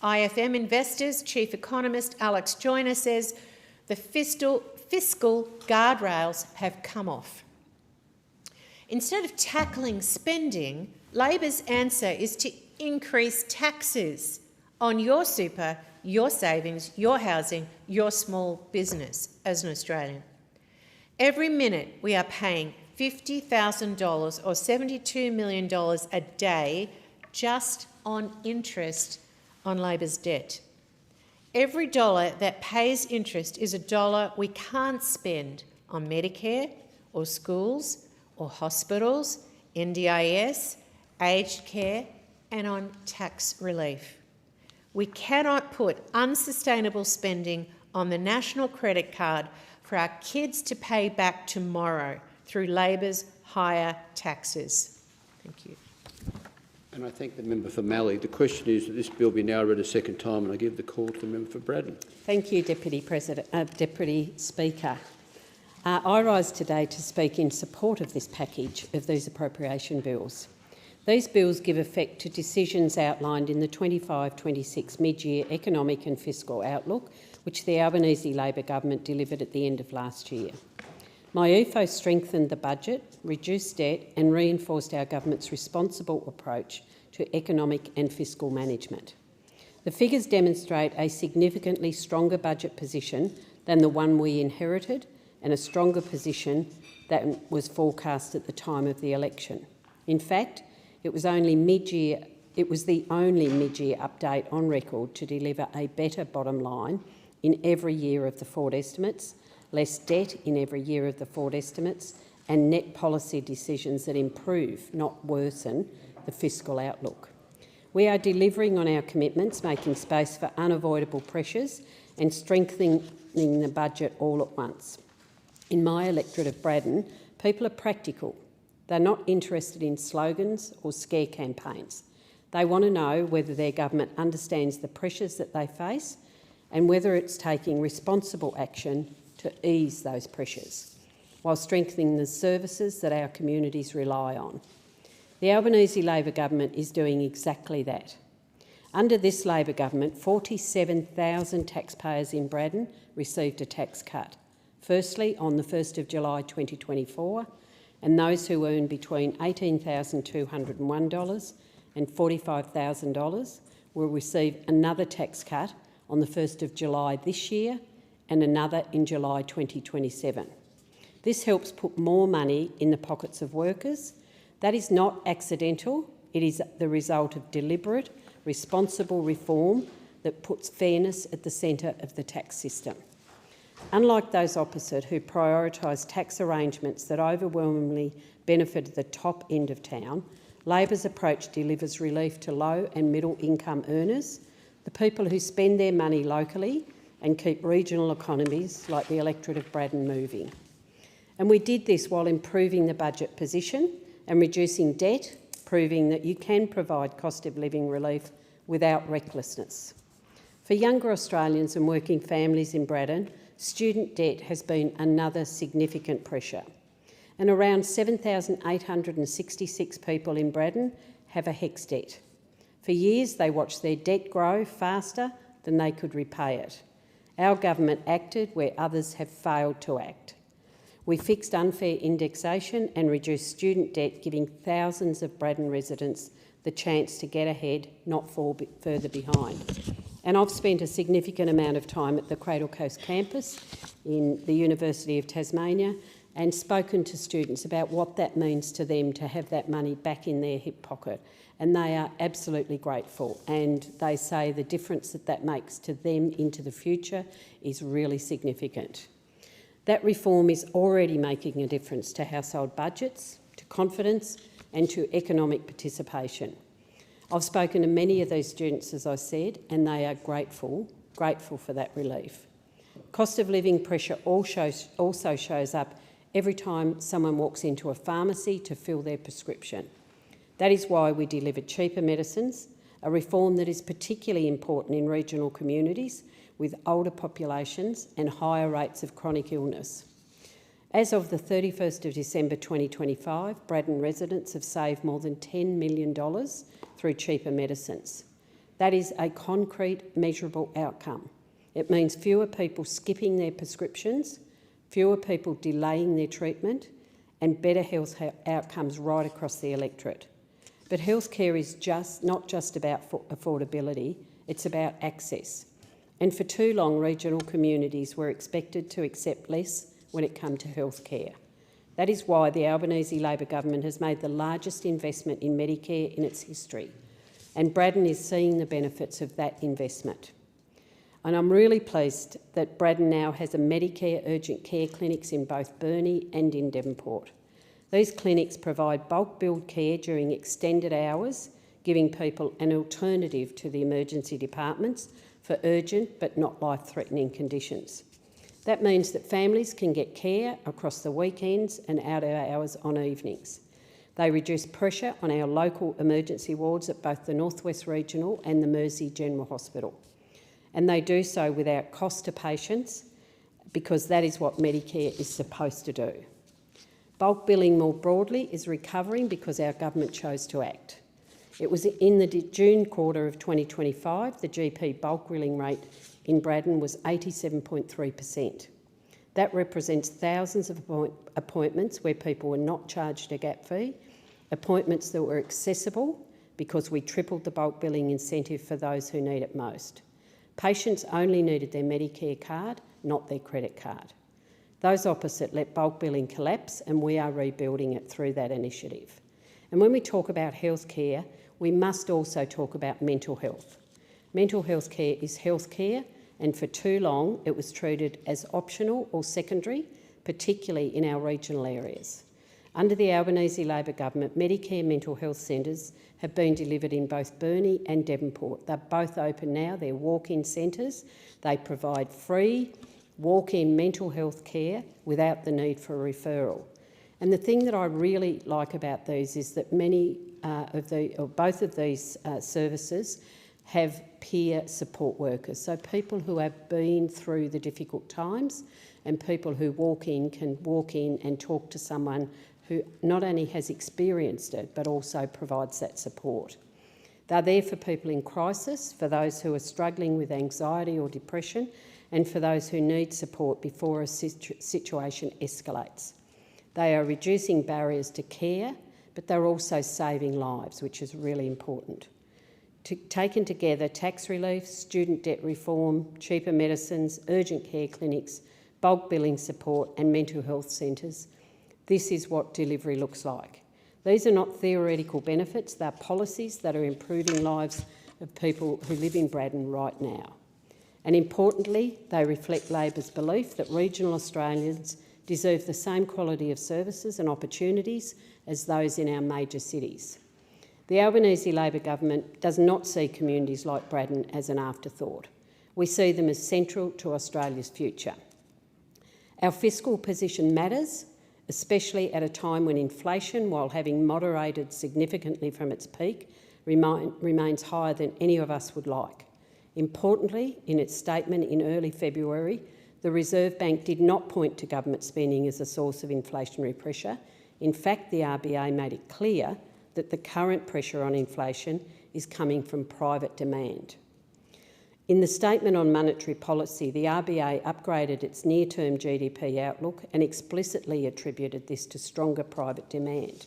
IFM Investors Chief Economist Alex Joyner says the fiscal guardrails have come off. Instead of tackling spending, Labor's answer is to increase taxes on your super, your savings, your housing, your small business as an Australian. Every minute we are paying $50,000 or $72 million a day just on interest on Labor's debt. Every dollar that pays interest is a dollar we can't spend on Medicare or schools or hospitals, NDIS, aged care and on tax relief. We cannot put unsustainable spending on the national credit card for our kids to pay back tomorrow through Labor's higher taxes. Thank you. And I thank the member for Mallee. The question is that this bill be now read a second time, and I give the call to the member for Braddon. Thank you, Deputy Speaker. I rise today to speak in support of this package of these appropriation bills. These bills give effect to decisions outlined in the 25-26 mid-year economic and fiscal outlook, which the Albanese Labor government delivered at the end of last year. My ethos strengthened the budget, reduced debt and reinforced our government's responsible approach to economic and fiscal management. The figures demonstrate a significantly stronger budget position than the one we inherited and a stronger position than was forecast at the time of the election. In fact, it was the only mid-year update on record to deliver a better bottom line in every year of the forward estimates, less debt in every year of the forward estimates, and net policy decisions that improve, not worsen, the fiscal outlook. We are delivering on our commitments, making space for unavoidable pressures and strengthening the budget all at once. In my electorate of Braddon, people are practical. They're not interested in slogans or scare campaigns. They want to know whether their government understands the pressures that they face and whether it's taking responsible action to ease those pressures, while strengthening the services that our communities rely on. The Albanese Labor government is doing exactly that. Under this Labor government, 47,000 taxpayers in Braddon received a tax cut. Firstly, on the 1st of July 2024, and those who earn between $18,201 and $45,000 will receive another tax cut on the 1st of July this year and another in July 2027. This helps put more money in the pockets of workers. That is not accidental. It is the result of deliberate, responsible reform that puts fairness at the centre of the tax system. Unlike those opposite who prioritise tax arrangements that overwhelmingly benefit the top end of town, Labor's approach delivers relief to low and middle income earners, the people who spend their money locally and keep regional economies like the electorate of Braddon moving. And we did this while improving the budget position and reducing debt, proving that you can provide cost of living relief without recklessness. For younger Australians and working families in Braddon, student debt has been another significant pressure, and around 7,866 people in Braddon have a HECS debt. For years, they watched their debt grow faster than they could repay it. Our government acted where others have failed to act. We fixed unfair indexation and reduced student debt, giving thousands of Braddon residents the chance to get ahead, not fall further behind. And I've spent a significant amount of time at the Cradle Coast campus in the University of Tasmania and spoken to students about what that means to them to have that money back in their hip pocket. And they are absolutely grateful, and they say the difference that that makes to them into the future is really significant. That reform is already making a difference to household budgets, to confidence and to economic participation. I've spoken to many of these students, as I said, and they are grateful for that relief. Cost of living pressure also shows up every time someone walks into a pharmacy to fill their prescription. That is why we deliver cheaper medicines, a reform that is particularly important in regional communities with older populations and higher rates of chronic illness. As of the 31st of December 2025, Braddon residents have saved more than $10 million through cheaper medicines. That is a concrete, measurable outcome. It means fewer people skipping their prescriptions, fewer people delaying their treatment, and better health outcomes right across the electorate. But healthcare is not just about affordability, it's about access. And for too long, regional communities were expected to accept less when it came to healthcare. That is why the Albanese Labor government has made the largest investment in Medicare in its history, and Braddon is seeing the benefits of that investment. And I'm really pleased that Braddon now has a Medicare urgent care clinics in both Burnie and in Devonport. These clinics provide bulk billed care during extended hours, giving people an alternative to the emergency departments for urgent but not life-threatening conditions. That means that families can get care across the weekends and out of hours on evenings. They reduce pressure on our local emergency wards at both the North West Regional and the Mersey General Hospital. And they do so without cost to patients, because that is what Medicare is supposed to do. Bulk billing more broadly is recovering because our government chose to act. It was in the June quarter of 2025, the GP bulk billing rate in Braddon was 87.3%. That represents thousands of appointments where people were not charged a gap fee, appointments that were accessible because we tripled the bulk billing incentive for those who need it most. Patients only needed their Medicare card, not their credit card. Those opposite let bulk billing collapse, and we are rebuilding it through that initiative. And when we talk about healthcare, we must also talk about mental health. Mental health care is healthcare, and for too long it was treated as optional or secondary, particularly in our regional areas. Under the Albanese Labor government, Medicare mental health centres have been delivered in both Burnie and Devonport. They're both open now. They're walk-in centres. They provide free walk-in mental health care without the need for a referral. And the thing that I really like about these is that both of these services have peer support workers, so people who have been through the difficult times and people who can walk in and talk to someone who not only has experienced it but also provides that support. They're there for people in crisis, for those who are struggling with anxiety or depression, and for those who need support before a situation escalates. They are reducing barriers to care, but they're also saving lives, which is really important. Taken together, tax relief, student debt reform, cheaper medicines, urgent care clinics, bulk billing support and mental health centres, this is what delivery looks like. These are not theoretical benefits, they're policies that are improving lives of people who live in Braddon right now. And importantly, they reflect Labor's belief that regional Australians deserve the same quality of services and opportunities as those in our major cities. The Albanese Labor government does not see communities like Braddon as an afterthought. We see them as central to Australia's future. Our fiscal position matters, especially at a time when inflation, while having moderated significantly from its peak, remains higher than any of us would like. Importantly, in its statement in early February, the Reserve Bank did not point to government spending as a source of inflationary pressure. In fact, the RBA made it clear that the current pressure on inflation is coming from private demand. In the statement on monetary policy, the RBA upgraded its near-term GDP outlook and explicitly attributed this to stronger private demand.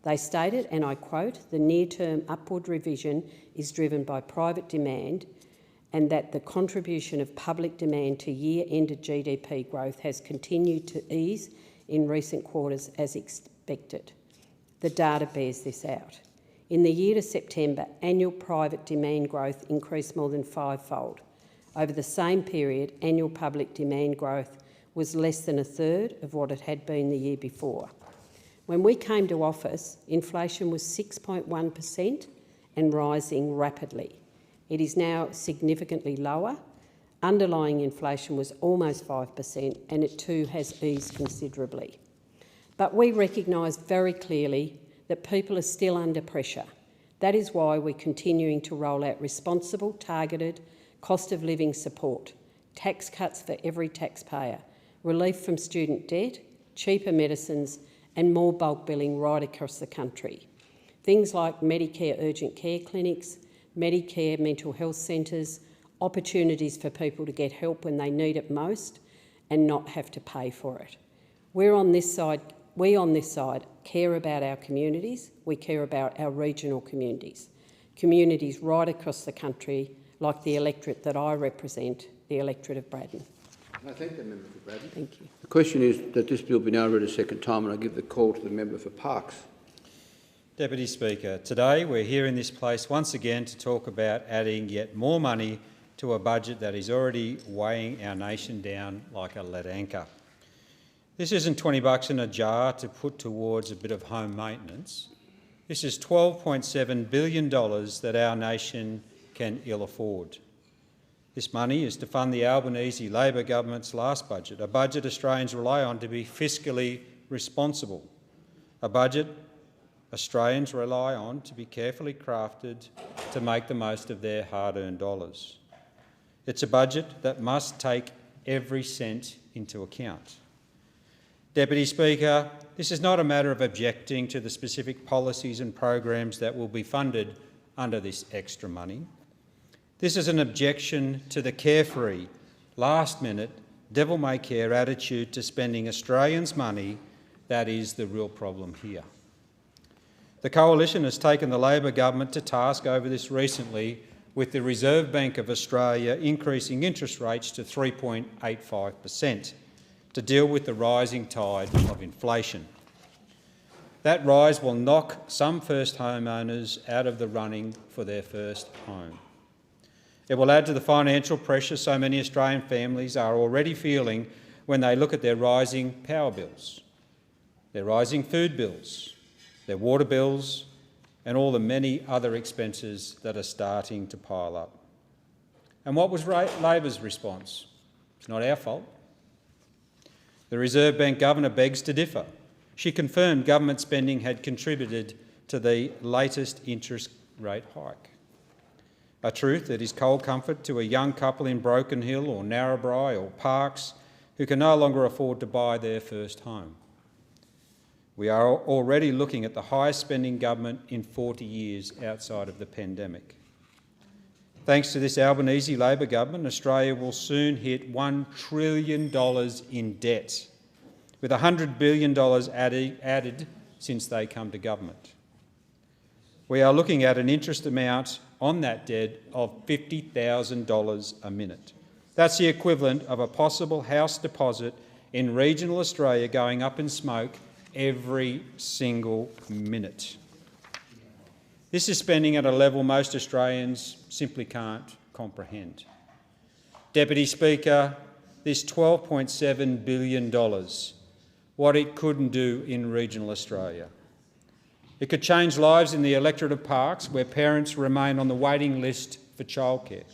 They stated, and I quote, "The near-term upward revision is driven by private demand and that the contribution of public demand to year-ended GDP growth has continued to ease in recent quarters as expected." The data bears this out. In the year to September, annual private demand growth increased more than fivefold. Over the same period, annual public demand growth was less than a third of what it had been the year before. When we came to office, inflation was 6.1% and rising rapidly. It is now significantly lower. Underlying inflation was almost 5% and it too has eased considerably. But we recognise very clearly that people are still under pressure. That is why we're continuing to roll out responsible, targeted cost of living support, tax cuts for every taxpayer, relief from student debt, cheaper medicines and more bulk billing right across the country. Things like Medicare urgent care clinics, Medicare mental health centres, opportunities for people to get help when they need it most and not have to pay for it. We on this side care about our communities, we care about our regional communities, communities right across the country like the electorate that I represent, the electorate of Braddon. I thank the member for Braddon. Thank you. The question is that this bill be now read a second time, and I give the call to the member for Parkes. Deputy Speaker, today we're here in this place once again to talk about adding yet more money to a budget that is already weighing our nation down like a lead anchor. This isn't $20 in a jar to put towards a bit of home maintenance. This is $12.7 billion that our nation can ill afford. This money is to fund the Albanese Labor government's last budget, a budget Australians rely on to be fiscally responsible, a budget Australians rely on to be carefully crafted to make the most of their hard-earned dollars. It's a budget that must take every cent into account. Deputy Speaker, this is not a matter of objecting to the specific policies and programs that will be funded under this extra money. This is an objection to the carefree, last-minute, devil-may-care attitude to spending Australians' money that is the real problem here. The Coalition has taken the Labor government to task over this recently, with the Reserve Bank of Australia increasing interest rates to 3.85% to deal with the rising tide of inflation. That rise will knock some first homeowners out of the running for their first home. It will add to the financial pressure so many Australian families are already feeling when they look at their rising power bills, their rising food bills, their water bills, and all the many other expenses that are starting to pile up. And what was Labor's response? It's not our fault. The Reserve Bank Governor begs to differ. She confirmed government spending had contributed to the latest interest rate hike. A truth that is cold comfort to a young couple in Broken Hill or Narrabri or Parkes who can no longer afford to buy their first home. We are already looking at the highest spending government in 40 years outside of the pandemic. Thanks to this Albanese Labor government, Australia will soon hit $1 trillion in debt, with $100 billion added since they come to government. We are looking at an interest amount on that debt of $50,000 a minute. That's the equivalent of a possible house deposit in regional Australia going up in smoke every single minute. This is spending at a level most Australians simply can't comprehend. Deputy Speaker, this $12.7 billion, what it couldn't do in regional Australia. It could change lives in the electorate of Parkes, where parents remain on the waiting list for childcare.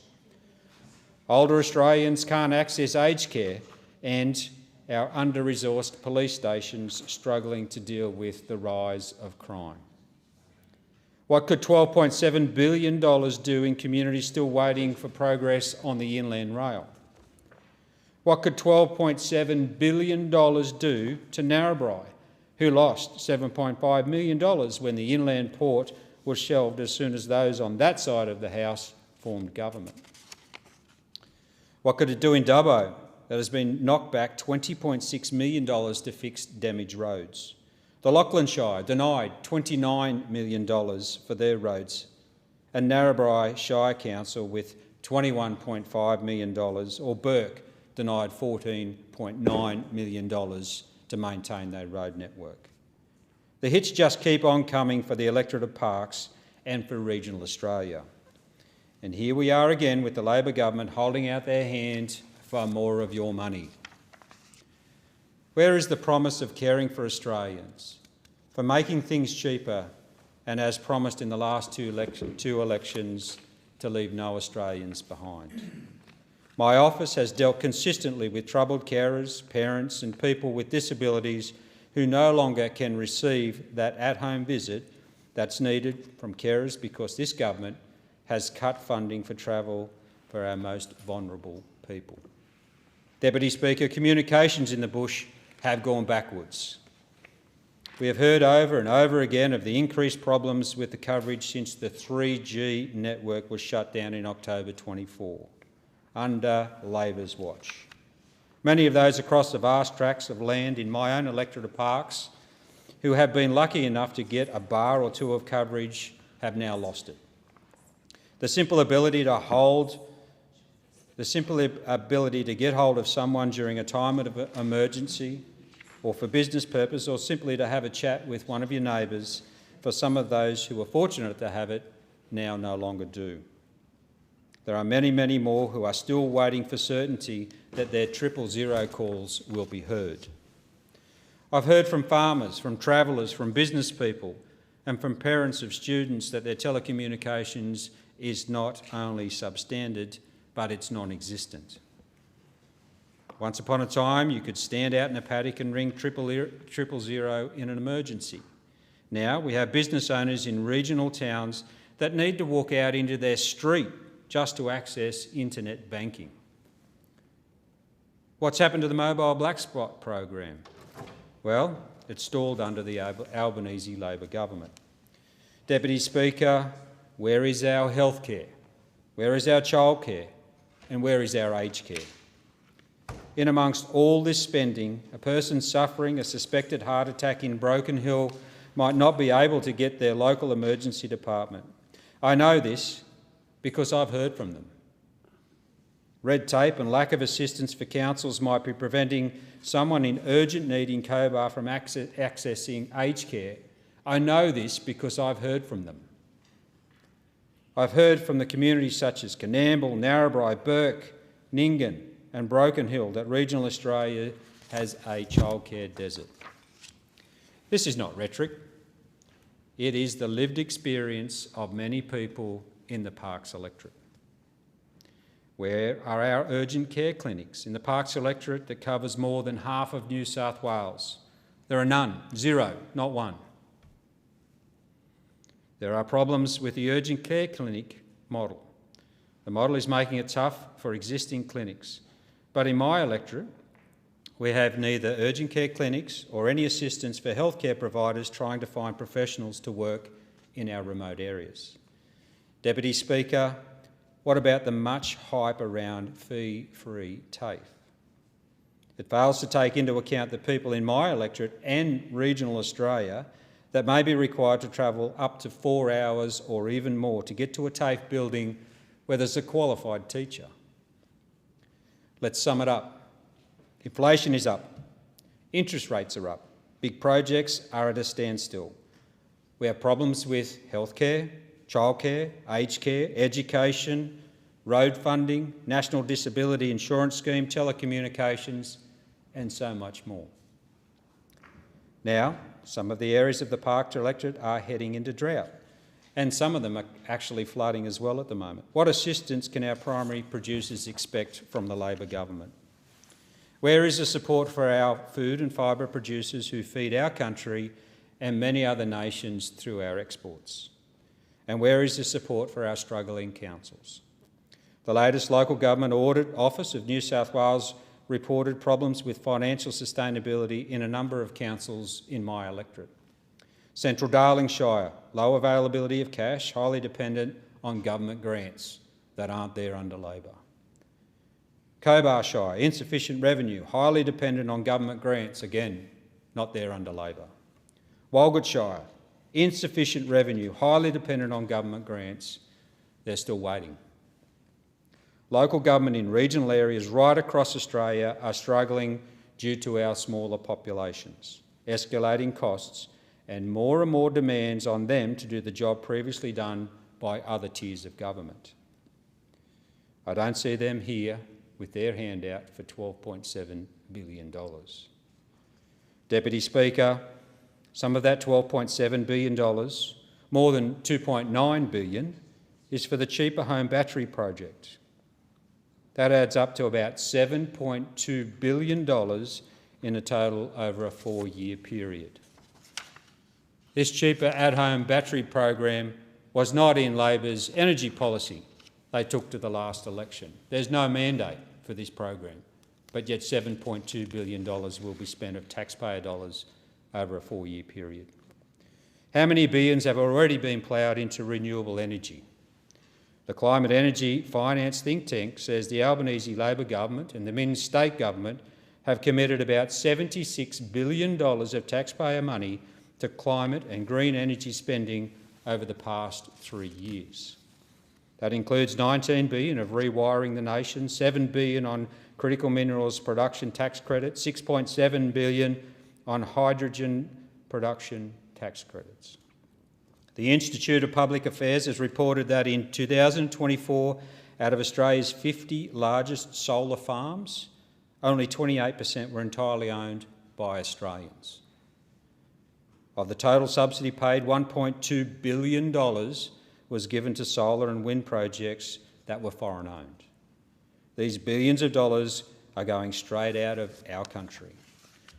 Older Australians can't access aged care, and our under-resourced police stations struggling to deal with the rise of crime. What could $12.7 billion do in communities still waiting for progress on the inland rail? What could $12.7 billion do to Narrabri, who lost $7.5 million when the inland port was shelved as soon as those on that side of the House formed government? What could it do in Dubbo, that has been knocked back $20.6 million to fix damaged roads? The Lachlan Shire denied $29 million for their roads, and Narrabri Shire Council with $21.5 million, or Burke denied $14.9 million to maintain their road network. The hits just keep on coming for the electorate of Parkes and for regional Australia. And here we are again with the Labor government holding out their hand for more of your money. Where is the promise of caring for Australians, for making things cheaper, and as promised in the last two elections, to leave no Australians behind? My office has dealt consistently with troubled carers, parents and people with disabilities who no longer can receive that at-home visit that's needed from carers because this government has cut funding for travel for our most vulnerable people. Deputy Speaker, communications in the bush have gone backwards. We have heard over and over again of the increased problems with the coverage since the 3G network was shut down in October 24, under Labor's watch. Many of those across the vast tracts of land in my own electorate of Parkes who have been lucky enough to get a bar or two of coverage have now lost it. The simple ability to get hold of someone during a time of emergency or for business purpose, or simply to have a chat with one of your neighbours, for some of those who are fortunate to have it now no longer do. There are many, many more who are still waiting for certainty that their 000 calls will be heard. I've heard from farmers, from travellers, from business people and from parents of students that their telecommunications is not only substandard, but it's non-existent. Once upon a time, you could stand out in a paddock and ring 000 in an emergency. Now we have business owners in regional towns that need to walk out into their street just to access internet banking. What's happened to the mobile black spot program? Well, it's stalled under the Albanese Labor government. Deputy Speaker, where is our healthcare? Where is our childcare? And where is our aged care? In amongst all this spending, a person suffering a suspected heart attack in Broken Hill might not be able to get their local emergency department. I know this because I've heard from them. Red tape and lack of assistance for councils might be preventing someone in urgent need in Cobar from accessing aged care. I know this because I've heard from them. I've heard from the communities such as Coonamble, Narrabri, Burke, Nyngan and Broken Hill that regional Australia has a childcare desert. This is not rhetoric. It is the lived experience of many people in the Parkes electorate. Where are our urgent care clinics in the Parkes electorate that covers more than half of New South Wales? There are none, zero, not one. There are problems with the urgent care clinic model. The model is making it tough for existing clinics. But in my electorate, we have neither urgent care clinics or any assistance for healthcare providers trying to find professionals to work in our remote areas. Deputy Speaker, what about the much hype around fee-free TAFE? It fails to take into account the people in my electorate and regional Australia that may be required to travel up to 4 hours or even more to get to a TAFE building where there's a qualified teacher. Let's sum it up. Inflation is up, interest rates are up, big projects are at a standstill. We have problems with healthcare, childcare, aged care, education, road funding, National Disability Insurance Scheme, telecommunications, and so much more. Now, some of the areas of the Parkes electorate are heading into drought, and some of them are actually flooding as well at the moment. What assistance can our primary producers expect from the Labor government? Where is the support for our food and fibre producers who feed our country and many other nations through our exports? And where is the support for our struggling councils? The latest Local Government Audit Office of New South Wales reported problems with financial sustainability in a number of councils in my electorate. Central Darling Shire, low availability of cash, highly dependent on government grants that aren't there under Labor. Cobar Shire, insufficient revenue, highly dependent on government grants, again, not there under Labor. Walgett Shire, insufficient revenue, highly dependent on government grants, they're still waiting. Local government in regional areas right across Australia are struggling due to our smaller populations, escalating costs and more demands on them to do the job previously done by other tiers of government. I don't see them here with their handout for $12.7 billion. Deputy Speaker, some of that $12.7 billion, more than $2.9 billion, is for the Cheaper Home Battery project. That adds up to about $7.2 billion in a total over a 4-year period. This cheaper at-home battery program was not in Labor's energy policy they took to the last election. There's no mandate for this program, but yet $7.2 billion will be spent of taxpayer dollars over a 4-year period. How many billions have already been ploughed into renewable energy? The Climate Energy Finance think tank says the Albanese Labor government and the Min state government have committed about $76 billion of taxpayer money to climate and green energy spending over the past 3 years. That includes $19 billion of rewiring the nation, $7 billion on critical minerals production tax credit, $6.7 billion on hydrogen production tax credits. The Institute of Public Affairs has reported that in 2024, out of Australia's 50 largest solar farms, only 28% were entirely owned by Australians. Of the total subsidy paid, $1.2 billion was given to solar and wind projects that were foreign-owned. These billions of dollars are going straight out of our country.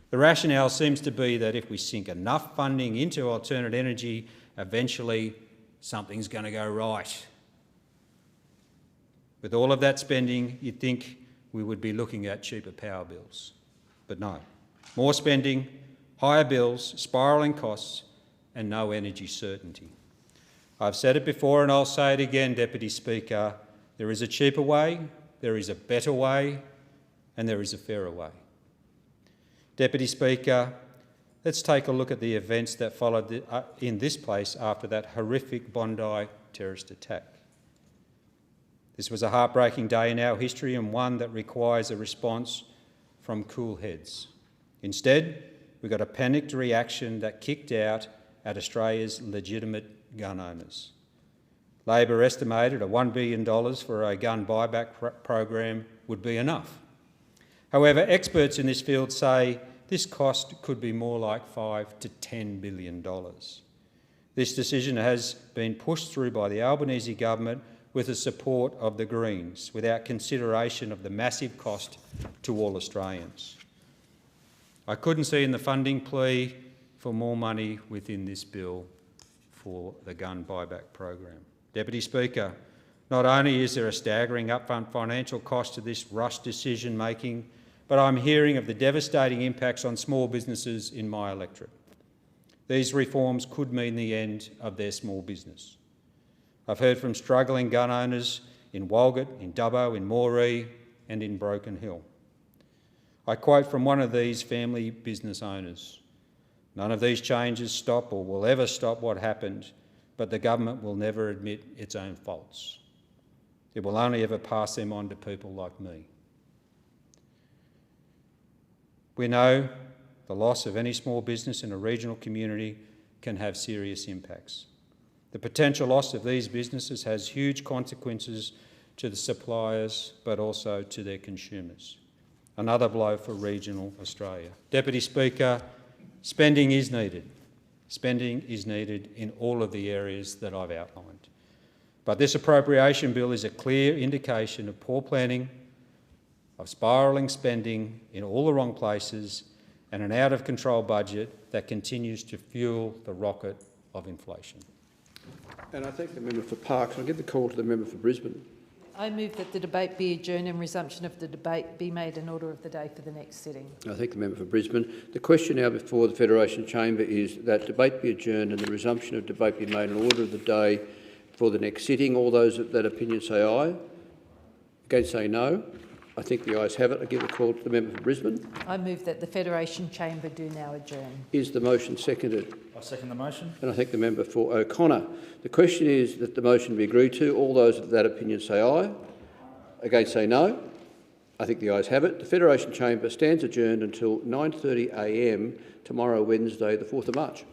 The rationale seems to be that if we sink enough funding into alternate energy, eventually something's going to go right. With all of that spending, you'd think we would be looking at cheaper power bills. But no, more spending, higher bills, spiralling costs, and no energy certainty. I've said it before and I'll say it again, Deputy Speaker, there is a cheaper way, there is a better way, and there is a fairer way. Deputy Speaker, let's take a look at the events that followed in this place after that horrific Bondi terrorist attack. This was a heartbreaking day in our history and one that requires a response from cool heads. Instead, we got a panicked reaction that kicked out at Australia's legitimate gun owners. Labor estimated a $1 billion for a gun buyback program would be enough. However, experts in this field say this cost could be more like $5 to $10 billion. This decision has been pushed through by the Albanese government with the support of the Greens, without consideration of the massive cost to all Australians. I couldn't see in the funding plea for more money within this bill for the gun buyback program. Deputy Speaker, not only is there a staggering upfront financial cost to this rushed decision-making, but I'm hearing of the devastating impacts on small businesses in my electorate. These reforms could mean the end of their small business. I've heard from struggling gun owners in Walgett, in Dubbo, in Moree and in Broken Hill. I quote from one of these family business owners: "None of these changes stop or will ever stop what happened, but the government will never admit its own faults. It will only ever pass them on to people like me." We know the loss of any small business in a regional community can have serious impacts. The potential loss of these businesses has huge consequences to the suppliers, but also to their consumers. Another blow for regional Australia. Deputy Speaker, spending is needed. Spending is needed in all of the areas that I've outlined. But this appropriation bill is a clear indication of poor planning, of spiralling spending in all the wrong places, and an out-of-control budget that continues to fuel the rocket of inflation. And I thank the member for Parkes. I'll give the call to the member for Brisbane. I move that the debate be adjourned and resumption of the debate be made an order of the day for the next sitting. I thank the member for Brisbane. The question now before the Federation Chamber is that debate be adjourned and the resumption of debate be made an order of the day for the next sitting. All those of that opinion say aye. Against say no. I think the ayes have it. I give the call to the member for Brisbane. I move that the Federation Chamber do now adjourn. Is the motion seconded? I second the motion. And I thank the member for O'Connor. The question is that the motion be agreed to. All those of that opinion say aye. Against say no. I think the ayes have it. The Federation Chamber stands adjourned until 9:30 a.m. tomorrow, Wednesday, the 4th of March.